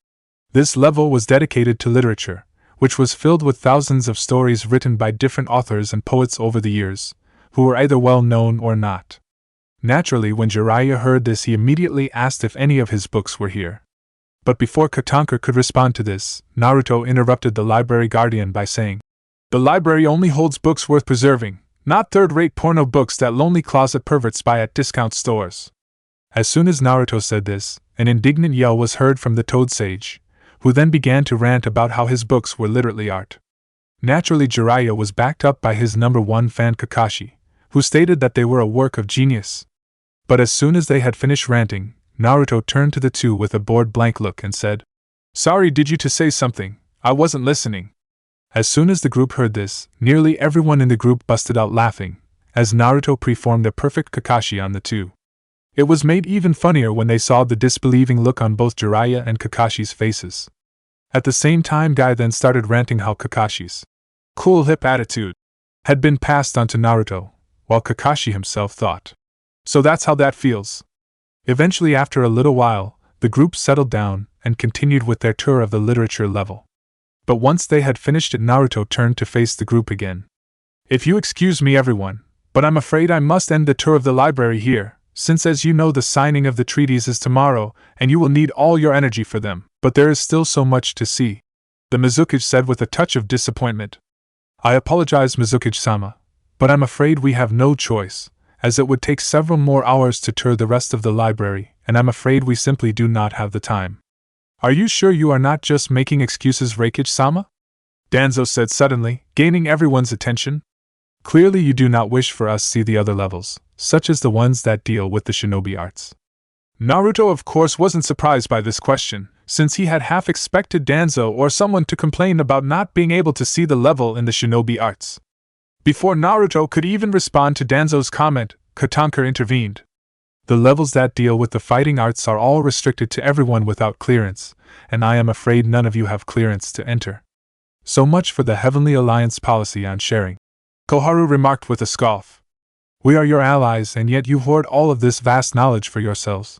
This level was dedicated to literature, which was filled with thousands of stories written by different authors and poets over the years, who were either well known or not. Naturally, when Jiraiya heard this, he immediately asked if any of his books were here. But before Katanka could respond to this, Naruto interrupted the library guardian by saying, "The library only holds books worth preserving, not third-rate porno books that lonely closet perverts buy at discount stores." As soon as Naruto said this, an indignant yell was heard from the Toad Sage, who then began to rant about how his books were literally art. Naturally, Jiraiya was backed up by his number one fan Kakashi, who stated that they were a work of genius. But as soon as they had finished ranting, Naruto turned to the two with a bored blank look and said, "Sorry, did you to say something? I wasn't listening." As soon as the group heard this, nearly everyone in the group busted out laughing, as Naruto performed a perfect Kakashi on the two. It was made even funnier when they saw the disbelieving look on both Jiraiya and Kakashi's faces. At the same time, Guy then started ranting how Kakashi's cool hip attitude had been passed on to Naruto, while Kakashi himself thought, "So that's how that feels." Eventually, after a little while, the group settled down and continued with their tour of the literature level. But once they had finished it, Naruto turned to face the group again. "If you excuse me, everyone, but I'm afraid I must end the tour of the library here, since, as you know, the signing of the treaties is tomorrow, and you will need all your energy for them, but there is still so much to see," the Mizukage said with a touch of disappointment. "I apologize, Mizukage-sama, but I'm afraid we have no choice, as it would take several more hours to tour the rest of the library, and I'm afraid we simply do not have the time." "Are you sure you are not just making excuses, Raikage-sama?" Danzo said suddenly, gaining everyone's attention. "Clearly you do not wish for us to see the other levels, such as the ones that deal with the shinobi arts." Naruto of course wasn't surprised by this question, since he had half expected Danzo or someone to complain about not being able to see the level in the shinobi arts. Before Naruto could even respond to Danzo's comment, Katanka intervened. "The levels that deal with the fighting arts are all restricted to everyone without clearance, and I am afraid none of you have clearance to enter. So much for the Heavenly Alliance policy on sharing," Koharu remarked with a scoff. "We are your allies, and yet you hoard all of this vast knowledge for yourselves."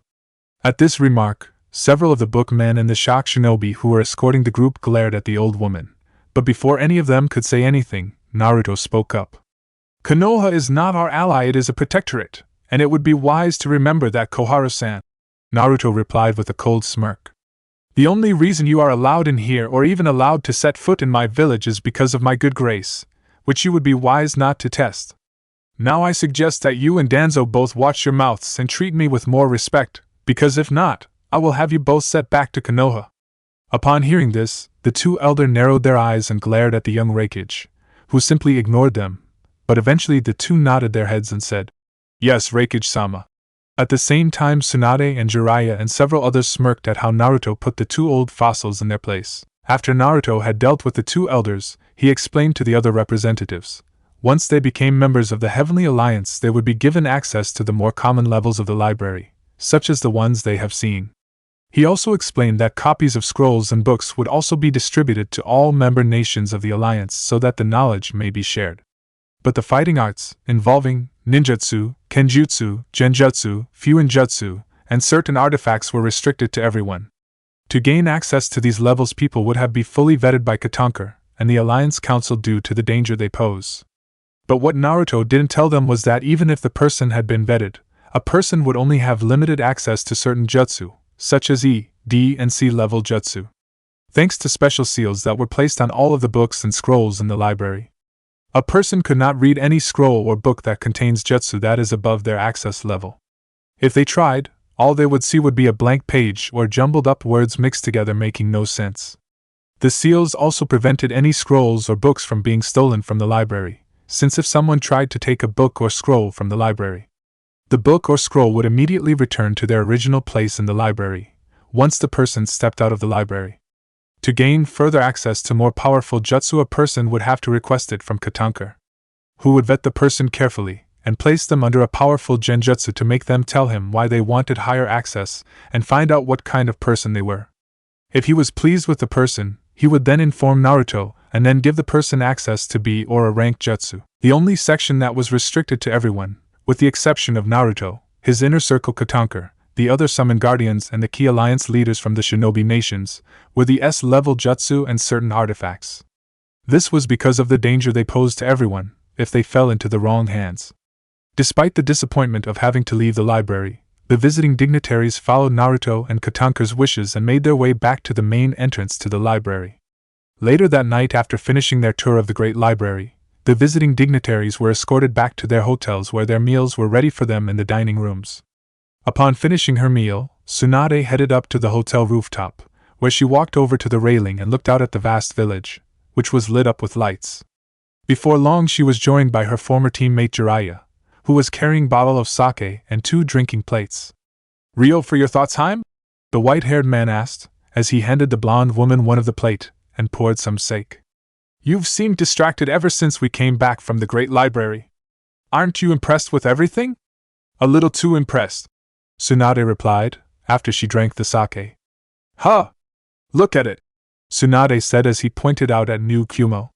At this remark, several of the bookmen and the shock shinobi who were escorting the group glared at the old woman, but before any of them could say anything, Naruto spoke up. "Konoha is not our ally, it is a protectorate, and it would be wise to remember that, Koharu-san," Naruto replied with a cold smirk. "The only reason you are allowed in here or even allowed to set foot in my village is because of my good grace, which you would be wise not to test. Now I suggest that you and Danzo both watch your mouths and treat me with more respect, because if not, I will have you both set back to Konoha." Upon hearing this, the two elder narrowed their eyes and glared at the young Raikage, who simply ignored them, but eventually the two nodded their heads and said, "Yes, Raikage-sama." At the same time, Tsunade and Jiraiya and several others smirked at how Naruto put the two old fossils in their place. After Naruto had dealt with the two elders, he explained to the other representatives, once they became members of the Heavenly Alliance, they would be given access to the more common levels of the library, such as the ones they have seen. He also explained that copies of scrolls and books would also be distributed to all member nations of the Alliance so that the knowledge may be shared. But the fighting arts, involving ninjutsu, kenjutsu, genjutsu, fuinjutsu, and certain artifacts were restricted to everyone. To gain access to these levels, people would have to be fully vetted by Katanka and the Alliance Council due to the danger they pose. But what Naruto didn't tell them was that even if the person had been vetted, a person would only have limited access to certain jutsu, such as E, D, and C level jutsu, thanks to special seals that were placed on all of the books and scrolls in the library. A person could not read any scroll or book that contains jutsu that is above their access level. If they tried, all they would see would be a blank page or jumbled up words mixed together making no sense. The seals also prevented any scrolls or books from being stolen from the library, since if someone tried to take a book or scroll from the library, the book or scroll would immediately return to their original place in the library, once the person stepped out of the library. To gain further access to more powerful jutsu, a person would have to request it from Katanka, who would vet the person carefully and place them under a powerful genjutsu to make them tell him why they wanted higher access and find out what kind of person they were. If he was pleased with the person, he would then inform Naruto and then give the person access to B or a rank jutsu, the only section that was restricted to everyone, with the exception of Naruto, his inner circle Katanka, the other summon guardians and the key alliance leaders from the shinobi nations, were the S-level jutsu and certain artifacts. This was because of the danger they posed to everyone if they fell into the wrong hands. Despite the disappointment of having to leave the library, the visiting dignitaries followed Naruto and Katanka's wishes and made their way back to the main entrance to the library. Later that night, after finishing their tour of the Great Library, the visiting dignitaries were escorted back to their hotels where their meals were ready for them in the dining rooms. Upon finishing her meal, Tsunade headed up to the hotel rooftop, where she walked over to the railing and looked out at the vast village, which was lit up with lights. Before long she was joined by her former teammate Jiraiya, who was carrying a bottle of sake and 2 drinking plates. "Rio, for your thoughts, Heim?" the white-haired man asked, as he handed the blonde woman one of the plate and poured some sake. "You've seemed distracted ever since we came back from the Great Library. Aren't you impressed with everything?" "A little too impressed," Tsunade replied, after she drank the sake. Huh! Look at it! Tsunade said as he pointed out at New Kumo.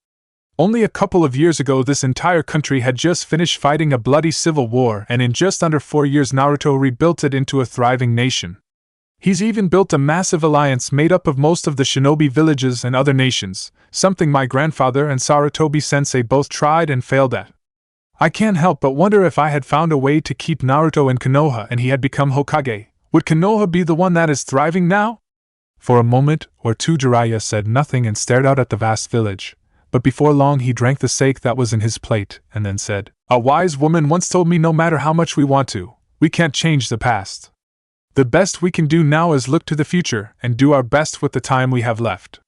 Only a couple of years ago this entire country had just finished fighting a bloody civil war, and in just under 4 years Naruto rebuilt it into a thriving nation. He's even built a massive alliance made up of most of the shinobi villages and other nations, something my grandfather and Sarutobi-sensei both tried and failed at. I can't help but wonder if I had found a way to keep Naruto in Konoha and he had become Hokage, would Konoha be the one that is thriving now? For a moment or two Jiraiya said nothing and stared out at the vast village, but before long he drank the sake that was in his plate and then said, A wise woman once told me no matter how much we want to, we can't change the past. The best we can do now is look to the future and do our best with the time we have left.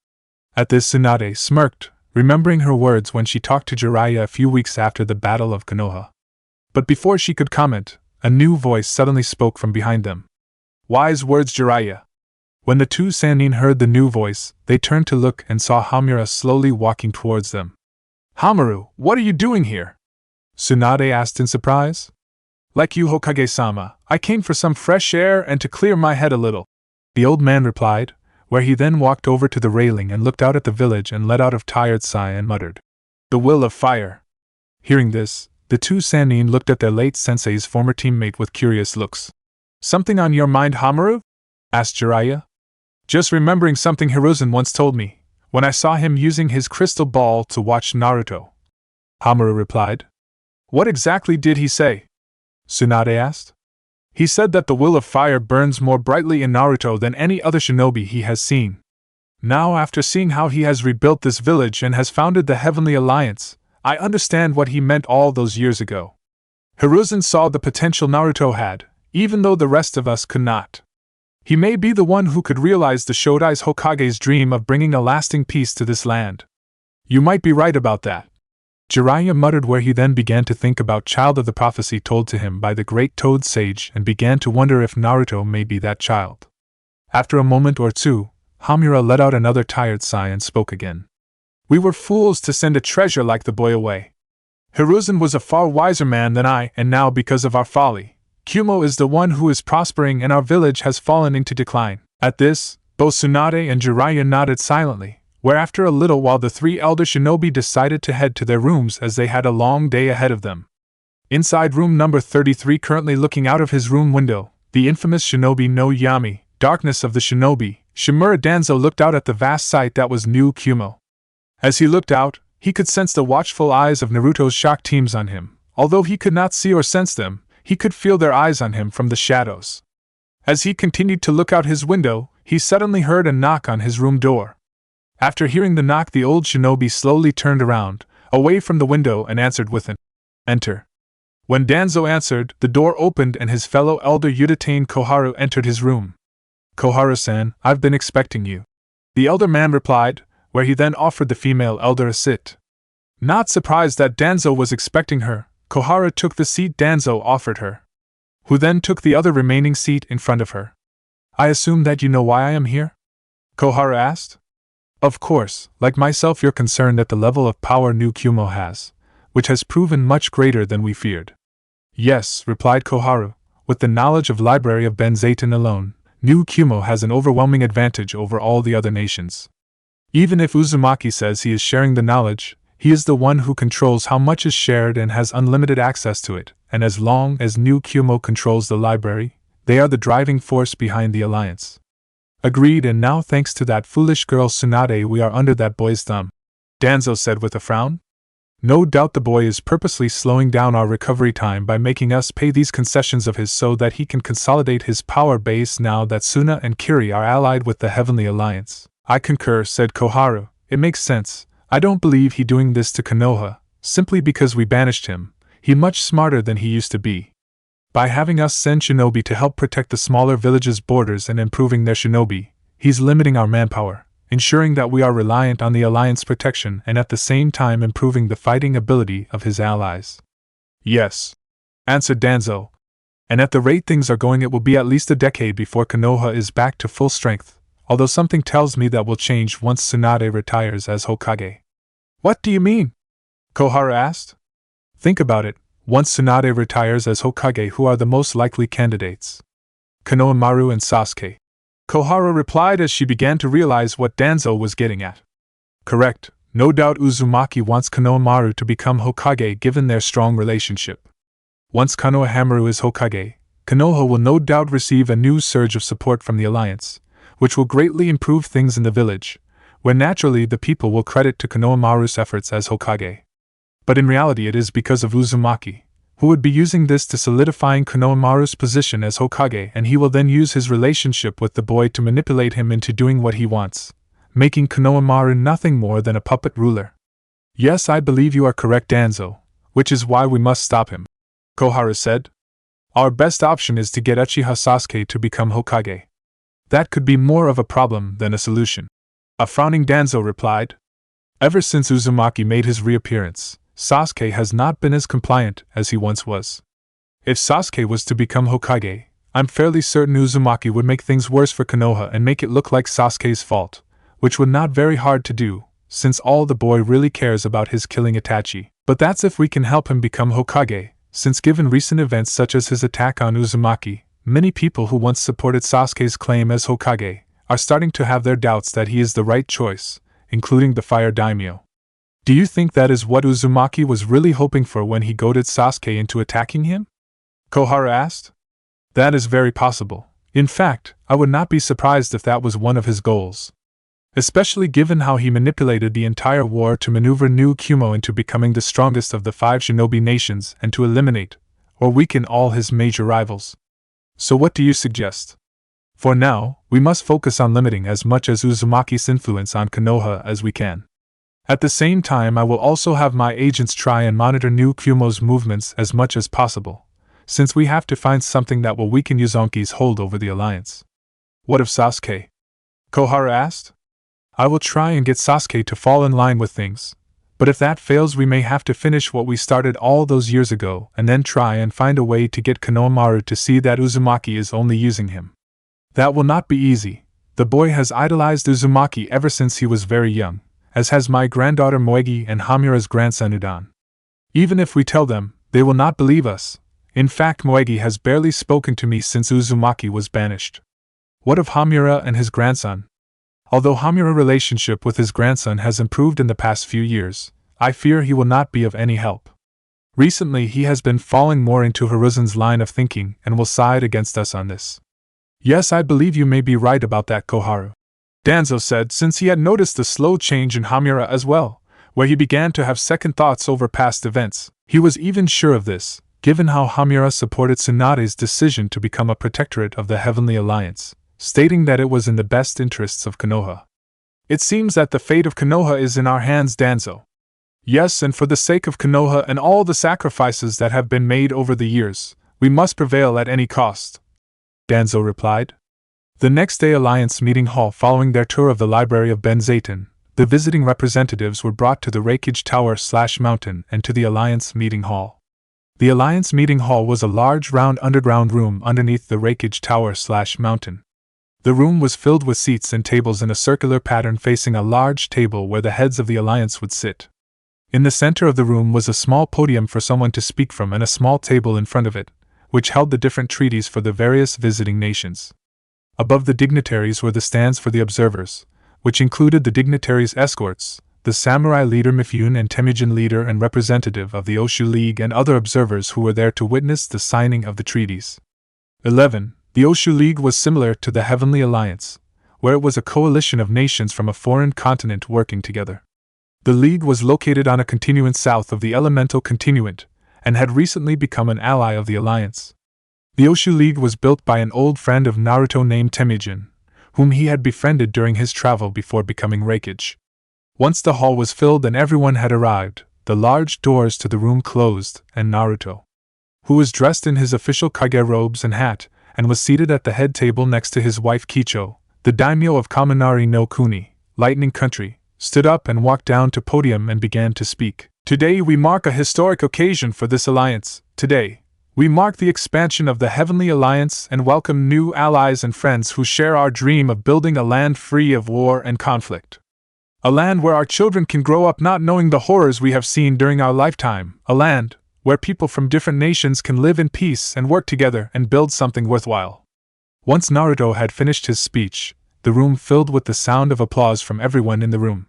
At this Tsunade smirked, remembering her words when she talked to Jiraiya a few weeks after the Battle of Konoha. But before she could comment, a new voice suddenly spoke from behind them. Wise words, Jiraiya. When the two Sannin heard the new voice, they turned to look and saw Hamura slowly walking towards them. Hamaru, what are you doing here? Tsunade asked in surprise. Like you, Hokage-sama, I came for some fresh air and to clear my head a little, the old man replied, where he then walked over to the railing and looked out at the village and let out a tired sigh and muttered, The will of fire. Hearing this, the two Sannin looked at their late sensei's former teammate with curious looks. Something on your mind, Hamaru? Asked Jiraiya. Just remembering something Hiruzen once told me, when I saw him using his crystal ball to watch Naruto. Hamaru replied. What exactly did he say? Tsunade asked. He said that the will of fire burns more brightly in Naruto than any other shinobi he has seen. Now, after seeing how he has rebuilt this village and has founded the Heavenly Alliance, I understand what he meant all those years ago. Hiruzen saw the potential Naruto had, even though the rest of us could not. He may be the one who could realize the Shodai's Hokage's dream of bringing a lasting peace to this land. You might be right about that. Jiraiya muttered, where he then began to think about child of the prophecy told to him by the great Toad Sage and began to wonder if Naruto may be that child. After a moment or two, Hamura let out another tired sigh and spoke again. We were fools to send a treasure like the boy away. Hiruzen was a far wiser man than I, and now because of our folly, Kumo is the one who is prospering and our village has fallen into decline. At this, both Tsunade and Jiraiya nodded silently, where after a little while the three elder shinobi decided to head to their rooms as they had a long day ahead of them. Inside room number 33, currently looking out of his room window, the infamous shinobi no Yami, Darkness of the Shinobi, Shimura Danzo looked out at the vast sight that was New Kumo. As he looked out, he could sense the watchful eyes of Naruto's shock teams on him. Although he could not see or sense them, he could feel their eyes on him from the shadows. As he continued to look out his window, he suddenly heard a knock on his room door. After hearing the knock, the old shinobi slowly turned around, away from the window, and answered with an "Enter." When Danzo answered, the door opened and his fellow elder Udatane Koharu entered his room. Koharu-san, I've been expecting you, the elder man replied, where he then offered the female elder a sit. Not surprised that Danzo was expecting her, Koharu took the seat Danzo offered her, who then took the other remaining seat in front of her. I assume that you know why I am here? Koharu asked. Of course, like myself you're concerned at the level of power New Kumo has, which has proven much greater than we feared. Yes, replied Koharu, with the knowledge of Library of Benzaiten alone, New Kumo has an overwhelming advantage over all the other nations. Even if Uzumaki says he is sharing the knowledge, he is the one who controls how much is shared and has unlimited access to it, and as long as New Kumo controls the library, they are the driving force behind the alliance. Agreed, and now thanks to that foolish girl Tsunade we are under that boy's thumb, Danzo said with a frown. No doubt the boy is purposely slowing down our recovery time by making us pay these concessions of his so that he can consolidate his power base now that Suna and Kiri are allied with the Heavenly Alliance. I concur, said Koharu, it makes sense. I don't believe he doing this to Konoha, simply because we banished him. He much smarter than he used to be. By having us send shinobi to help protect the smaller villages' borders and improving their shinobi, he's limiting our manpower, ensuring that we are reliant on the Alliance protection and at the same time improving the fighting ability of his allies. Yes, answered Danzo. And at the rate things are going it will be at least a decade before Konoha is back to full strength, although something tells me that will change once Tsunade retires as Hokage. What do you mean? Koharu asked. Think about it, once Tsunade retires as Hokage, who are the most likely candidates? Konoha Maru and Sasuke. Koharu replied as she began to realize what Danzo was getting at. Correct, no doubt Uzumaki wants Konoha Maru to become Hokage given their strong relationship. Once Konoha Hamaru is Hokage, Konoha will no doubt receive a new surge of support from the alliance, which will greatly improve things in the village, where naturally the people will credit to Konoha Maru's efforts as Hokage. But in reality it is because of Uzumaki, who would be using this to solidifying Konoha Maru's position as Hokage, and he will then use his relationship with the boy to manipulate him into doing what he wants, making Konoha Maru nothing more than a puppet ruler. Yes, I believe you are correct, Danzo, which is why we must stop him, Koharu said. Our best option is to get Uchiha Sasuke to become Hokage. That could be more of a problem than a solution. A frowning Danzo replied. Ever since Uzumaki made his reappearance, Sasuke has not been as compliant as he once was. If Sasuke was to become Hokage, I'm fairly certain Uzumaki would make things worse for Konoha and make it look like Sasuke's fault, which would not very hard to do, since all the boy really cares about his killing Itachi. But that's if we can help him become Hokage, since given recent events such as his attack on Uzumaki, many people who once supported Sasuke's claim as Hokage are starting to have their doubts that he is the right choice, including the Fire Daimyo. Do you think that is what Uzumaki was really hoping for when he goaded Sasuke into attacking him? Koharu asked. That is very possible. In fact, I would not be surprised if that was one of his goals. Especially given how he manipulated the entire war to maneuver New Kumo into becoming the strongest of the 5 shinobi nations and to eliminate, or weaken all his major rivals. So what do you suggest? For now, we must focus on limiting as much as Uzumaki's influence on Konoha as we can. At the same time, I will also have my agents try and monitor New Kumo's movements as much as possible, since we have to find something that will weaken Uzumki's hold over the alliance. What of Sasuke? Koharu asked. I will try and get Sasuke to fall in line with things, but if that fails we may have to finish what we started all those years ago and then try and find a way to get Konoha Maru to see that Uzumaki is only using him. That will not be easy. The boy has idolized Uzumaki ever since he was very young, as has my granddaughter Moegi and Hamura's grandson Udan. Even if we tell them, they will not believe us. In fact, Moegi has barely spoken to me since Uzumaki was banished. What of Hamura and his grandson? Although Hamura's relationship with his grandson has improved in the past few years, I fear he will not be of any help. Recently he has been falling more into Hiruzen's line of thinking and will side against us on this. Yes, I believe you may be right about that, Koharu, Danzo said, since he had noticed the slow change in Hamura as well, where he began to have second thoughts over past events. He was even sure of this, given how Hamura supported Tsunade's decision to become a protectorate of the Heavenly Alliance, stating that it was in the best interests of Konoha. It seems that the fate of Konoha is in our hands, Danzo. Yes, and for the sake of Konoha and all the sacrifices that have been made over the years, we must prevail at any cost, Danzo replied. The next day, Alliance Meeting Hall. Following their tour of the library of Ben Zayton, the visiting representatives were brought to the Raikage Tower/Mountain and to the Alliance Meeting Hall. The Alliance Meeting Hall was a large round underground room underneath the Raikage Tower/Mountain. The room was filled with seats and tables in a circular pattern facing a large table where the heads of the Alliance would sit. In the center of the room was a small podium for someone to speak from and a small table in front of it, which held the different treaties for the various visiting nations. Above the dignitaries were the stands for the observers, which included the dignitaries' escorts, the samurai leader Mifune and Temujin leader and representative of the Oshu League and other observers who were there to witness the signing of the treaties. 11. The Oshu League was similar to the Heavenly Alliance, where it was a coalition of nations from a foreign continent working together. The League was located on a continuant south of the Elemental Continuant, and had recently become an ally of the Alliance. The Oshu League was built by an old friend of Naruto named Temujin, whom he had befriended during his travel before becoming Raikage. Once the hall was filled and everyone had arrived, the large doors to the room closed, and Naruto, who was dressed in his official Kage robes and hat, and was seated at the head table next to his wife Kicho, the daimyo of Kaminari no Kuni, Lightning Country, stood up and walked down to podium and began to speak. Today we mark a historic occasion for this alliance. Today, we mark the expansion of the Heavenly Alliance and welcome new allies and friends who share our dream of building a land free of war and conflict. A land where our children can grow up not knowing the horrors we have seen during our lifetime. A land where people from different nations can live in peace and work together and build something worthwhile. Once Naruto had finished his speech, the room filled with the sound of applause from everyone in the room.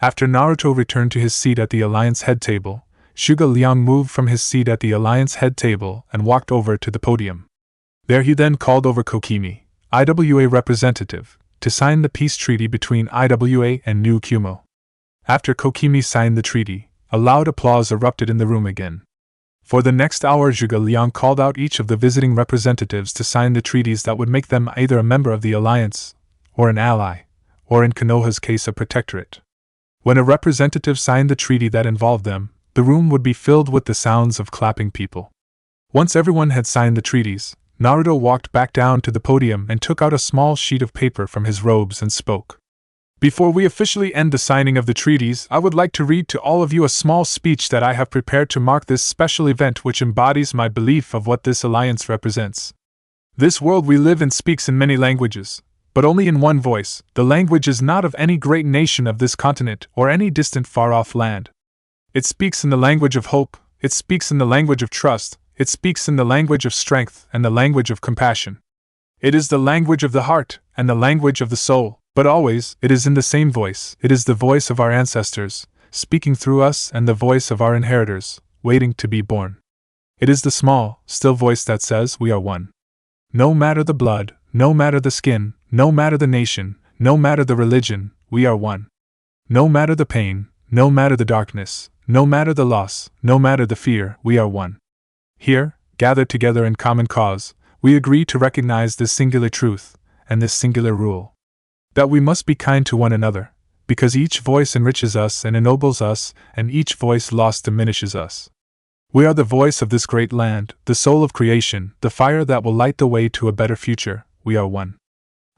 After Naruto returned to his seat at the Alliance head table, Zhuge Liang moved from his seat at the Alliance head table and walked over to the podium. There he then called over Kokimi, IWA representative, to sign the peace treaty between IWA and New Kumo. After Kokimi signed the treaty, a loud applause erupted in the room again. For the next hour, Zhuge Liang called out each of the visiting representatives to sign the treaties that would make them either a member of the Alliance, or an ally, or in Konoha's case a protectorate. When a representative signed the treaty that involved them, the room would be filled with the sounds of clapping people. Once everyone had signed the treaties, Naruto walked back down to the podium and took out a small sheet of paper from his robes and spoke. Before we officially end the signing of the treaties, I would like to read to all of you a small speech that I have prepared to mark this special event which embodies my belief of what this alliance represents. This world we live in speaks in many languages, but only in one voice. The language is not of any great nation of this continent or any distant far-off land. It speaks in the language of hope, it speaks in the language of trust, it speaks in the language of strength and the language of compassion. It is the language of the heart and the language of the soul, but always it is in the same voice. It is the voice of our ancestors, speaking through us, and the voice of our inheritors, waiting to be born. It is the small, still voice that says we are one. No matter the blood, no matter the skin, no matter the nation, no matter the religion, we are one. No matter the pain, no matter the darkness, no matter the loss, no matter the fear, we are one. Here, gathered together in common cause, we agree to recognize this singular truth, and this singular rule. That we must be kind to one another, because each voice enriches us and ennobles us, and each voice lost diminishes us. We are the voice of this great land, the soul of creation, the fire that will light the way to a better future. We are one.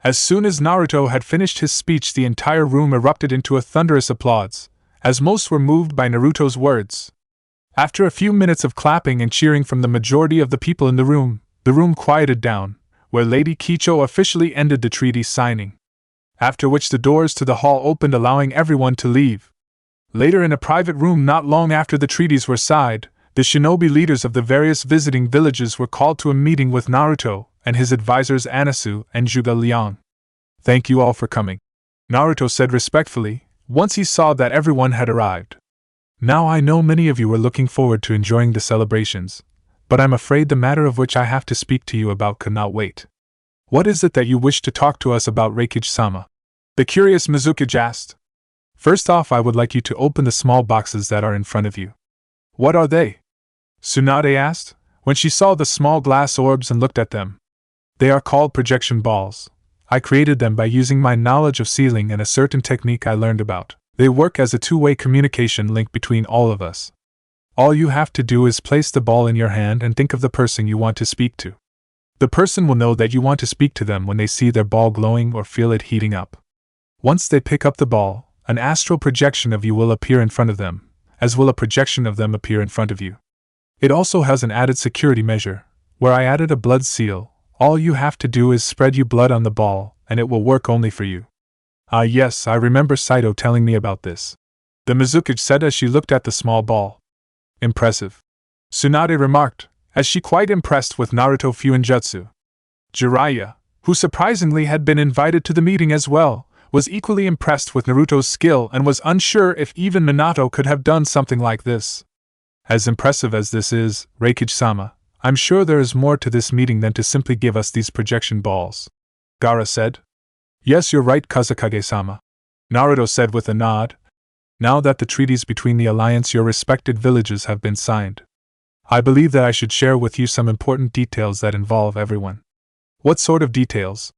As soon as Naruto had finished his speech, the entire room erupted into a thunderous applause, as most were moved by Naruto's words. After a few minutes of clapping and cheering from the majority of the people in the room quieted down, where Lady Kicho officially ended the treaty signing. After which the doors to the hall opened, allowing everyone to leave. Later, in a private room not long after the treaties were signed, the shinobi leaders of the various visiting villages were called to a meeting with Naruto and his advisors Anasu and Zhuge Liang. Thank you all for coming, Naruto said respectfully, once he saw that everyone had arrived. Now I know many of you were looking forward to enjoying the celebrations, but I'm afraid the matter of which I have to speak to you about could not wait. What is it that you wish to talk to us about, Raikage-sama? The curious Mizuki asked. First off, I would like you to open the small boxes that are in front of you. What are they? Tsunade asked, when she saw the small glass orbs and looked at them. They are called projection balls. I created them by using my knowledge of sealing and a certain technique I learned about. They work as a two-way communication link between all of us. All you have to do is place the ball in your hand and think of the person you want to speak to. The person will know that you want to speak to them when they see their ball glowing or feel it heating up. Once they pick up the ball, an astral projection of you will appear in front of them, as will a projection of them appear in front of you. It also has an added security measure, where I added a blood seal. All you have to do is spread your blood on the ball, and it will work only for you. Ah yes, I remember Saito telling me about this, the Mizuki said as she looked at the small ball. Impressive, Tsunade remarked, as she quite impressed with Naruto Fuinjutsu. Jiraiya, who surprisingly had been invited to the meeting as well, was equally impressed with Naruto's skill and was unsure if even Minato could have done something like this. As impressive as this is, Raikage-sama, I'm sure there is more to this meeting than to simply give us these projection balls. Gaara said. Yes, you're right, Kazekage-sama, Naruto said with a nod. Now that the treaties between the alliance, your respected villages, have been signed, I believe that I should share with you some important details that involve everyone. What sort of details?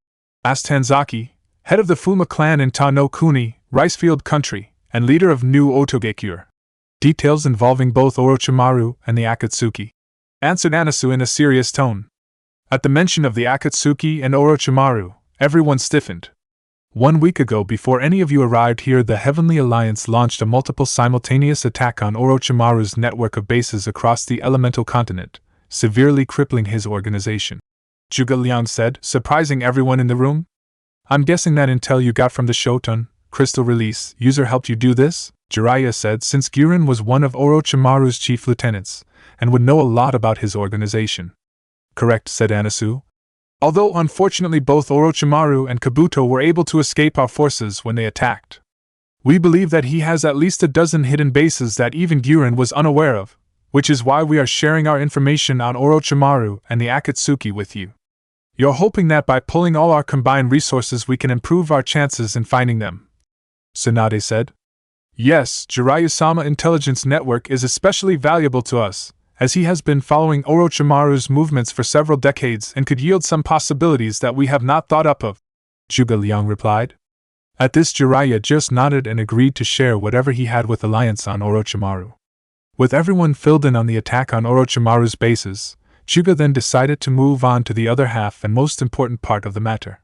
Asked Hanzaki, head of the Fuma clan in Ta-no-Kuni, Ricefield country, and leader of New Otogekure. Details involving both Orochimaru and the Akatsuki, answered Anasu in a serious tone. At the mention of the Akatsuki and Orochimaru, everyone stiffened. 1 week ago, before any of you arrived here, the Heavenly Alliance launched a multiple simultaneous attack on Orochimaru's network of bases across the elemental continent, severely crippling his organization. Zhuge Liang said, surprising everyone in the room. I'm guessing that intel you got from the Shoten crystal release user helped you do this? Jiraiya said, since Girin was one of Orochimaru's chief lieutenants, and would know a lot about his organization. Correct, said Anasu. Although unfortunately both Orochimaru and Kabuto were able to escape our forces when they attacked. We believe that he has at least a dozen hidden bases that even Guren was unaware of, which is why we are sharing our information on Orochimaru and the Akatsuki with you. You're hoping that by pulling all our combined resources we can improve our chances in finding them, Tsunade said. Yes, Jiraiya-sama intelligence network is especially valuable to us, as he has been following Orochimaru's movements for several decades and could yield some possibilities that we have not thought up of, Zhuge Liang replied. At this, Jiraiya just nodded and agreed to share whatever he had with Alliance on Orochimaru. With everyone filled in on the attack on Orochimaru's bases, Zhuge then decided to move on to the other half and most important part of the matter.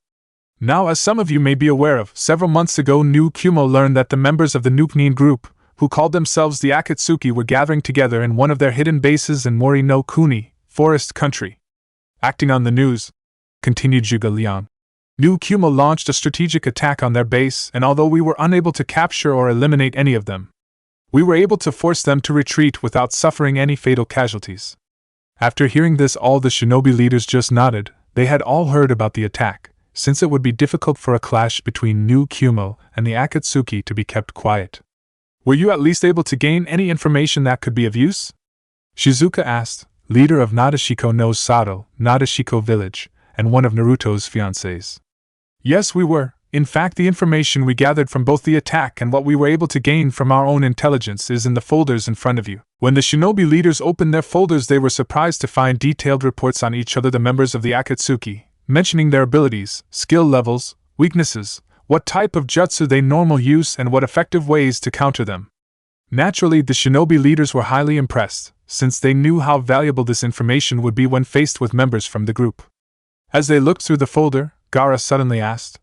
Now, as some of you may be aware of, several months ago New Kumo learned that the members of the Nukenin group, who called themselves the Akatsuki, were gathering together in one of their hidden bases in Mori no Kuni, Forest Country. Acting on the news, continued Zhuge Liang, New Kumo launched a strategic attack on their base, and although we were unable to capture or eliminate any of them, we were able to force them to retreat without suffering any fatal casualties. After hearing this, all the shinobi leaders just nodded. They had all heard about the attack, since it would be difficult for a clash between New Kumo and the Akatsuki to be kept quiet. Were you at least able to gain any information that could be of use? Shizuka asked, leader of Nadeshiko no Sato, Nadeshiko village, and one of Naruto's fiancés. Yes, we were. In fact, the information we gathered from both the attack and what we were able to gain from our own intelligence is in the folders in front of you. When the shinobi leaders opened their folders, they were surprised to find detailed reports on each other, the members of the Akatsuki, mentioning their abilities, skill levels, weaknesses, what type of jutsu they normally use, and what effective ways to counter them. Naturally, the shinobi leaders were highly impressed, since they knew how valuable this information would be when faced with members from the group. As they looked through the folder, Gaara suddenly asked,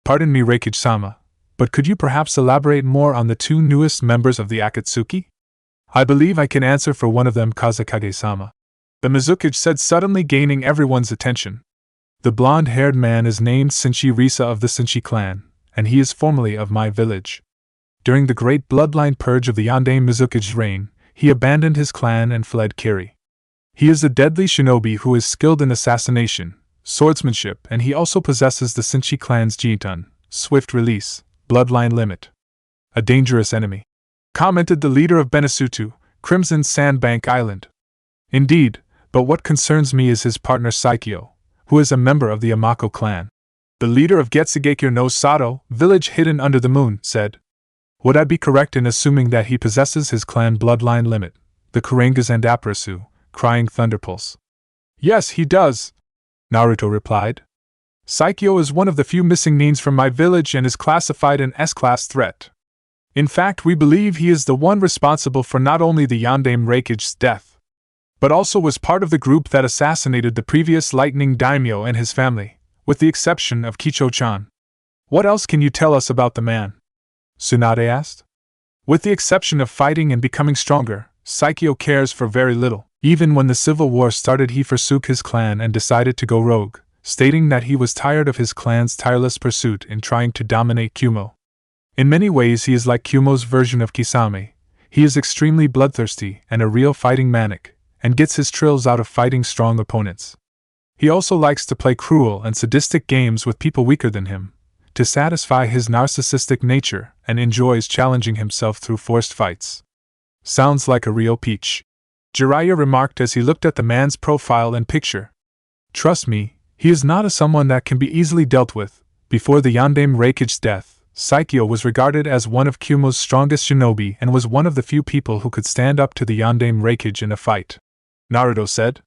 "Pardon me, Raikage-sama, but could you perhaps elaborate more on the two newest members of the Akatsuki?" "I believe I can answer for one of them, Kazekage-sama," the Mizukage said, suddenly gaining everyone's attention. "The blonde-haired man is named Senshi Risa of the Senshi clan, and he is formerly of my village. During the great bloodline purge of the Yandere Mizukage's reign, he abandoned his clan and fled Kiri. He is a deadly shinobi who is skilled in assassination, swordsmanship, and he also possesses the Senshi clan's Jitun, swift release, bloodline limit. A dangerous enemy," commented the leader of Benisutu, Crimson Sandbank Island. "Indeed, but what concerns me is his partner Saikyo, who is a member of the Amako clan." The leader of Getsugekyo no Sato, village hidden under the moon, said, "Would I be correct in assuming that he possesses his clan bloodline limit, the Kurengas and Aparasu, crying Thunderpulse?" "Yes, he does," Naruto replied. "Saikyo is one of the few missing names from my village and is classified an S-class threat. In fact, we believe he is the one responsible for not only the Yandere Raikage's death, but also was part of the group that assassinated the previous Lightning Daimyo and his family, with the exception of Kicho-chan. What else can you tell us about the man?" Tsunade asked. "With the exception of fighting and becoming stronger, Saikyo cares for very little. Even when the civil war started, he forsook his clan and decided to go rogue, stating that he was tired of his clan's tireless pursuit in trying to dominate Kumo. In many ways he is like Kumo's version of Kisame. He is extremely bloodthirsty and a real fighting maniac, and gets his thrills out of fighting strong opponents. He also likes to play cruel and sadistic games with people weaker than him, to satisfy his narcissistic nature, and enjoys challenging himself through forced fights. Sounds like a real peach," Jiraiya remarked as he looked at the man's profile and picture. "Trust me, he is not someone that can be easily dealt with. Before the Yandere Raikage's death, Saikyo was regarded as one of Kumo's strongest shinobi and was one of the few people who could stand up to the Yandere Raikage in a fight," Naruto said.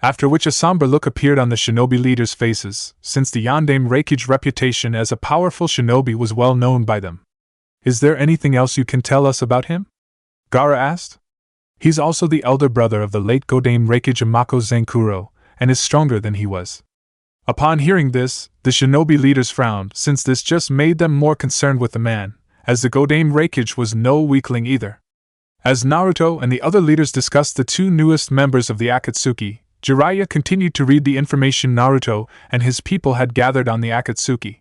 After which a somber look appeared on the shinobi leaders' faces, since the Yandere Raikage's reputation as a powerful shinobi was well known by them. "Is there anything else you can tell us about him?" Gaara asked. "He's also the elder brother of the late Godame Raikage Amako Zenkuro, and is stronger than he was." Upon hearing this, the shinobi leaders frowned, since this just made them more concerned with the man, as the Godame Raikage was no weakling either. As Naruto and the other leaders discussed the two newest members of the Akatsuki, Jiraiya continued to read the information Naruto and his people had gathered on the Akatsuki.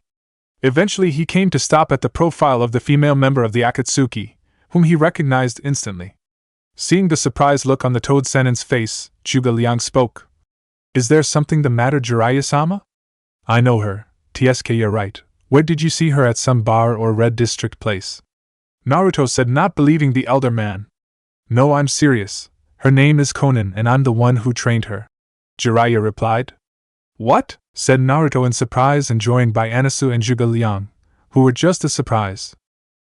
Eventually he came to stop at the profile of the female member of the Akatsuki, whom he recognized instantly. Seeing the surprised look on the Toad Senin's face, Zhuge Liang spoke. Is there something the matter, Jiraiya-sama? I know her, TSK, you're right. Where did you see her, at some bar or red district place? Naruto said, not believing the elder man. No, I'm serious. Her name is Konan and I'm the one who trained her. Jiraiya replied. What? Said Naruto in surprise, and joined by Anasu and Zhuge Liang, who were just as surprised.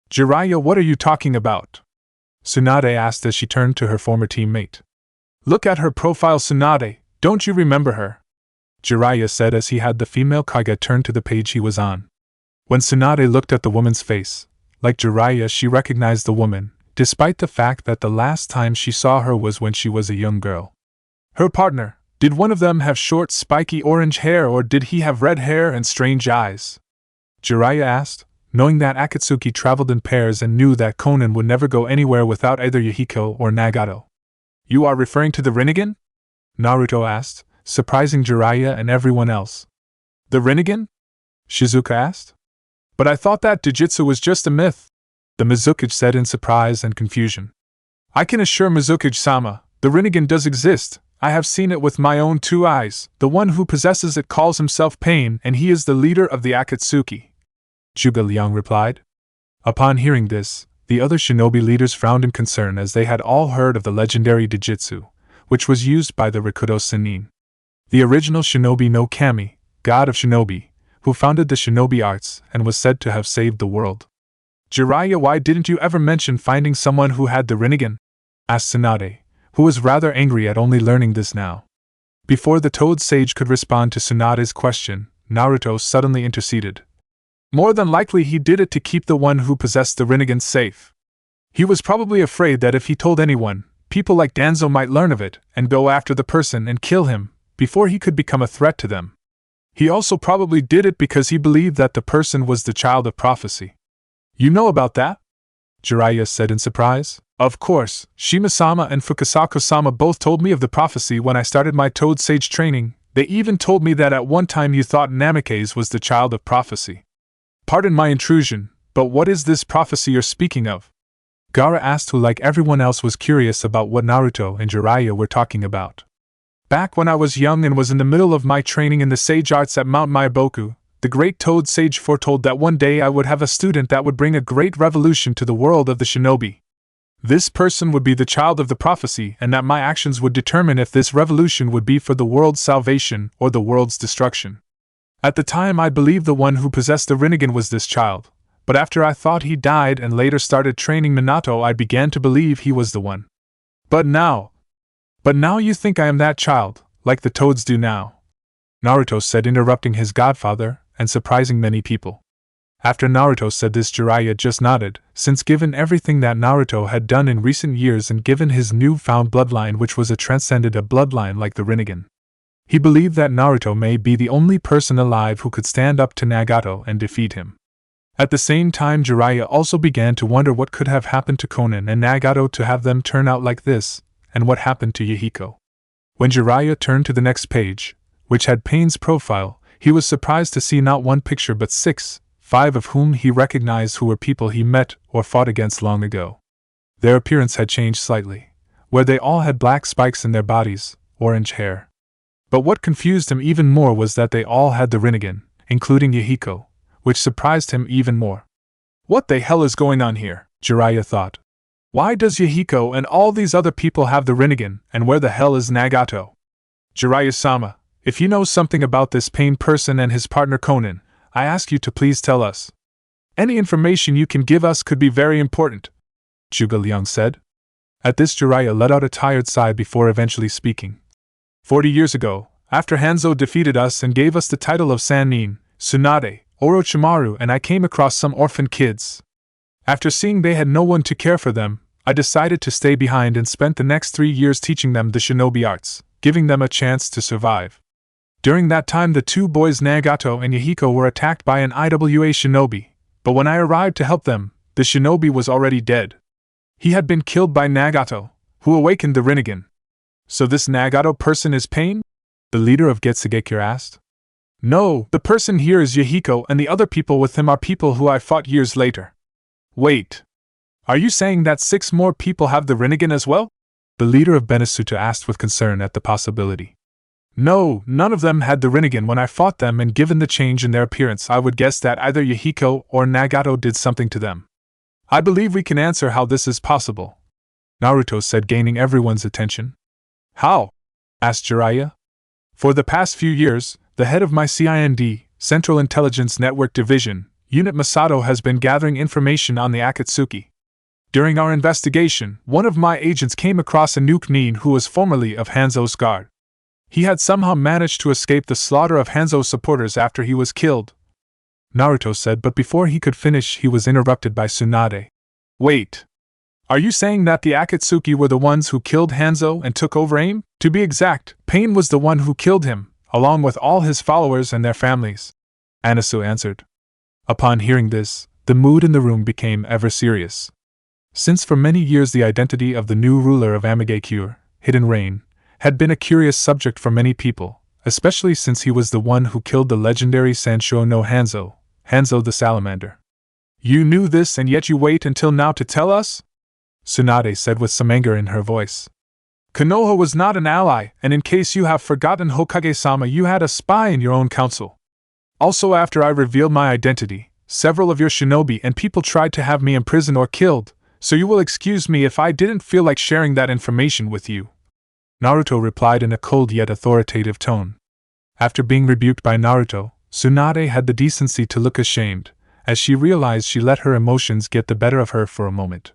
Jiraiya, what are you talking about? Tsunade asked as she turned to her former teammate. Look at her profile, Tsunade, don't you remember her? Jiraiya said as he had the female Kage turn to the page he was on. When Tsunade looked at the woman's face, like Jiraiya, she recognized the woman, despite the fact that the last time she saw her was when she was a young girl. Her partner, did one of them have short, spiky orange hair, or did he have red hair and strange eyes? Jiraiya asked, knowing that Akatsuki traveled in pairs and knew that Konan would never go anywhere without either Yahiko or Nagato. You are referring to the Rinnegan? Naruto asked, surprising Jiraiya and everyone else. The Rinnegan? Shizuka asked. But I thought that Jujutsu was just a myth, the Mizukage said in surprise and confusion. I can assure Mizukage-sama, the Rinnegan does exist. I have seen it with my own 2 eyes. The one who possesses it calls himself Pain, and he is the leader of the Akatsuki. Zhuge Liang replied. Upon hearing this, the other shinobi leaders frowned in concern, as they had all heard of the legendary Dijitsu, which was used by the Rikudo Sennin, the original shinobi no Kami, god of shinobi, who founded the shinobi arts and was said to have saved the world. Jiraiya, why didn't you ever mention finding someone who had the Rinnegan? Asked Tsunade, who was rather angry at only learning this now. Before the Toad Sage could respond to Tsunade's question, Naruto suddenly interceded. More than likely he did it to keep the one who possessed the Rinnegan safe. He was probably afraid that if he told anyone, people like Danzo might learn of it and go after the person and kill him before he could become a threat to them. He also probably did it because he believed that the person was the child of prophecy. You know about that? Jiraiya said in surprise. Of course, Shima-sama and Fukasaku-sama both told me of the prophecy when I started my Toad Sage training. They even told me that at one time you thought Namikaze was the child of prophecy. Pardon my intrusion, but what is this prophecy you're speaking of? Gaara asked, who like everyone else was curious about what Naruto and Jiraiya were talking about. Back when I was young and was in the middle of my training in the sage arts at Mount Maiboku, the great Toad Sage foretold that one day I would have a student that would bring a great revolution to the world of the shinobi. This person would be the child of the prophecy, and that my actions would determine if this revolution would be for the world's salvation or the world's destruction. At the time I believed the one who possessed the Rinnegan was this child, but after I thought he died and later started training Minato, I began to believe he was the one. But now you think I am that child, like the toads do now, Naruto said, interrupting his godfather and surprising many people. After Naruto said this, Jiraiya just nodded, since given everything that Naruto had done in recent years and given his newfound bloodline, which was transcended a bloodline like the Rinnegan, he believed that Naruto may be the only person alive who could stand up to Nagato and defeat him. At the same time, Jiraiya also began to wonder what could have happened to Konan and Nagato to have them turn out like this, and what happened to Yahiko. When Jiraiya turned to the next page, which had Pain's profile, he was surprised to see not one picture but 6, 5 of whom he recognized, who were people he met or fought against long ago. Their appearance had changed slightly, where they all had black spikes in their bodies, orange hair. But what confused him even more was that they all had the Rinnegan, including Yahiko, which surprised him even more. What the hell is going on here? Jiraiya thought. Why does Yahiko and all these other people have the Rinnegan, and where the hell is Nagato? Jiraiya-sama, if you know something about this Pain person and his partner Konan, I ask you to please tell us. Any information you can give us could be very important, Zhuge Liang said. At this, Jiraiya let out a tired sigh before eventually speaking. 40 years ago, after Hanzo defeated us and gave us the title of Sannin, Tsunade, Orochimaru and I came across some orphan kids. After seeing they had no one to care for them, I decided to stay behind and spent the next 3 years teaching them the shinobi arts, giving them a chance to survive. During that time, the 2 boys Nagato and Yahiko were attacked by an IWA shinobi, but when I arrived to help them, the shinobi was already dead. He had been killed by Nagato, who awakened the Rinnegan. So this Nagato person is Pain? The leader of Getsugekure asked. No, the person here is Yahiko, and the other people with him are people who I fought years later. Wait. Are you saying that 6 more people have the Rinnegan as well? The leader of Benisuta asked with concern at the possibility. No, none of them had the Rinnegan when I fought them, and given the change in their appearance, I would guess that either Yahiko or Nagato did something to them. I believe we can answer how this is possible, Naruto said, gaining everyone's attention. How? Asked Jiraiya. For the past few years, the head of my CIND, Central Intelligence Network Division, Unit Masato, has been gathering information on the Akatsuki. During our investigation, one of my agents came across a Nuke Nin who was formerly of Hanzo's guard. He had somehow managed to escape the slaughter of Hanzo's supporters after he was killed, Naruto said, but before he could finish he was interrupted by Tsunade. Wait. Are you saying that the Akatsuki were the ones who killed Hanzo and took over AIM? To be exact, Pain was the one who killed him, along with all his followers and their families, Anasu answered. Upon hearing this, the mood in the room became ever serious. Since for many years the identity of the new ruler of Amigakure, Hidden Rain, had been a curious subject for many people, especially since he was the one who killed the legendary Sansho no Hanzo, Hanzo the Salamander. You knew this and yet you wait until now to tell us? Tsunade said with some anger in her voice. Konoha was not an ally, and in case you have forgotten, Hokage-sama, you had a spy in your own council. Also, after I revealed my identity, several of your shinobi and people tried to have me imprisoned or killed, so you will excuse me if I didn't feel like sharing that information with you, Naruto replied in a cold yet authoritative tone. After being rebuked by Naruto, Tsunade had the decency to look ashamed, as she realized she let her emotions get the better of her for a moment.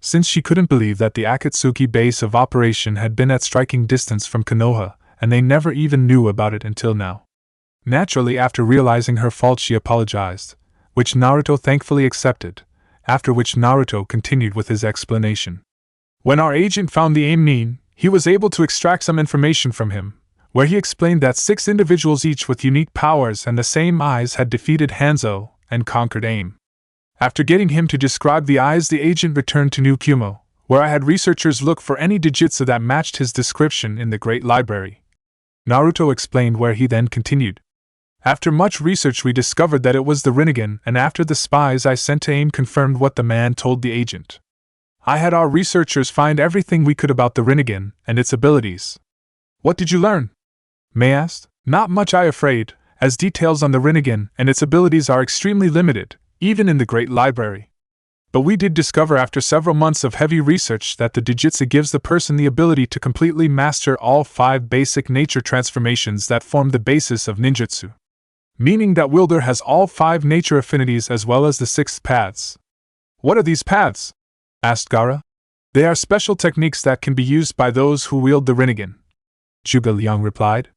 Since she couldn't believe that the Akatsuki base of operation had been at striking distance from Konoha, and they never even knew about it until now. Naturally, after realizing her fault, she apologized, which Naruto thankfully accepted, after which Naruto continued with his explanation. When our agent found the AIM Nin, he was able to extract some information from him, where he explained that 6 individuals each with unique powers and the same eyes had defeated Hanzo and conquered AIM. After getting him to describe the eyes, the agent returned to New Kumo, where I had researchers look for any Dijutsu that matched his description in the Great Library. Naruto explained, where he then continued. After much research we discovered that it was the Rinnegan, and after the spies I sent to AIM confirmed what the man told the agent. I had our researchers find everything we could about the Rinnegan and its abilities. What did you learn? Mei asked. Not much, I'm afraid, as details on the Rinnegan and its abilities are extremely limited, even in the Great Library. But we did discover after several months of heavy research that the Dijutsu gives the person the ability to completely master all 5 basic nature transformations that form the basis of ninjutsu. Meaning that wielder has all 5 nature affinities as well as the 6 paths. What are these paths? Asked Gaara. They are special techniques that can be used by those who wield the Rinnegan, Zhuge Liang replied.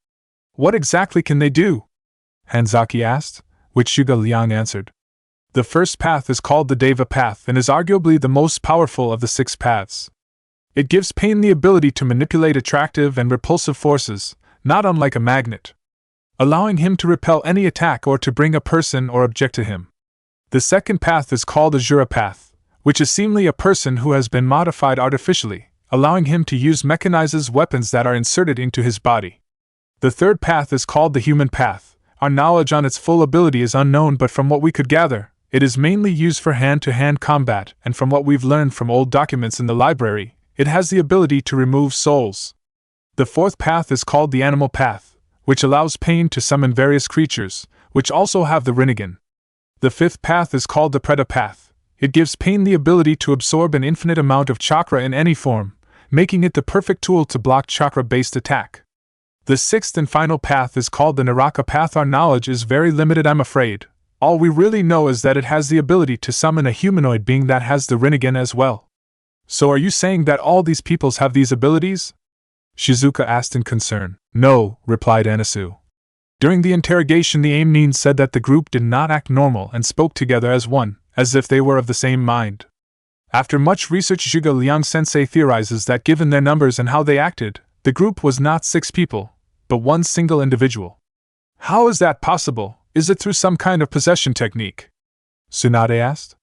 What exactly can they do? Hanzaki asked, which Zhuge Liang answered. The first path is called the Deva path and is arguably the most powerful of the 6 paths. It gives Pain the ability to manipulate attractive and repulsive forces, not unlike a magnet, allowing him to repel any attack or to bring a person or object to him. The second path is called Azura path, which is seemingly a person who has been modified artificially, allowing him to use mechanized weapons that are inserted into his body. The third path is called the human path. Our knowledge on its full ability is unknown, but from what we could gather, it is mainly used for hand-to-hand combat, and from what we've learned from old documents in the library, it has the ability to remove souls. The fourth path is called the animal path, which allows Pain to summon various creatures, which also have the Rinnegan. The fifth path is called the Preda path. It gives Pain the ability to absorb an infinite amount of chakra in any form, making it the perfect tool to block chakra-based attack. The sixth and final path is called the Naraka path. Our knowledge is very limited, I'm afraid. All we really know is that it has the ability to summon a humanoid being that has the Rinnegan as well. So are you saying that all these peoples have these abilities? Shizuka asked in concern. No, replied Anasu. During the interrogation, the AIM Nin said that the group did not act normal and spoke together as one, as if they were of the same mind. After much research, Zhuge Liang Sensei theorizes that given their numbers and how they acted, the group was not 6 people, but one single individual. How is that possible? Is it through some kind of possession technique? Tsunade asked.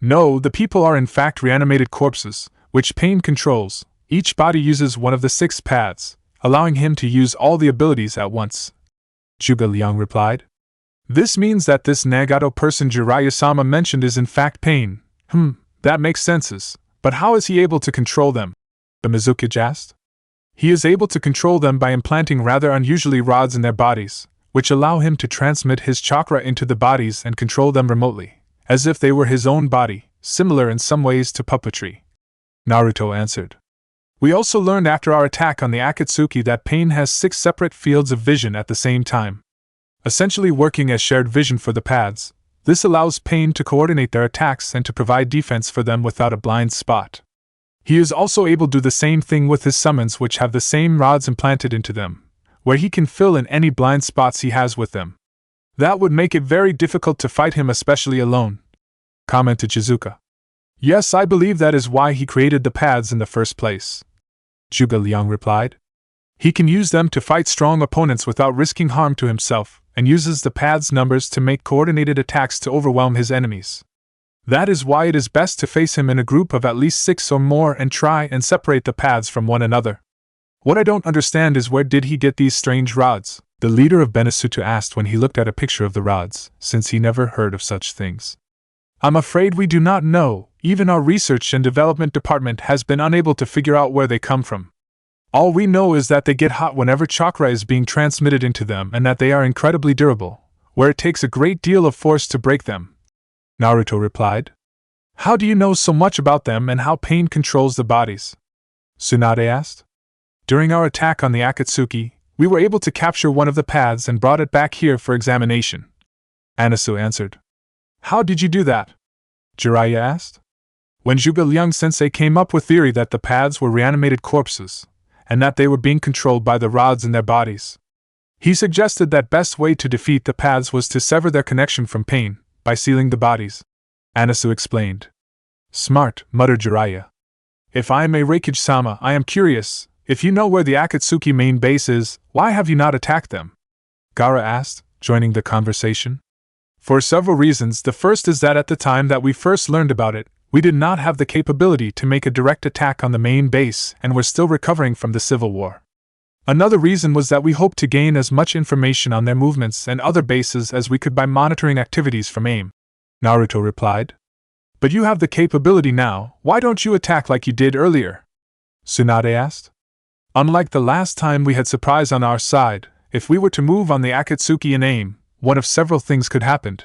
No, the people are in fact reanimated corpses, which Pain controls. Each body uses one of the 6 paths, allowing him to use all the abilities at once, Zhuge Liang replied. This means that this Nagato person Jiraiya-sama mentioned is in fact Pain. That makes sense, but how is he able to control them? The Mizukage asked. He is able to control them by implanting rather unusually rods in their bodies, which allow him to transmit his chakra into the bodies and control them remotely, as if they were his own body, similar in some ways to puppetry. Naruto answered. We also learned after our attack on the Akatsuki that Pain has 6 separate fields of vision at the same time. Essentially working as shared vision for the pads, this allows Pain to coordinate their attacks and to provide defense for them without a blind spot. He is also able to do the same thing with his summons, which have the same rods implanted into them, where he can fill in any blind spots he has with them. That would make it very difficult to fight him, especially alone, commented Shizuka. Yes, I believe that is why he created the pads in the first place, Zhuge Liang replied. He can use them to fight strong opponents without risking harm to himself, and uses the pads' numbers to make coordinated attacks to overwhelm his enemies. That is why it is best to face him in a group of at least 6 or more and try and separate the pads from one another. What I don't understand is where did he get these strange rods? The leader of Benisuto asked when he looked at a picture of the rods, since he never heard of such things. I'm afraid we do not know. Even our research and development department has been unable to figure out where they come from. All we know is that they get hot whenever chakra is being transmitted into them and that they are incredibly durable, where it takes a great deal of force to break them, Naruto replied. How do you know so much about them and how Pain controls the bodies? Tsunade asked. During our attack on the Akatsuki, we were able to capture one of the pads and brought it back here for examination, Anasu answered. How did you do that? Jiraiya asked. When Zhuge Liang sensei came up with theory that the pads were reanimated corpses, and that they were being controlled by the rods in their bodies, he suggested that best way to defeat the pads was to sever their connection from Pain, by sealing the bodies, Anasu explained. Smart, muttered Jiraiya. If I may, Raikage-sama, I am curious, if you know where the Akatsuki main base is, why have you not attacked them? Gaara asked, joining the conversation. For several reasons. The first is that at the time that we first learned about it, we did not have the capability to make a direct attack on the main base and were still recovering from the civil war. Another reason was that we hoped to gain as much information on their movements and other bases as we could by monitoring activities from AIM, Naruto replied. But you have the capability now, why don't you attack like you did earlier? Tsunade asked. Unlike the last time we had surprise on our side, if we were to move on the Akatsuki in AIM, one of several things could happen,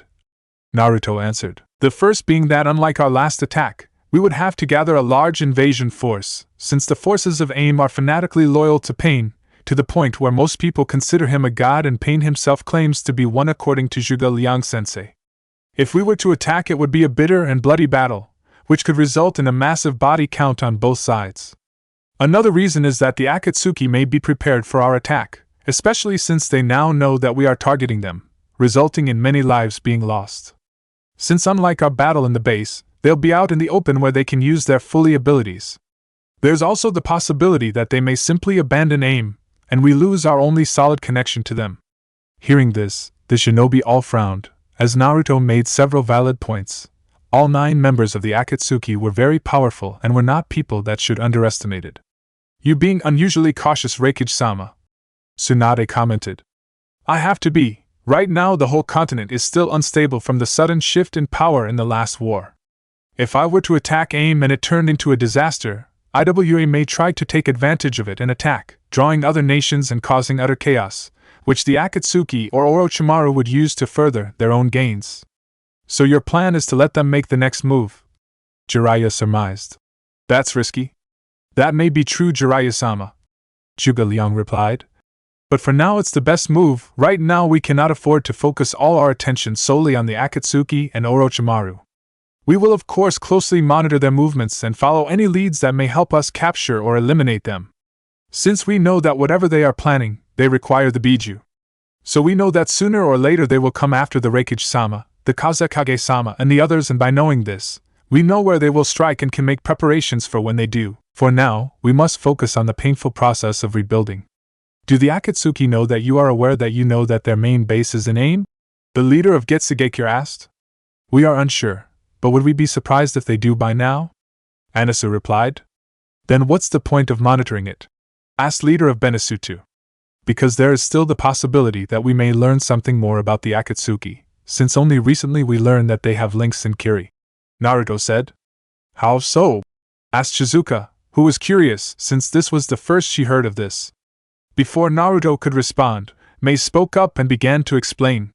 Naruto answered. The first being that unlike our last attack, we would have to gather a large invasion force, since the forces of AIM are fanatically loyal to Pain, to the point where most people consider him a god and Pain himself claims to be one according to Zhuge Liang sensei. If we were to attack, it would be a bitter and bloody battle, which could result in a massive body count on both sides. Another reason is that the Akatsuki may be prepared for our attack, especially since they now know that we are targeting them, resulting in many lives being lost. Since unlike our battle in the base, they'll be out in the open where they can use their fully abilities. There's also the possibility that they may simply abandon AIM, and we lose our only solid connection to them. Hearing this, the shinobi all frowned, as Naruto made several valid points. All 9 members of the Akatsuki were very powerful and were not people that should underestimated. You being unusually cautious, Raikage-sama, Tsunade commented. I have to be. Right now the whole continent is still unstable from the sudden shift in power in the last war. If I were to attack AIM and it turned into a disaster, IWA may try to take advantage of it and attack, drawing other nations and causing utter chaos, which the Akatsuki or Orochimaru would use to further their own gains. So your plan is to let them make the next move? Jiraiya surmised. That's risky. That may be true, Jiraiya-sama, Zhuge Liang replied. But for now it's the best move. Right now we cannot afford to focus all our attention solely on the Akatsuki and Orochimaru. We will of course closely monitor their movements and follow any leads that may help us capture or eliminate them. Since we know that whatever they are planning, they require the Biju. So we know that sooner or later they will come after the Raikage-sama, the Kazekage-sama and the others, and by knowing this, we know where they will strike and can make preparations for when they do. For now, we must focus on the painful process of rebuilding. Do the Akatsuki know that you are aware that you know that their main base is in AIM? The leader of Getsugekure asked. We are unsure, but would we be surprised if they do by now? Anasu replied. Then what's the point of monitoring it? Asked leader of Benisuto. Because there is still the possibility that we may learn something more about the Akatsuki, since only recently we learned that they have links in Kiri, Naruto said. How so? Asked Shizuka, who was curious since this was the first she heard of this. Before Naruto could respond, Mei spoke up and began to explain.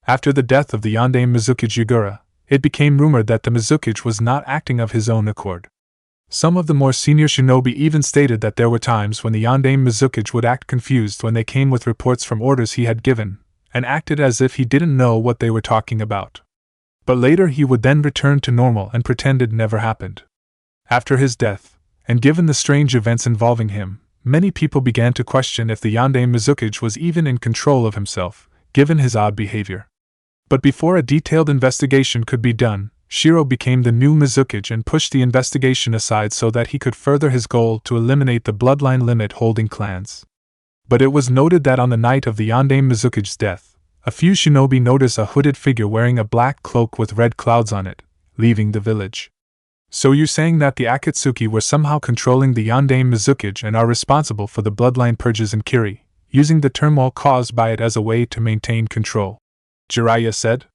After the death of the Yondaime Mizukage Yagura, it became rumored that the Mizukage was not acting of his own accord. Some of the more senior shinobi even stated that there were times when the Yondaime Mizukage would act confused when they came with reports from orders he had given, and acted as if he didn't know what they were talking about. But later he would then return to normal and pretend it never happened. After his death, and given the strange events involving him, many people began to question if the Yondaime Mizukage was even in control of himself, given his odd behavior. But before a detailed investigation could be done, Shiro became the new Mizukage and pushed the investigation aside so that he could further his goal to eliminate the bloodline limit holding clans. But it was noted that on the night of the Yondaime Mizukage's death, a few shinobi noticed a hooded figure wearing a black cloak with red clouds on it, leaving the village. So you're saying that the Akatsuki were somehow controlling the Yondaime Mizukage and are responsible for the bloodline purges in Kiri, using the turmoil caused by it as a way to maintain control? Jiraiya said.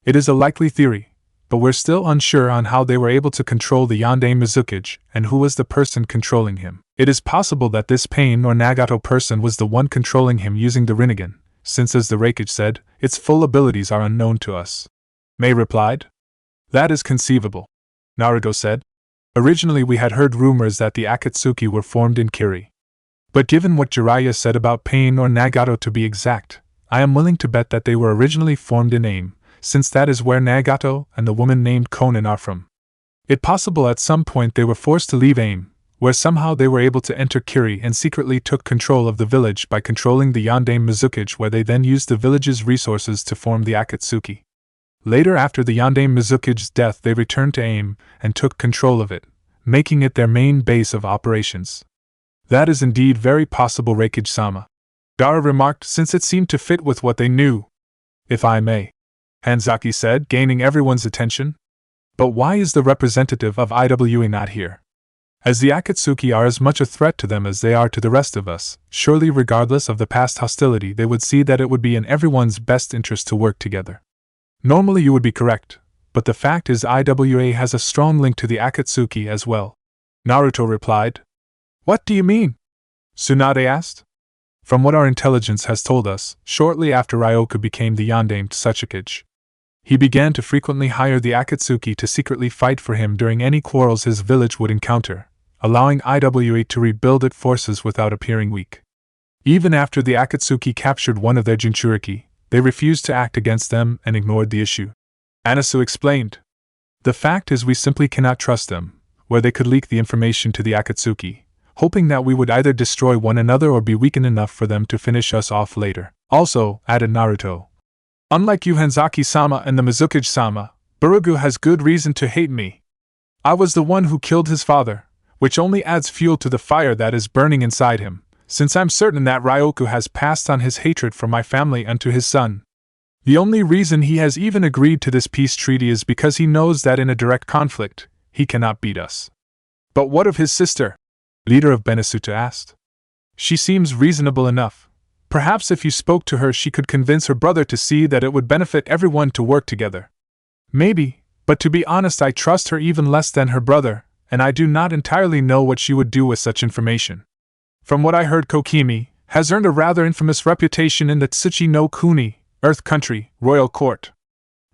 It is a likely theory, but we're still unsure on how they were able to control the Yondaime Mizukage and who was the person controlling him. It is possible that this Pain or Nagato person was the one controlling him using the Rinnegan, since as the Raikage said, its full abilities are unknown to us. Mei replied. That is conceivable. Naruto said. Originally we had heard rumors that the Akatsuki were formed in Kiri. But given what Jiraiya said about Pain or Nagato to be exact, I am willing to bet that they were originally formed in AIM, since that is where Nagato and the woman named Konan are from. It's possible at some point they were forced to leave AIM, where somehow they were able to enter Kiri and secretly took control of the village by controlling the Yondaime Mizukage, where they then used the village's resources to form the Akatsuki. Later, after the Yondaime Mizukage's death, they returned to AIM and took control of it, making it their main base of operations. That is indeed very possible, Raikage-sama, Dara remarked, since it seemed to fit with what they knew. If I may, Hanzaki said, gaining everyone's attention. But why is the representative of IWA not here? As the Akatsuki are as much a threat to them as they are to the rest of us, surely regardless of the past hostility they would see that it would be in everyone's best interest to work together. Normally you would be correct, but the fact is IWA has a strong link to the Akatsuki as well. Naruto replied. What do you mean? Tsunade asked. From what our intelligence has told us, shortly after Ryoku became the Yondaime Tsuchikage, he began to frequently hire the Akatsuki to secretly fight for him during any quarrels his village would encounter, allowing IWA to rebuild its forces without appearing weak. Even after the Akatsuki captured one of their Jinchuriki, they refused to act against them and ignored the issue. Anasu explained. The fact is we simply cannot trust them, where they could leak the information to the Akatsuki, hoping that we would either destroy one another or be weakened enough for them to finish us off later. Also, added Naruto, unlike you Hanzaki-sama and the Mizukage-sama, Barugu has good reason to hate me. I was the one who killed his father, which only adds fuel to the fire that is burning inside him, since I'm certain that Ryoku has passed on his hatred for my family unto his son. The only reason he has even agreed to this peace treaty is because he knows that in a direct conflict, he cannot beat us. But what of his sister? Leader of Benisuta asked. She seems reasonable enough. Perhaps if you spoke to her she could convince her brother to see that it would benefit everyone to work together. Maybe, but to be honest I trust her even less than her brother, and I do not entirely know what she would do with such information. From what I heard, Kokimi has earned a rather infamous reputation in the Tsuchi no Kuni, Earth Country, royal court.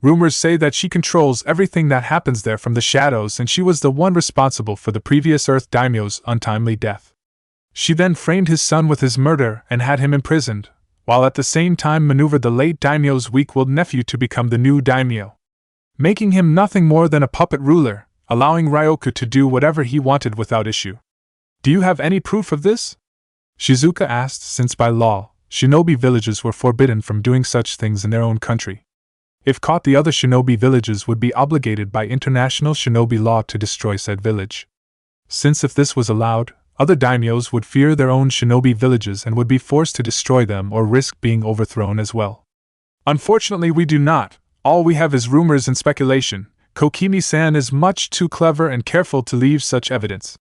Rumors say that she controls everything that happens there from the shadows, and she was the one responsible for the previous Earth Daimyo's untimely death. She then framed his son with his murder and had him imprisoned, while at the same time maneuvered the late daimyo's weak-willed nephew to become the new daimyo, making him nothing more than a puppet ruler, allowing Ryoku to do whatever he wanted without issue. Do you have any proof of this? Shizuka asked, since by law, shinobi villages were forbidden from doing such things in their own country. If caught, the other shinobi villages would be obligated by international shinobi law to destroy said village. Since if this was allowed, other daimyos would fear their own shinobi villages and would be forced to destroy them or risk being overthrown as well. Unfortunately we do not. All we have is rumors and speculation. Kokimi-san is much too clever and careful to leave such evidence.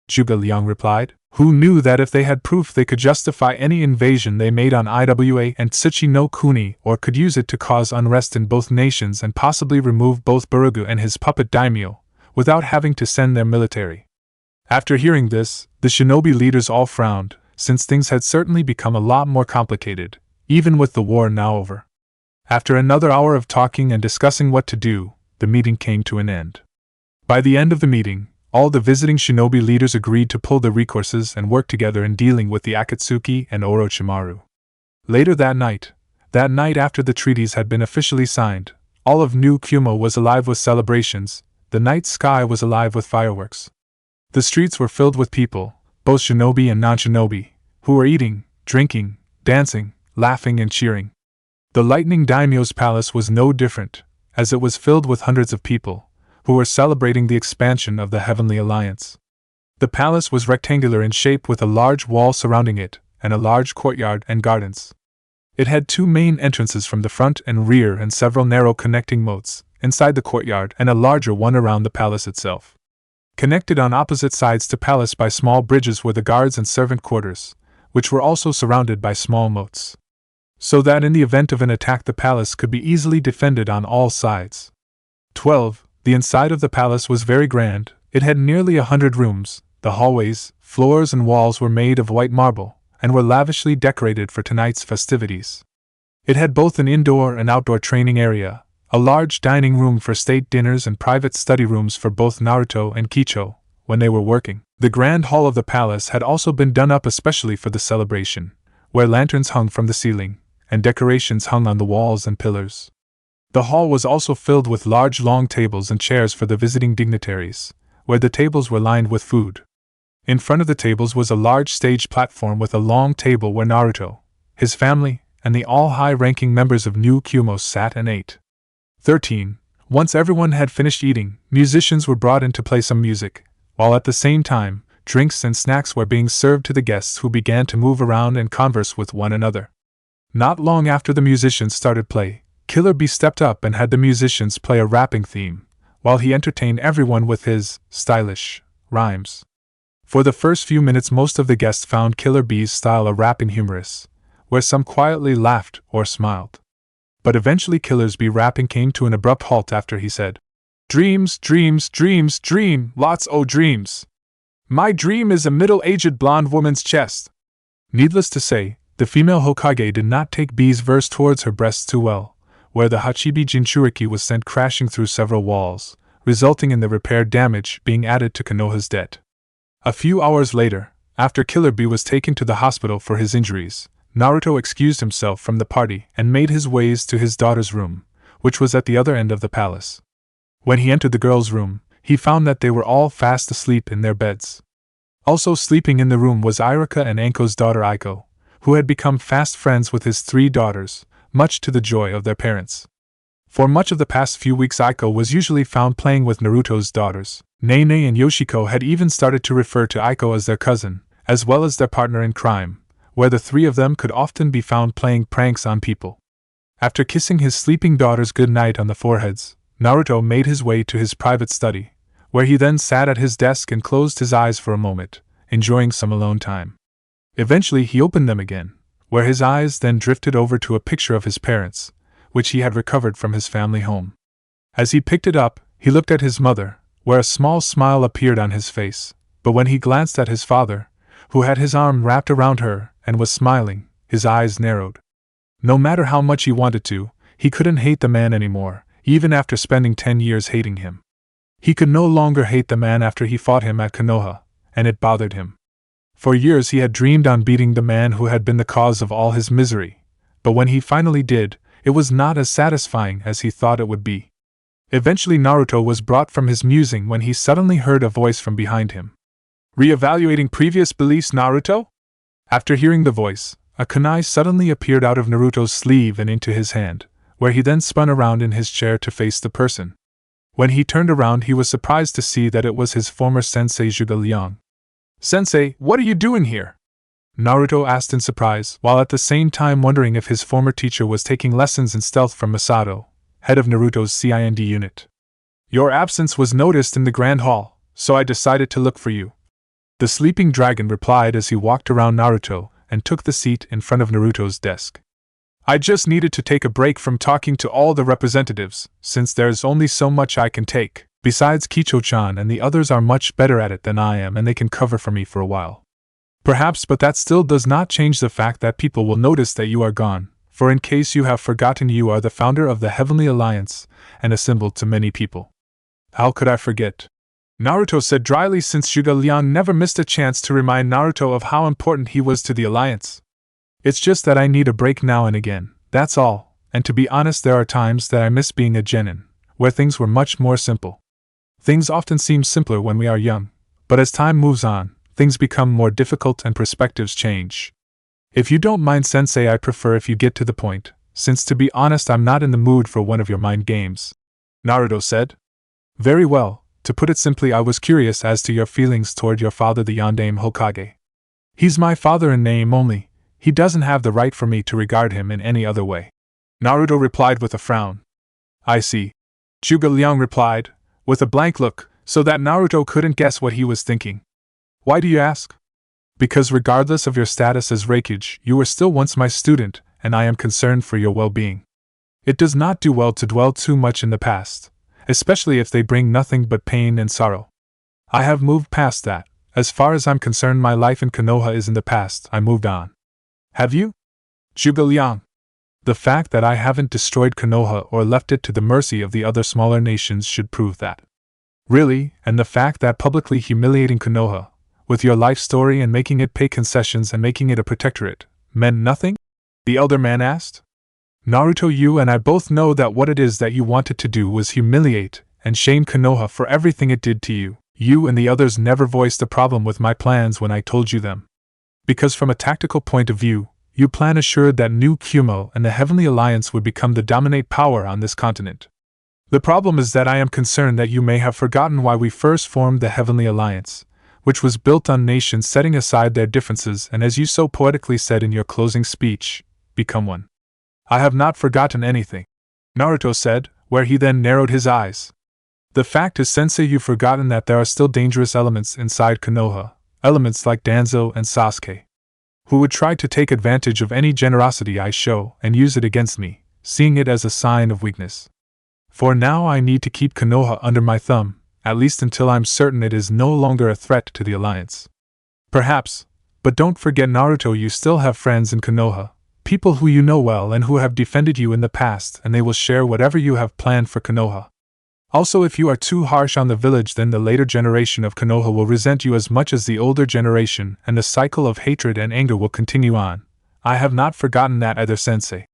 Juga Liang replied, who knew that if they had proof they could justify any invasion they made on Iwa and Tsuchi no Kuni, or could use it to cause unrest in both nations and possibly remove both Barugu and his puppet daimyo, without having to send their military. After hearing this, the shinobi leaders all frowned, since things had certainly become a lot more complicated, even with the war now over. After another hour of talking and discussing what to do, the meeting came to an end. By the end of the meeting, all the visiting shinobi leaders agreed to pull their recourses and work together in dealing with the Akatsuki and Orochimaru. Later that night after the treaties had been officially signed, all of New Kumo was alive with celebrations. The night sky was alive with fireworks. The streets were filled with people, both shinobi and non-shinobi, who were eating, drinking, dancing, laughing and cheering. The Lightning Daimyo's palace was no different, as it was filled with hundreds of people, who were celebrating the expansion of the Heavenly Alliance. The palace was rectangular in shape with a large wall surrounding it, and a large courtyard and gardens. It had two main entrances from the front and rear and several narrow connecting moats inside the courtyard and a larger one around the palace itself. Connected on opposite sides to palace by small bridges were the guards and servant quarters, which were also surrounded by small moats, so that in the event of an attack the palace could be easily defended on all sides. 12. The inside of the palace was very grand. It had nearly 100 rooms. The hallways, floors and walls were made of white marble, and were lavishly decorated for tonight's festivities. It had both an indoor and outdoor training area, a large dining room for state dinners and private study rooms for both Naruto and Kicho, when they were working. The grand hall of the palace had also been done up especially for the celebration, where lanterns hung from the ceiling, and decorations hung on the walls and pillars. The hall was also filled with large long tables and chairs for the visiting dignitaries, where the tables were lined with food. In front of the tables was a large stage platform with a long table where Naruto, his family, and the all high-ranking members of New Kumo sat and ate. 13. Once everyone had finished eating, musicians were brought in to play some music, while at the same time, drinks and snacks were being served to the guests who began to move around and converse with one another. Not long after the musicians started play, Killer Bee stepped up and had the musicians play a rapping theme, while he entertained everyone with his stylish rhymes. For the first few minutes most of the guests found Killer Bee's style of rapping humorous, where some quietly laughed or smiled. But eventually Killer Bee's rapping came to an abrupt halt after he said, "Dreams, dreams, dreams, dream, lots o' dreams. My dream is a middle-aged blonde woman's chest." Needless to say, the female Hokage did not take Bee's verse towards her breasts too well, where the Hachibi Jinchuriki was sent crashing through several walls, resulting in the repaired damage being added to Konoha's debt. A few hours later, after Killer Bee was taken to the hospital for his injuries, Naruto excused himself from the party and made his ways to his daughter's room, which was at the other end of the palace. When he entered the girls' room, he found that they were all fast asleep in their beds. Also sleeping in the room was Irika and Anko's daughter Aiko, who had become fast friends with his three daughters, much to the joy of their parents. For much of the past few weeks Aiko was usually found playing with Naruto's daughters. Nene and Yoshiko had even started to refer to Aiko as their cousin, as well as their partner in crime, where the three of them could often be found playing pranks on people. After kissing his sleeping daughters good night on the foreheads, Naruto made his way to his private study, where he then sat at his desk and closed his eyes for a moment, enjoying some alone time. Eventually he opened them again, where his eyes then drifted over to a picture of his parents, which he had recovered from his family home. As he picked it up, he looked at his mother, where a small smile appeared on his face, but when he glanced at his father, who had his arm wrapped around her and was smiling, his eyes narrowed. No matter how much he wanted to, he couldn't hate the man anymore, even after spending 10 years hating him. He could no longer hate the man after he fought him at Konoha, and it bothered him. For years he had dreamed on beating the man who had been the cause of all his misery, but when he finally did, it was not as satisfying as he thought it would be. Eventually Naruto was brought from his musing when he suddenly heard a voice from behind him. "Reevaluating previous beliefs, Naruto?" After hearing the voice, a kunai suddenly appeared out of Naruto's sleeve and into his hand, where he then spun around in his chair to face the person. When he turned around he was surprised to see that it was his former sensei Zhuge Liang. "Sensei, what are you doing here?" Naruto asked in surprise, while at the same time wondering if his former teacher was taking lessons in stealth from Masato, head of Naruto's CIND unit. "Your absence was noticed in the Grand Hall, so I decided to look for you," the sleeping dragon replied as he walked around Naruto and took the seat in front of Naruto's desk. "I just needed to take a break from talking to all the representatives, since there's only so much I can take." Besides, Kicho-chan and the others are much better at it than I am, and they can cover for me for a while. Perhaps, but that still does not change the fact that people will notice that you are gone, for in case you have forgotten, you are the founder of the Heavenly Alliance, and a symbol to many people. How could I forget? Naruto said dryly, since Zhuge Liang never missed a chance to remind Naruto of how important he was to the Alliance. It's just that I need a break now and again, that's all, and to be honest, there are times that I miss being a genin, where things were much more simple. Things often seem simpler when we are young, but as time moves on, things become more difficult and perspectives change. If you don't mind, Sensei, I prefer if you get to the point, since to be honest, I'm not in the mood for one of your mind games. Naruto said. Very well, to put it simply, I was curious as to your feelings toward your father, the Yondaime Hokage. He's my father in name only, he doesn't have the right for me to regard him in any other way. Naruto replied with a frown. I see. Zhuge Liang replied, with a blank look, so that Naruto couldn't guess what he was thinking. Why do you ask? Because regardless of your status as Raikage, you were still once my student, and I am concerned for your well-being. It does not do well to dwell too much in the past, especially if they bring nothing but pain and sorrow. I have moved past that. As far as I'm concerned, my life in Konoha is in the past. I moved on. Have you? Zhuge Liang. The fact that I haven't destroyed Konoha or left it to the mercy of the other smaller nations should prove that. Really, and the fact that publicly humiliating Konoha, with your life story and making it pay concessions and making it a protectorate, meant nothing? The elder man asked. Naruto, you and I both know that what it is that you wanted to do was humiliate and shame Konoha for everything it did to you. You and the others never voiced a problem with my plans when I told you them. Because from a tactical point of view, you plan assured that New Kumo and the Heavenly Alliance would become the dominant power on this continent. The problem is that I am concerned that you may have forgotten why we first formed the Heavenly Alliance, which was built on nations setting aside their differences and, as you so poetically said in your closing speech, become one. I have not forgotten anything, Naruto said, where he then narrowed his eyes. The fact is, Sensei, you've forgotten that there are still dangerous elements inside Konoha, elements like Danzo and Sasuke, who would try to take advantage of any generosity I show and use it against me, seeing it as a sign of weakness. For now I need to keep Konoha under my thumb, at least until I'm certain it is no longer a threat to the Alliance. Perhaps, but don't forget, Naruto, you still have friends in Konoha, people who you know well and who have defended you in the past, and they will share whatever you have planned for Konoha. Also, if you are too harsh on the village, then the later generation of Konoha will resent you as much as the older generation, and the cycle of hatred and anger will continue on. I have not forgotten that either, Sensei.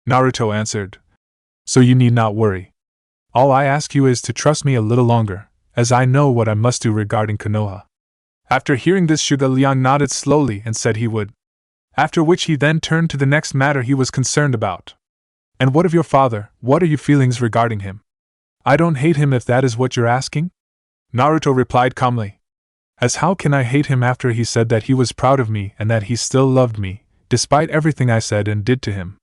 Naruto answered. So you need not worry. All I ask you is to trust me a little longer, as I know what I must do regarding Konoha. After hearing this, Zhuge Liang nodded slowly and said he would. After which he then turned to the next matter he was concerned about. And what of your father? What are your feelings regarding him? I don't hate him, if that is what you're asking? Naruto replied calmly. As how can I hate him after he said that he was proud of me and that he still loved me, despite everything I said and did to him?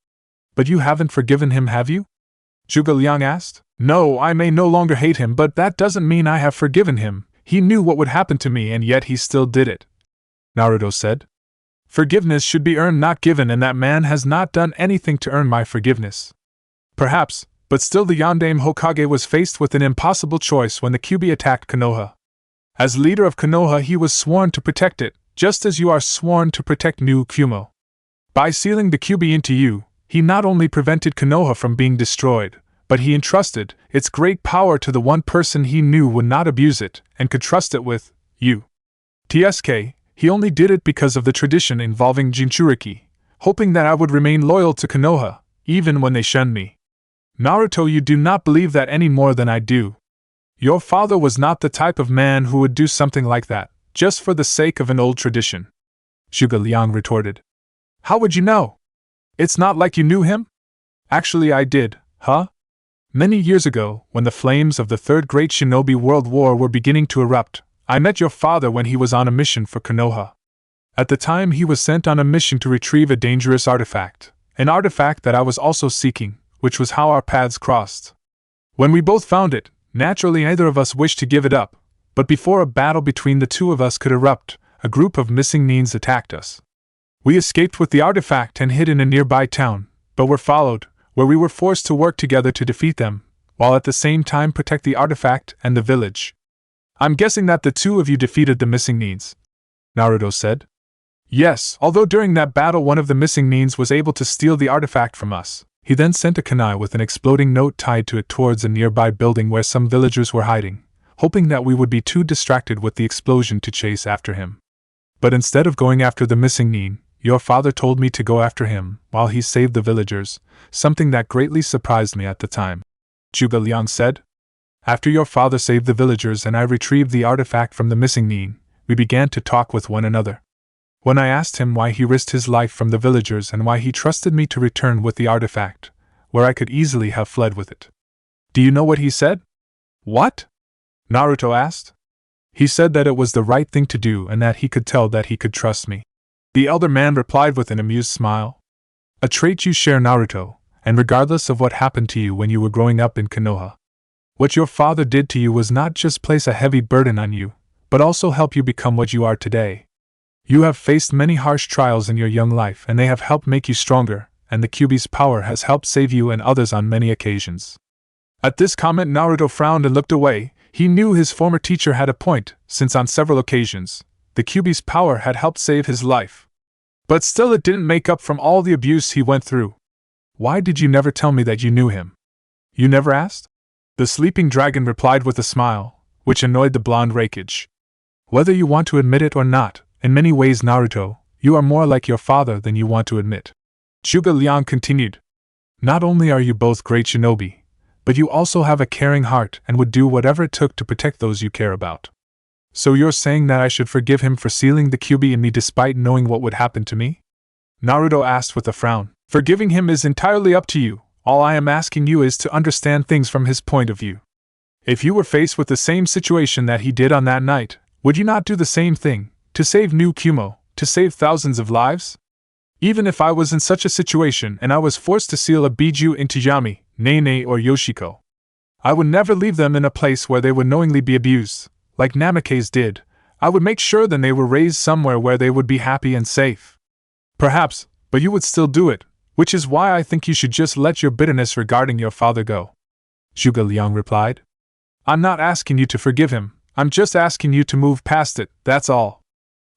But you haven't forgiven him, have you? Zhuge Liang asked. No, I may no longer hate him, but that doesn't mean I have forgiven him. He knew what would happen to me and yet he still did it, Naruto said. Forgiveness should be earned, not given, and that man has not done anything to earn my forgiveness. Perhaps, but still the Yondaime Hokage was faced with an impossible choice when the Kyuubi attacked Konoha. As leader of Konoha, he was sworn to protect it, just as you are sworn to protect New Kumo. By sealing the Kyuubi into you, he not only prevented Konoha from being destroyed, but he entrusted its great power to the one person he knew would not abuse it and could trust it with, you. TSK, he only did it because of the tradition involving Jinchuriki, hoping that I would remain loyal to Konoha, even when they shunned me. Naruto, you do not believe that any more than I do. Your father was not the type of man who would do something like that, just for the sake of an old tradition. Zhuge Liang retorted. How would you know? It's not like you knew him? Actually, I did, huh? Many years ago, when the flames of the Third Great Shinobi World War were beginning to erupt, I met your father when he was on a mission for Konoha. At the time, he was sent on a mission to retrieve a dangerous artifact, an artifact that I was also seeking, which was how our paths crossed. When we both found it, naturally neither of us wished to give it up, but before a battle between the two of us could erupt, a group of missing Nins attacked us. We escaped with the artifact and hid in a nearby town, but were followed, where we were forced to work together to defeat them, while at the same time protect the artifact and the village. I'm guessing that the two of you defeated the missing Nins, Naruto said. Yes, although during that battle one of the missing Nins was able to steal the artifact from us. He then sent a kunai with an exploding note tied to it towards a nearby building where some villagers were hiding, hoping that we would be too distracted with the explosion to chase after him. But instead of going after the missing Nin, your father told me to go after him while he saved the villagers, something that greatly surprised me at the time. Zhuge Liang said. After your father saved the villagers and I retrieved the artifact from the missing Nin, we began to talk with one another. When I asked him why he risked his life from the villagers and why he trusted me to return with the artifact, where I could easily have fled with it. Do you know what he said? What? Naruto asked. He said that it was the right thing to do and that he could tell that he could trust me. The elder man replied with an amused smile. A trait you share, Naruto, and regardless of what happened to you when you were growing up in Konoha. What your father did to you was not just place a heavy burden on you, but also help you become what you are today. You have faced many harsh trials in your young life and they have helped make you stronger, and the Kyuubi's power has helped save you and others on many occasions. At this comment Naruto frowned and looked away. He knew his former teacher had a point, since on several occasions, the Kyuubi's power had helped save his life. But still it didn't make up from all the abuse he went through. Why did you never tell me that you knew him? You never asked? The sleeping dragon replied with a smile, which annoyed the blonde Raikage. Whether you want to admit it or not, in many ways Naruto, you are more like your father than you want to admit. Zhuge Liang continued. Not only are you both great shinobi, but you also have a caring heart and would do whatever it took to protect those you care about. So you're saying that I should forgive him for sealing the Kyuubi in me despite knowing what would happen to me? Naruto asked with a frown. Forgiving him is entirely up to you. All I am asking you is to understand things from his point of view. If you were faced with the same situation that he did on that night, would you not do the same thing, to save New Kumo, to save thousands of lives? Even if I was in such a situation and I was forced to seal a Biju into Yami, Nene or Yoshiko, I would never leave them in a place where they would knowingly be abused, like Namikaze did. I would make sure that they were raised somewhere where they would be happy and safe. Perhaps, but you would still do it, which is why I think you should just let your bitterness regarding your father go. Zhuge Liang replied. I'm not asking you to forgive him, I'm just asking you to move past it, that's all.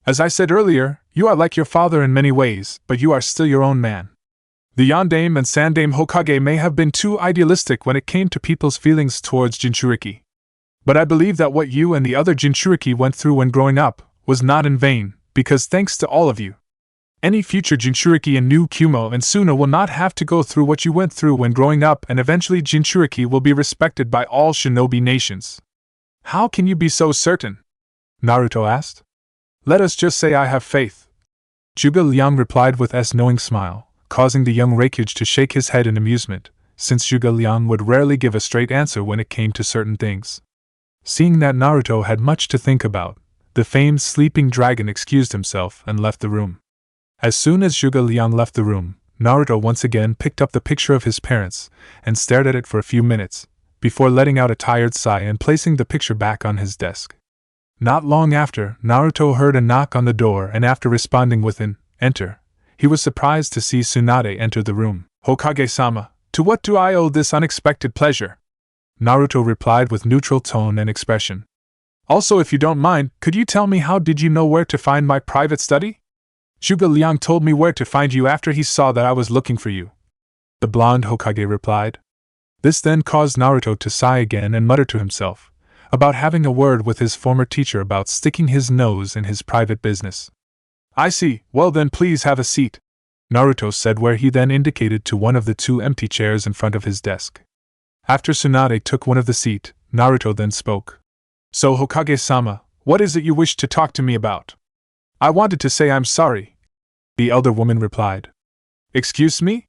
As I said earlier, you are like your father in many ways, but you are still your own man. The Yondaime and Sandaime Hokage may have been too idealistic when it came to people's feelings towards Jinchuriki. But I believe that what you and the other Jinchuriki went through when growing up was not in vain, because thanks to all of you, any future Jinchuriki in New Kumo and Suna will not have to go through what you went through when growing up, and eventually Jinchuriki will be respected by all shinobi nations. How can you be so certain? Naruto asked. Let us just say I have faith. Zhuge Liang replied with a knowing smile, causing the young Raikage to shake his head in amusement, since Zhuge Liang would rarely give a straight answer when it came to certain things. Seeing that Naruto had much to think about, the famed sleeping dragon excused himself and left the room. As soon as Zhuge Liang left the room, Naruto once again picked up the picture of his parents and stared at it for a few minutes, before letting out a tired sigh and placing the picture back on his desk. Not long after, Naruto heard a knock on the door, and after responding with an "Enter," he was surprised to see Tsunade enter the room. Hokage-sama, to what do I owe this unexpected pleasure? Naruto replied with neutral tone and expression. Also, if you don't mind, could you tell me how did you know where to find my private study? Zhuge Liang told me where to find you after he saw that I was looking for you. The blonde Hokage replied. This then caused Naruto to sigh again and mutter to himself about having a word with his former teacher about sticking his nose in his private business. I see, well then please have a seat, Naruto said, where he then indicated to one of the two empty chairs in front of his desk. After Tsunade took one of the seat, Naruto then spoke. So Hokage-sama, what is it you wish to talk to me about? I wanted to say I'm sorry, the elder woman replied. Excuse me?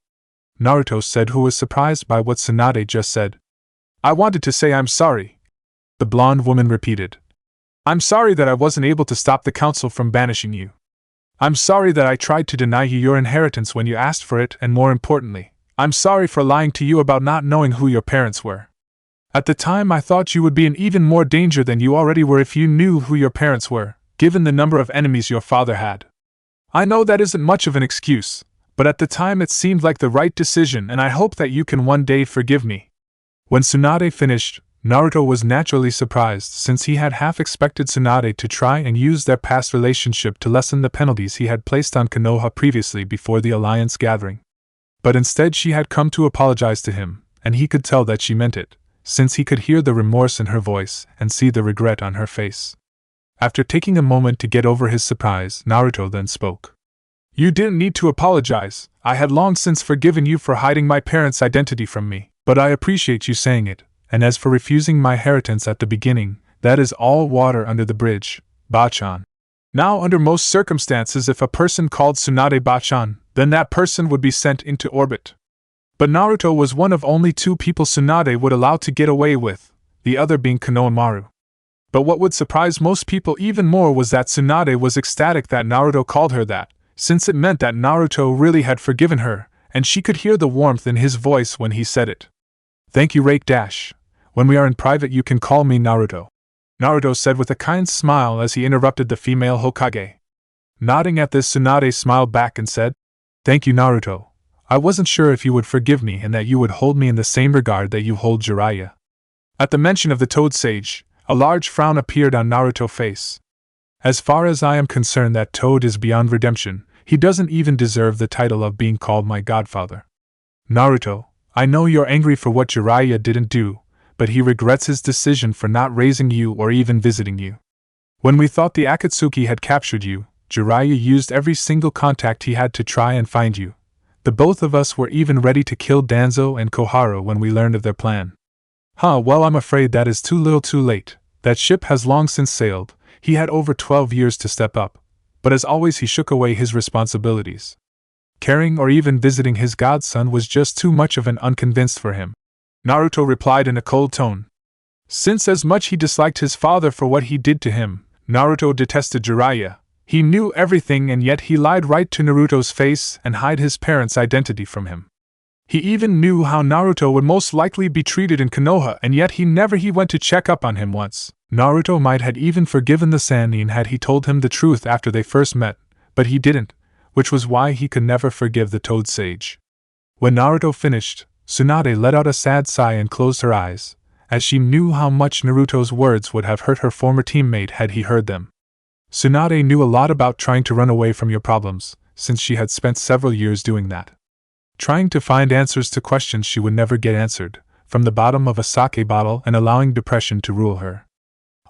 Naruto said, who was surprised by what Tsunade just said. I wanted to say I'm sorry, the blonde woman repeated. I'm sorry that I wasn't able to stop the council from banishing you. I'm sorry that I tried to deny you your inheritance when you asked for it, and more importantly, I'm sorry for lying to you about not knowing who your parents were. At the time I thought you would be in even more danger than you already were if you knew who your parents were, given the number of enemies your father had. I know that isn't much of an excuse, but at the time it seemed like the right decision, and I hope that you can one day forgive me. When Tsunade finished, Naruto was naturally surprised since he had half expected Tsunade to try and use their past relationship to lessen the penalties he had placed on Konoha previously before the alliance gathering. But instead she had come to apologize to him, and he could tell that she meant it, since he could hear the remorse in her voice and see the regret on her face. After taking a moment to get over his surprise, Naruto then spoke. You didn't need to apologize. I had long since forgiven you for hiding my parents' identity from me, but I appreciate you saying it, and as for refusing my inheritance at the beginning, that is all water under the bridge, Bachan. Now, under most circumstances, if a person called Tsunade Bachan, then that person would be sent into orbit. But Naruto was one of only 2 people Tsunade would allow to get away with, the other being Konohamaru. But what would surprise most people even more was that Tsunade was ecstatic that Naruto called her that, since it meant that Naruto really had forgiven her, and she could hear the warmth in his voice when he said it. Thank you, Raikage. When we are in private you can call me Naruto, Naruto said with a kind smile as he interrupted the female Hokage. Nodding at this, Tsunade smiled back and said, Thank you, Naruto. I wasn't sure if you would forgive me and that you would hold me in the same regard that you hold Jiraiya. At the mention of the Toad Sage, a large frown appeared on Naruto's face. As far as I am concerned, that Toad is beyond redemption. He doesn't even deserve the title of being called my godfather. Naruto, I know you're angry for what Jiraiya didn't do, but he regrets his decision for not raising you or even visiting you. When we thought the Akatsuki had captured you, Jiraiya used every single contact he had to try and find you. The both of us were even ready to kill Danzo and Koharu when we learned of their plan. Well, I'm afraid that is too little too late. That ship has long since sailed. He had over 12 years to step up, but as always he shook away his responsibilities. Caring or even visiting his godson was just too much of an unconvinced for him. Naruto replied in a cold tone. Since as much he disliked his father for what he did to him, Naruto detested Jiraiya. He knew everything and yet he lied right to Naruto's face and hid his parents' identity from him. He even knew how Naruto would most likely be treated in Konoha and yet he went to check up on him once. Naruto might have even forgiven the Sannin had he told him the truth after they first met, but he didn't, which was why he could never forgive the Toad Sage. When Naruto finished, Tsunade let out a sad sigh and closed her eyes, as she knew how much Naruto's words would have hurt her former teammate had he heard them. Tsunade knew a lot about trying to run away from your problems, since she had spent several years doing that. Trying to find answers to questions she would never get answered, from the bottom of a sake bottle and allowing depression to rule her.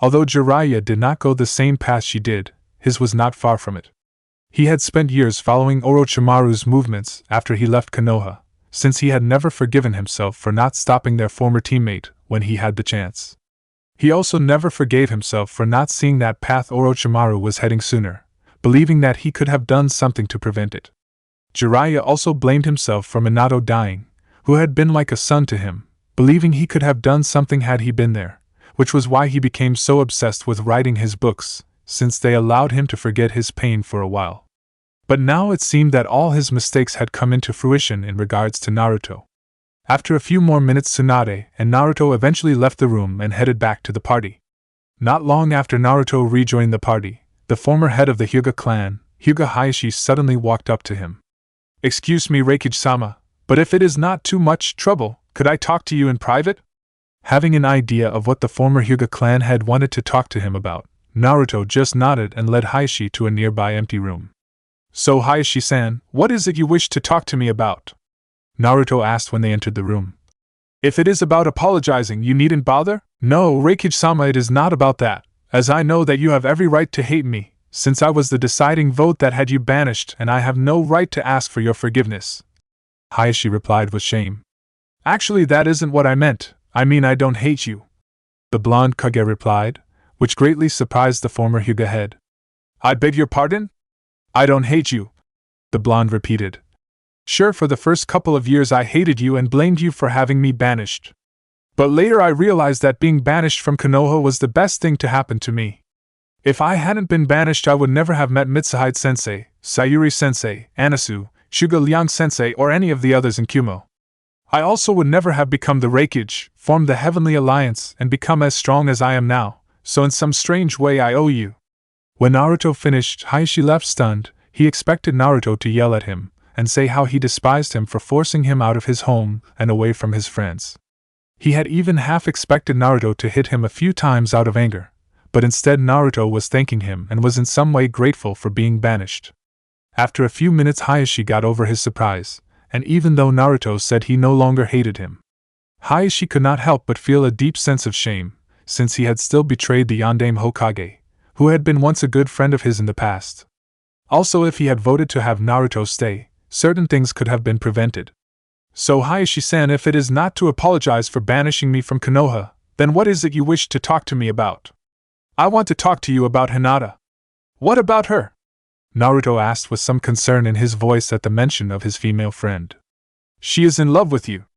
Although Jiraiya did not go the same path she did, his was not far from it. He had spent years following Orochimaru's movements after he left Konoha, since he had never forgiven himself for not stopping their former teammate when he had the chance. He also never forgave himself for not seeing that path Orochimaru was heading sooner, believing that he could have done something to prevent it. Jiraiya also blamed himself for Minato dying, who had been like a son to him, believing he could have done something had he been there, which was why he became so obsessed with writing his books, since they allowed him to forget his pain for a while. But now it seemed that all his mistakes had come into fruition in regards to Naruto. After a few more minutes, Tsunade and Naruto eventually left the room and headed back to the party. Not long after Naruto rejoined the party, the former head of the Hyuga clan, Hyuga Hayashi, suddenly walked up to him. Excuse me, Raikage-sama, but if it is not too much trouble, could I talk to you in private? Having an idea of what the former Hyuga clan head wanted to talk to him about, Naruto just nodded and led Hayashi to a nearby empty room. So Hayashi-san, what is it you wish to talk to me about? Naruto asked when they entered the room. If it is about apologizing, you needn't bother? No, Raikage-sama, it is not about that, as I know that you have every right to hate me, since I was the deciding vote that had you banished and I have no right to ask for your forgiveness. Hayashi replied with shame. Actually, that isn't what I meant. I mean, I don't hate you. The blonde Kage replied, which greatly surprised the former Hyuga head. I beg your pardon? I don't hate you, the blonde repeated. Sure, for the first couple of years I hated you and blamed you for having me banished. But later I realized that being banished from Konoha was the best thing to happen to me. If I hadn't been banished, I would never have met Mitsuhide-sensei, Sayuri-sensei, Anasu, Shuga Liang-sensei, or any of the others in Kumo. I also would never have become the Raikage, formed the Heavenly Alliance, and become as strong as I am now, so in some strange way I owe you. When Naruto finished, Hayashi left stunned. He expected Naruto to yell at him and say how he despised him for forcing him out of his home and away from his friends. He had even half expected Naruto to hit him a few times out of anger, but instead Naruto was thanking him and was in some way grateful for being banished. After a few minutes Hayashi got over his surprise, and even though Naruto said he no longer hated him, Hayashi could not help but feel a deep sense of shame, since he had still betrayed the Yondaime Hokage, who had been once a good friend of his in the past. Also, if he had voted to have Naruto stay, certain things could have been prevented. So Hayashi-san, if it is not to apologize for banishing me from Konoha, then what is it you wish to talk to me about? I want to talk to you about Hinata. What about her? Naruto asked with some concern in his voice at the mention of his female friend. She is in love with you,